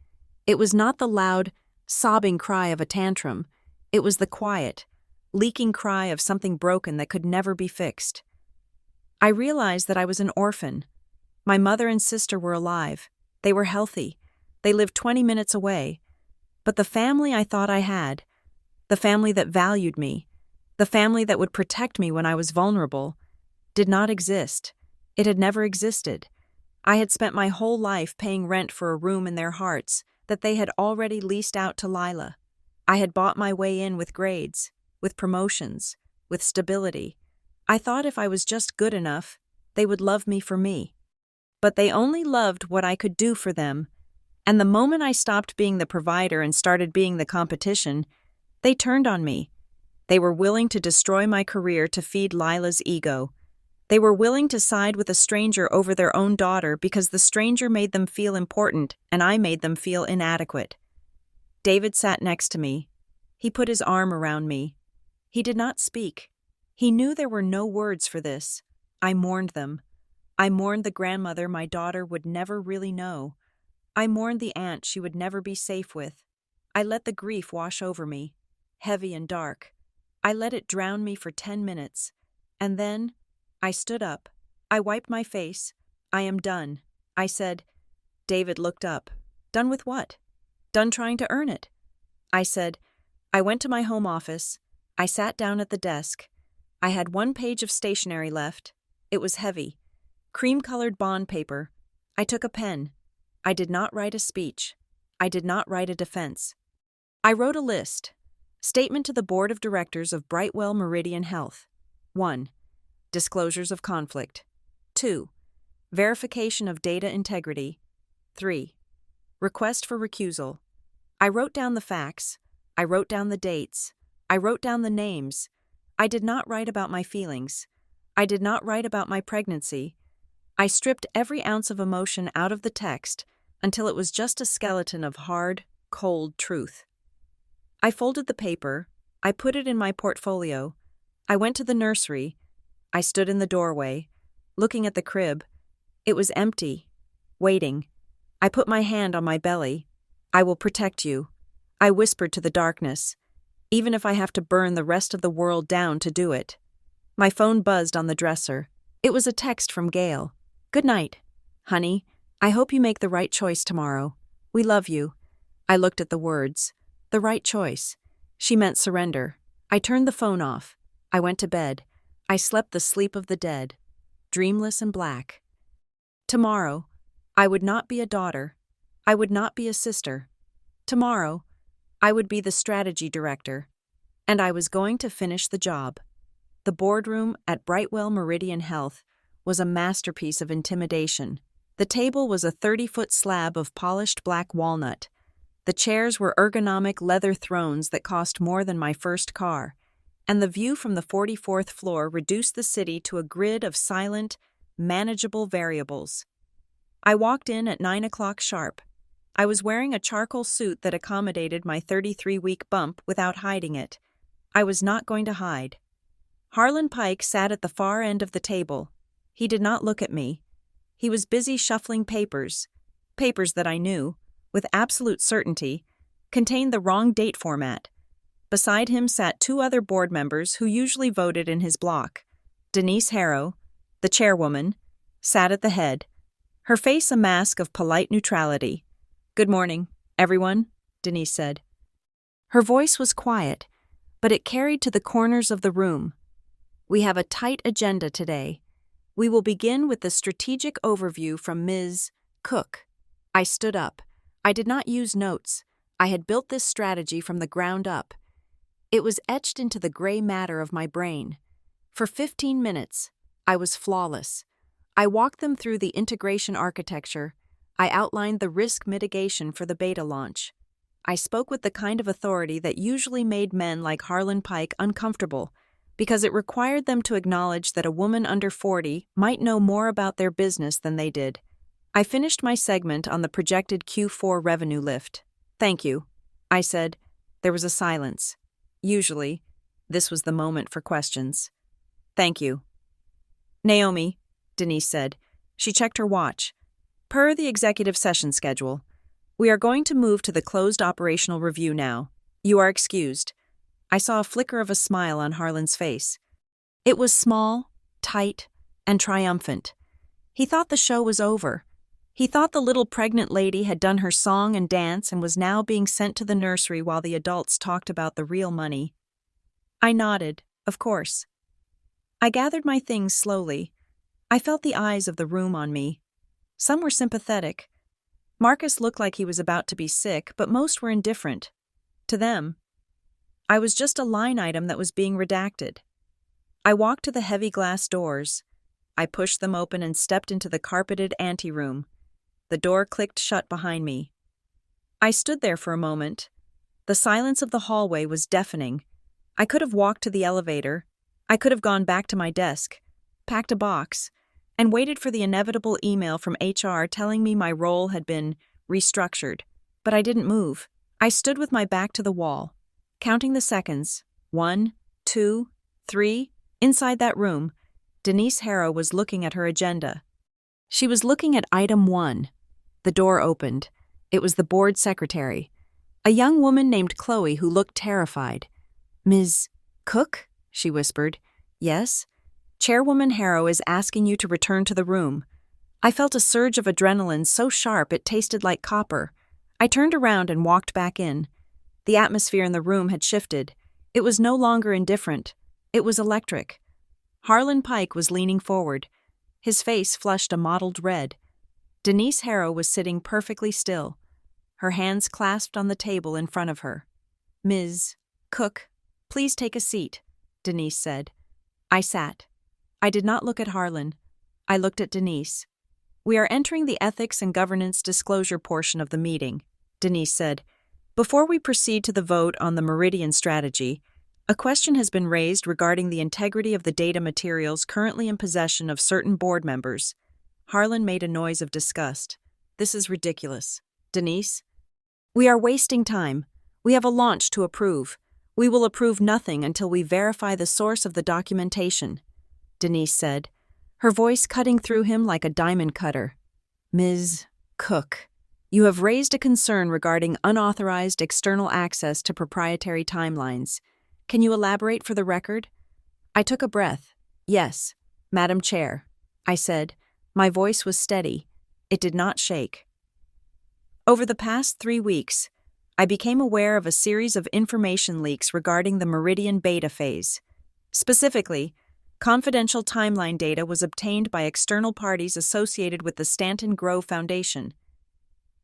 It was not the loud, sobbing cry of a tantrum. It was the quiet, leaking cry of something broken that could never be fixed. I realized that I was an orphan. My mother and sister were alive. They were healthy. They lived 20 minutes away. But the family I thought I had, the family that valued me, the family that would protect me when I was vulnerable, did not exist. It had never existed. I had spent my whole life paying rent for a room in their hearts that they had already leased out to Lila. I had bought my way in with grades, with promotions, with stability. I thought if I was just good enough, they would love me for me. But they only loved what I could do for them. And the moment I stopped being the provider and started being the competition, they turned on me. They were willing to destroy my career to feed Lila's ego. They were willing to side with a stranger over their own daughter because the stranger made them feel important and I made them feel inadequate. David sat next to me. He put his arm around me. He did not speak. He knew there were no words for this. I mourned them. I mourned the grandmother my daughter would never really know. I mourned the aunt she would never be safe with. I let the grief wash over me, heavy and dark. I let it drown me for 10 minutes. And then, I stood up. I wiped my face. I am done. I said. David looked up. Done with what? Done trying to earn it. I said. I went to my home office. I sat down at the desk. I had 1 page of stationery left. It was heavy. Cream-colored bond paper. I took a pen. I did not write a speech. I did not write a defense. I wrote a list. Statement to the Board of Directors of Brightwell Meridian Health. 1. Disclosures of conflict. 2. Verification of data integrity. 3. Request for recusal. I wrote down the facts. I wrote down the dates. I wrote down the names. I did not write about my feelings. I did not write about my pregnancy. I stripped every ounce of emotion out of the text until it was just a skeleton of hard, cold truth. I folded the paper. I put it in my portfolio. I went to the nursery. I stood in the doorway, looking at the crib. It was empty, waiting. I put my hand on my belly. I will protect you. I whispered to the darkness, even if I have to burn the rest of the world down to do it. My phone buzzed on the dresser. It was a text from Gail. Good night, honey. I hope you make the right choice tomorrow. We love you. I looked at the words. The right choice. She meant surrender. I turned the phone off. I went to bed. I slept the sleep of the dead, dreamless and black. Tomorrow, I would not be a daughter. I would not be a sister. Tomorrow, I would be the strategy director. And I was going to finish the job. The boardroom at Brightwell Meridian Health was a masterpiece of intimidation. The table was a 30-foot slab of polished black walnut. The chairs were ergonomic leather thrones that cost more than my first car, and the view from the 44th floor reduced the city to a grid of silent, manageable variables. I walked in at 9 o'clock sharp. I was wearing a charcoal suit that accommodated my 33-week bump without hiding it. I was not going to hide. Harlan Pike sat at the far end of the table. He did not look at me. He was busy shuffling papers that I knew, with absolute certainty, contained the wrong date format. Beside him sat 2 other board members who usually voted in his block. Denise Harrow, the chairwoman, sat at the head, her face a mask of polite neutrality. Good morning, everyone, Denise said. Her voice was quiet, but it carried to the corners of the room. We have a tight agenda today. We will begin with the strategic overview from Ms. Cook. I stood up. I did not use notes. I had built this strategy from the ground up. It was etched into the gray matter of my brain. For 15 minutes, I was flawless. I walked them through the integration architecture. I outlined the risk mitigation for the beta launch. I spoke with the kind of authority that usually made men like Harlan Pike uncomfortable, because it required them to acknowledge that a woman under 40 might know more about their business than they did. I finished my segment on the projected Q4 revenue lift. Thank you, I said. There was a silence. Usually, this was the moment for questions. Thank you. Naomi, Denise said. She checked her watch. Per the executive session schedule, we are going to move to the closed operational review now. You are excused. I saw a flicker of a smile on Harlan's face. It was small, tight, and triumphant. He thought the show was over. He thought the little pregnant lady had done her song and dance and was now being sent to the nursery while the adults talked about the real money. I nodded, of course. I gathered my things slowly. I felt the eyes of the room on me. Some were sympathetic. Marcus looked like he was about to be sick, but most were indifferent. To them, I was just a line item that was being redacted. I walked to the heavy glass doors. I pushed them open and stepped into the carpeted anteroom. The door clicked shut behind me. I stood there for a moment. The silence of the hallway was deafening. I could have walked to the elevator. I could have gone back to my desk, packed a box, and waited for the inevitable email from HR telling me my role had been restructured. But I didn't move. I stood with my back to the wall, counting the seconds. 1, 2, 3. Inside that room, Denise Harrow was looking at her agenda. She was looking at item 1. The door opened. It was the board secretary, a young woman named Chloe who looked terrified. Ms. Cook? She whispered. Yes? Chairwoman Harrow is asking you to return to the room. I felt a surge of adrenaline so sharp it tasted like copper. I turned around and walked back in. The atmosphere in the room had shifted. It was no longer indifferent. It was electric. Harlan Pike was leaning forward. His face flushed a mottled red. Denise Harrow was sitting perfectly still, her hands clasped on the table in front of her. Ms. Cook, please take a seat, Denise said. I sat. I did not look at Harlan. I looked at Denise. We are entering the ethics and governance disclosure portion of the meeting, Denise said. Before we proceed to the vote on the Meridian strategy, a question has been raised regarding the integrity of the data materials currently in possession of certain board members. Harlan made a noise of disgust. This is ridiculous. Denise? We are wasting time. We have a launch to approve. We will approve nothing until we verify the source of the documentation, Denise said, her voice cutting through him like a diamond cutter. Ms. Cook, you have raised a concern regarding unauthorized external access to proprietary timelines. Can you elaborate for the record? I took a breath. Yes, Madam Chair, I said. My voice was steady. It did not shake. Over the past 3 weeks, I became aware of a series of information leaks regarding the Meridian beta phase. Specifically, confidential timeline data was obtained by external parties associated with the Stanton Grove Foundation.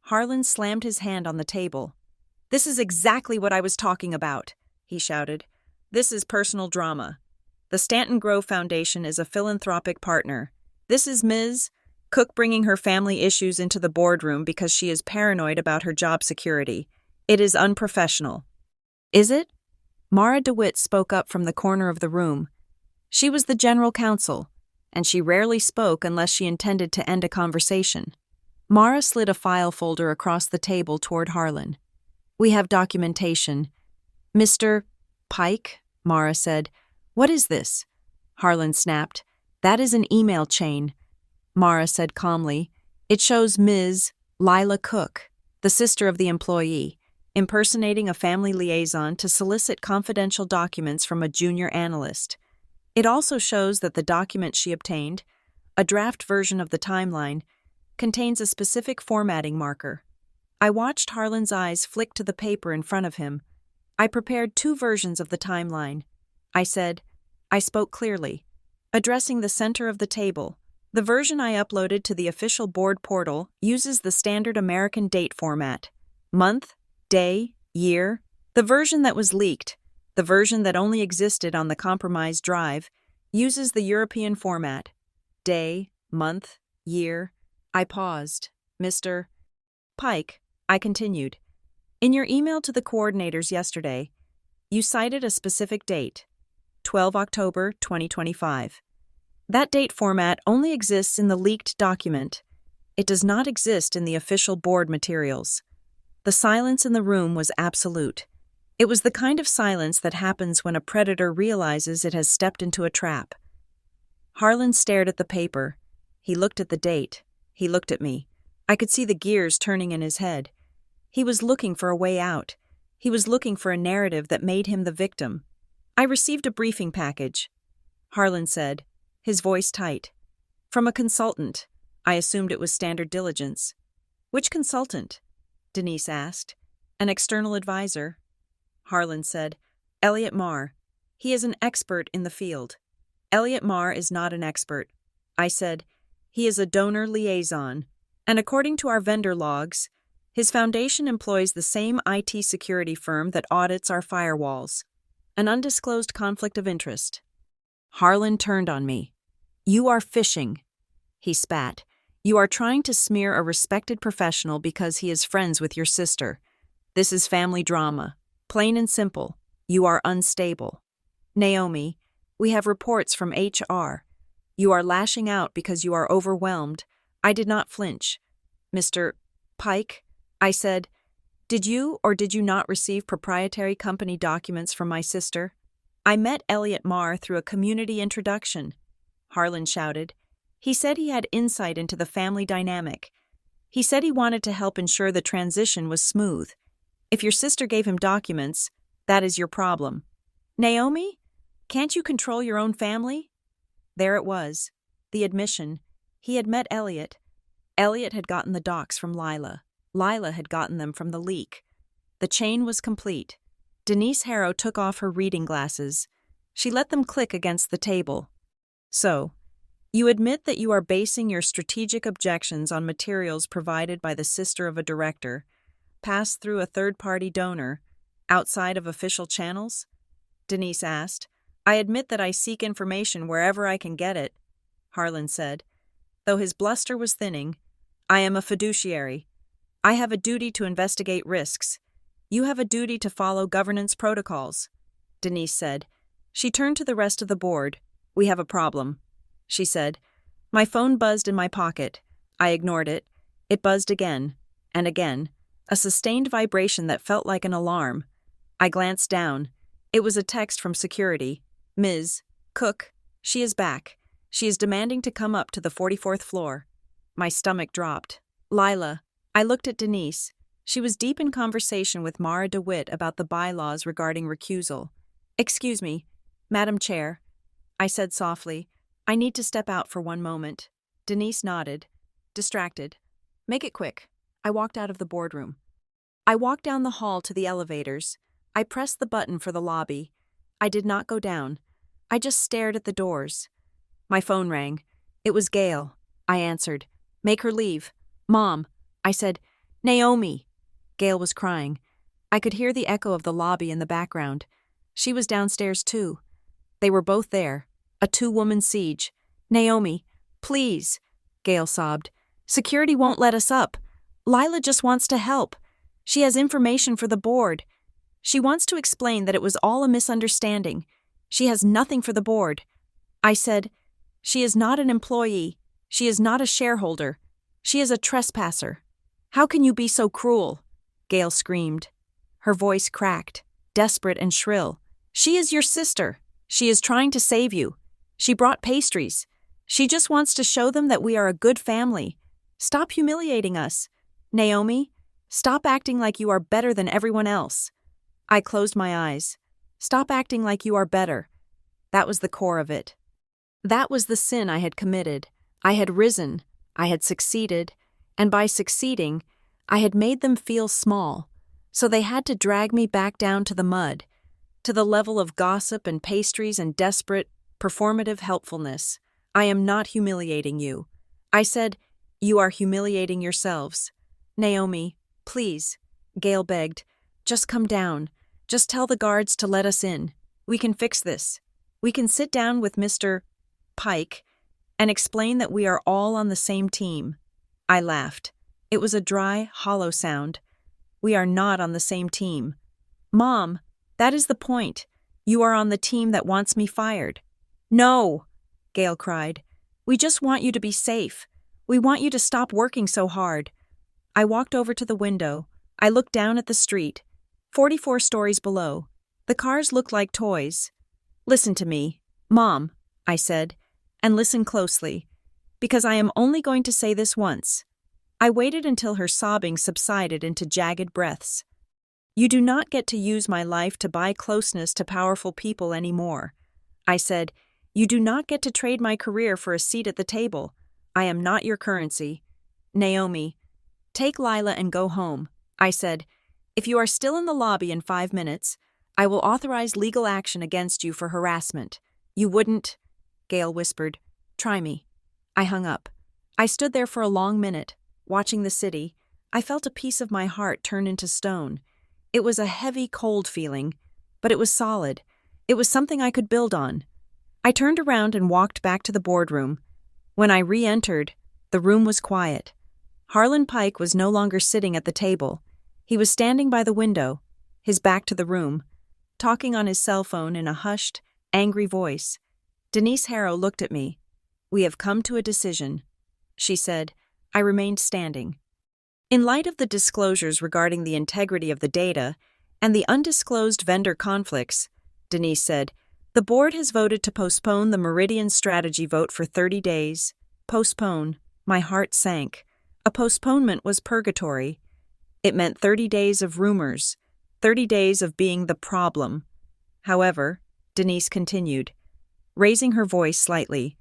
Harlan slammed his hand on the table. This is exactly what I was talking about, he shouted. This is personal drama. The Stanton Grove Foundation is a philanthropic partner. This is Ms. Cook bringing her family issues into the boardroom because she is paranoid about her job security. It is unprofessional. Is it? Mara DeWitt spoke up from the corner of the room. She was the general counsel, and she rarely spoke unless she intended to end a conversation. Mara slid a file folder across the table toward Harlan. We have documentation. Mr. Pike, Mara said. What is this? Harlan snapped. That is an email chain, Mara said calmly. It shows Ms. Lila Cook, the sister of the employee, impersonating a family liaison to solicit confidential documents from a junior analyst. It also shows that the document she obtained, a draft version of the timeline, contains a specific formatting marker. I watched Harlan's eyes flick to the paper in front of him. I prepared 2 versions of the timeline. I said, I spoke clearly, addressing the center of the table. The version I uploaded to the official board portal uses the standard American date format. Month, day, year. The version that was leaked, the version that only existed on the compromised drive, uses the European format. Day, month, year. I paused. Mr. Pike, I continued. In your email to the coordinators yesterday, you cited a specific date, 12 October 2025. That date format only exists in the leaked document. It does not exist in the official board materials. The silence in the room was absolute. It was the kind of silence that happens when a predator realizes it has stepped into a trap. Harlan stared at the paper. He looked at the date. He looked at me. I could see the gears turning in his head. He was looking for a way out. He was looking for a narrative that made him the victim. I received a briefing package, Harlan said, his voice tight. From a consultant. I assumed it was Standard Diligence. Which consultant? Denise asked. An external advisor. Harlan said, Elliot Marr. He is an expert in the field. Elliot Marr is not an expert. I said, he is a donor liaison, and according to our vendor logs, his foundation employs the same IT security firm that audits our firewalls. An undisclosed conflict of interest. Harlan turned on me. You are fishing. He spat. You are trying to smear a respected professional because he is friends with your sister. This is family drama. Plain and simple. You are unstable. Naomi, we have reports from HR. You are lashing out because you are overwhelmed. I did not flinch. Mr. Pike, I said, did you or did you not receive proprietary company documents from my sister? I met Elliot Marr through a community introduction. Harlan shouted. He said he had insight into the family dynamic. He said he wanted to help ensure the transition was smooth. If your sister gave him documents, that is your problem. Naomi, can't you control your own family? There it was. The admission. He had met Elliot. Elliot had gotten the docs from Lila. Lila had gotten them from the leak. The chain was complete. Denise Harrow took off her reading glasses. She let them click against the table. So, you admit that you are basing your strategic objections on materials provided by the sister of a director, passed through a third-party donor, outside of official channels? Denise asked. I admit that I seek information wherever I can get it, Harlan said. Though his bluster was thinning, I am a fiduciary. I have a duty to investigate risks. You have a duty to follow governance protocols, Denise said. She turned to the rest of the board. We have a problem, she said. My phone buzzed in my pocket. I ignored it. It buzzed again, and again, a sustained vibration that felt like an alarm. I glanced down. It was a text from security. Ms. Cook, she is back. She is demanding to come up to the 44th floor. My stomach dropped. Lila. I looked at Denise. She was deep in conversation with Mara DeWitt about the bylaws regarding recusal. Excuse me, Madam Chair, I said softly. I need to step out for one moment. Denise nodded. Distracted. Make it quick. I walked out of the boardroom. I walked down the hall to the elevators. I pressed the button for the lobby. I did not go down. I just stared at the doors. My phone rang. It was Gail. I answered. Make her leave. Mom. I said, Naomi. Gail was crying. I could hear the echo of the lobby in the background. She was downstairs too. They were both there. A two-woman siege. Naomi, please, Gail sobbed. Security won't let us up. Lila just wants to help. She has information for the board. She wants to explain that it was all a misunderstanding. She has nothing for the board. I said, she is not an employee. She is not a shareholder. She is a trespasser. How can you be so cruel? Gail screamed. Her voice cracked, desperate and shrill. She is your sister. She is trying to save you. She brought pastries. She just wants to show them that we are a good family. Stop humiliating us. Naomi, stop acting like you are better than everyone else. I closed my eyes. Stop acting like you are better. That was the core of it. That was the sin I had committed. I had risen. I had succeeded. And by succeeding, I had made them feel small. So they had to drag me back down to the mud, to the level of gossip and pastries and desperate, performative helpfulness. I am not humiliating you. I said, you are humiliating yourselves. Naomi, please, Gail begged, just come down. Just tell the guards to let us in. We can fix this. We can sit down with Mr. Pike and explain that we are all on the same team. I laughed. It was a dry, hollow sound. We are not on the same team. Mom, that is the point. You are on the team that wants me fired. No, Gail cried. We just want you to be safe. We want you to stop working so hard. I walked over to the window. I looked down at the street. 44 stories below. The cars looked like toys. Listen to me, Mom, I said, and listen closely, because I am only going to say this once. I waited until her sobbing subsided into jagged breaths. You do not get to use my life to buy closeness to powerful people anymore. I said, you do not get to trade my career for a seat at the table. I am not your currency. Naomi, take Lila and go home. I said, if you are still in the lobby in 5 minutes, I will authorize legal action against you for harassment. You wouldn't, Gail whispered. Try me. I hung up. I stood there for a long minute, watching the city. I felt a piece of my heart turn into stone. It was a heavy, cold feeling, but it was solid. It was something I could build on. I turned around and walked back to the boardroom. When I re-entered, the room was quiet. Harlan Pike was no longer sitting at the table. He was standing by the window, his back to the room, talking on his cell phone in a hushed, angry voice. Denise Harrow looked at me. We have come to a decision, she said. I remained standing. In light of the disclosures regarding the integrity of the data and the undisclosed vendor conflicts, Denise said, the board has voted to postpone the Meridian strategy vote for 30 days. Postpone. My heart sank. A postponement was purgatory. It meant 30 days of rumors, 30 days of being the problem. However, Denise continued, raising her voice slightly,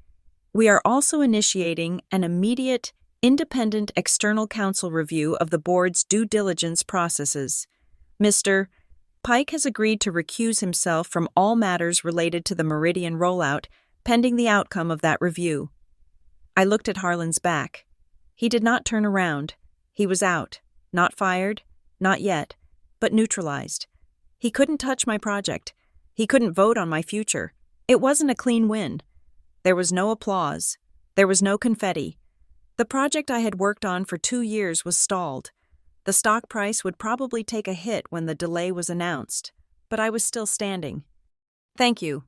we are also initiating an immediate, independent external counsel review of the board's due diligence processes. Mr. Pike has agreed to recuse himself from all matters related to the Meridian rollout, pending the outcome of that review. I looked at Harlan's back. He did not turn around. He was out. Not fired, not yet, but neutralized. He couldn't touch my project. He couldn't vote on my future. It wasn't a clean win. There was no applause. There was no confetti. The project I had worked on for 2 years was stalled. The stock price would probably take a hit when the delay was announced, but I was still standing. Thank you.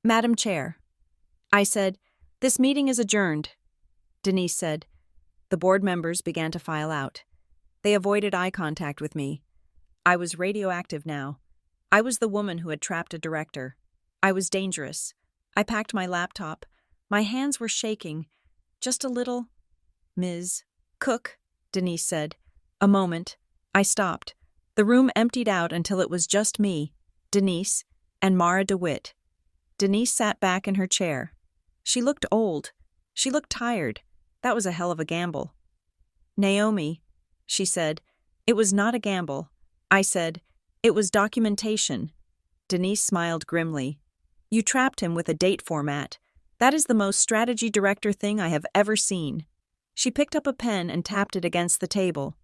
Madam Chair. I said, this meeting is adjourned. Denise said. The board members began to file out. They avoided eye contact with me. I was radioactive now. I was the woman who had trapped a director. I was dangerous. I packed my laptop. My hands were shaking. Just a little. Ms. Cook, Denise said. A moment. I stopped. The room emptied out until it was just me, Denise, and Mara DeWitt. Denise sat back in her chair. She looked old. She looked tired. That was a hell of a gamble. Naomi, she said. It was not a gamble. I said, it was documentation. Denise smiled grimly. You trapped him with a date format. That is the most strategy director thing I have ever seen. She picked up a pen and tapped it against the table.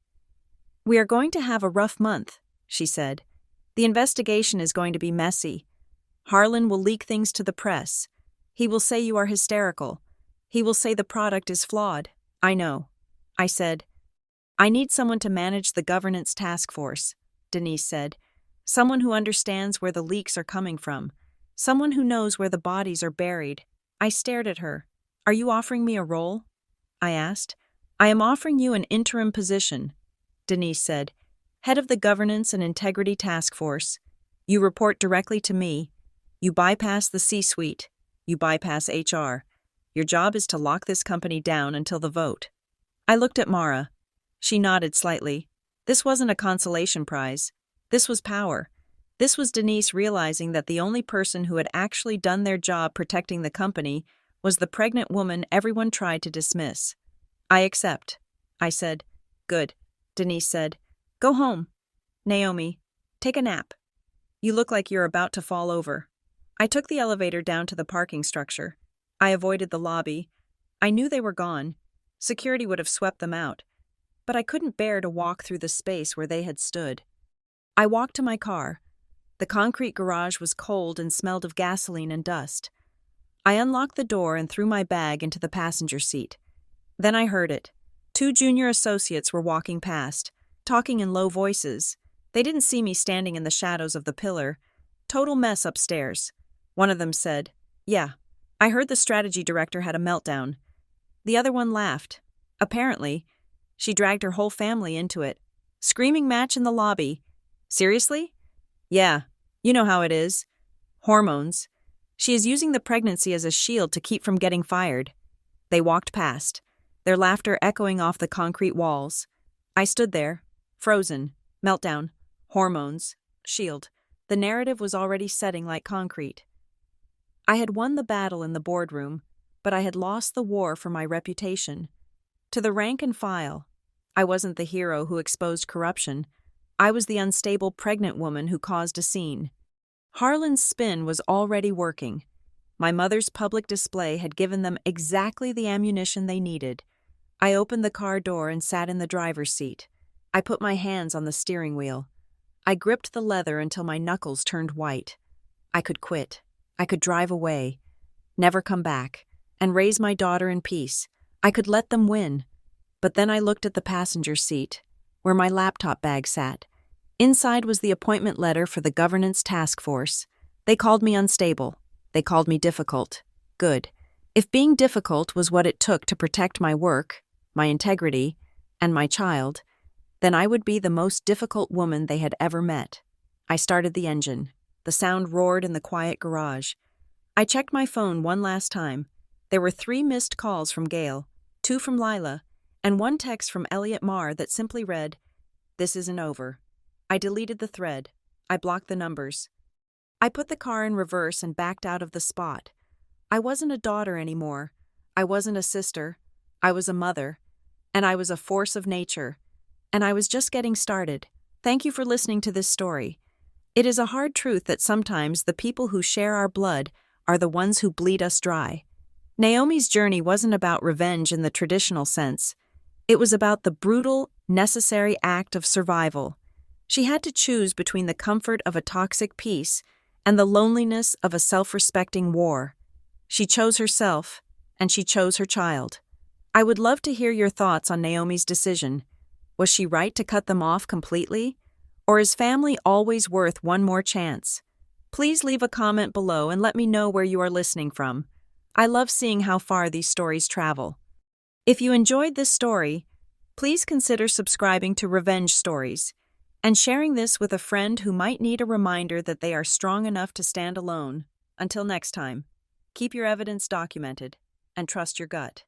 We are going to have a rough month, she said. The investigation is going to be messy. Harlan will leak things to the press. He will say you are hysterical. He will say the product is flawed. I know. I said, I need someone to manage the governance task force, Denise said. Someone who understands where the leaks are coming from. Someone who knows where the bodies are buried. I stared at her. Are you offering me a role? I asked. I am offering you an interim position, Denise said. Head of the Governance and Integrity Task Force. You report directly to me. You bypass the C-suite. You bypass HR. Your job is to lock this company down until the vote. I looked at Mara. She nodded slightly. This wasn't a consolation prize. This was power. This was Denise realizing that the only person who had actually done their job protecting the company was the pregnant woman everyone tried to dismiss. I accept. I said. Good. Denise said. Go home. Naomi, take a nap. You look like you're about to fall over. I took the elevator down to the parking structure. I avoided the lobby. I knew they were gone. Security would have swept them out. But I couldn't bear to walk through the space where they had stood. I walked to my car. The concrete garage was cold and smelled of gasoline and dust. I unlocked the door and threw my bag into the passenger seat. Then I heard it. 2 junior associates were walking past, talking in low voices. They didn't see me standing in the shadows of the pillar. Total mess upstairs. One of them said, Yeah, I heard the strategy director had a meltdown. The other one laughed. Apparently, she dragged her whole family into it. Screaming match in the lobby. Seriously? Yeah, you know how it is. Hormones. She is using the pregnancy as a shield to keep from getting fired. They walked past, their laughter echoing off the concrete walls. I stood there, frozen, meltdown, hormones, shield. The narrative was already setting like concrete. I had won the battle in the boardroom, but I had lost the war for my reputation. To the rank and file, I wasn't the hero who exposed corruption. I was the unstable pregnant woman who caused a scene. Harlan's spin was already working. My mother's public display had given them exactly the ammunition they needed. I opened the car door and sat in the driver's seat. I put my hands on the steering wheel. I gripped the leather until my knuckles turned white. I could quit. I could drive away, never come back, and raise my daughter in peace. I could let them win. But then I looked at the passenger seat, where my laptop bag sat. Inside was the appointment letter for the governance task force. They called me unstable. They called me difficult. Good. If being difficult was what it took to protect my work, my integrity, and my child, then I would be the most difficult woman they had ever met. I started the engine. The sound roared in the quiet garage. I checked my phone one last time. There were 3 missed calls from Gail, 2 from Lila, and 1 text from Elliot Marr that simply read, "This isn't over." I deleted the thread. I blocked the numbers. I put the car in reverse and backed out of the spot. I wasn't a daughter anymore. I wasn't a sister. I was a mother. And I was a force of nature. And I was just getting started. Thank you for listening to this story. It is a hard truth that sometimes the people who share our blood are the ones who bleed us dry. Naomi's journey wasn't about revenge in the traditional sense. It was about the brutal, necessary act of survival. She had to choose between the comfort of a toxic peace and the loneliness of a self-respecting war. She chose herself, and she chose her child. I would love to hear your thoughts on Naomi's decision. Was she right to cut them off completely? Or is family always worth one more chance? Please leave a comment below and let me know where you are listening from. I love seeing how far these stories travel. If you enjoyed this story, please consider subscribing to Revenge Stories and sharing this with a friend who might need a reminder that they are strong enough to stand alone. Until next time, keep your evidence documented and trust your gut.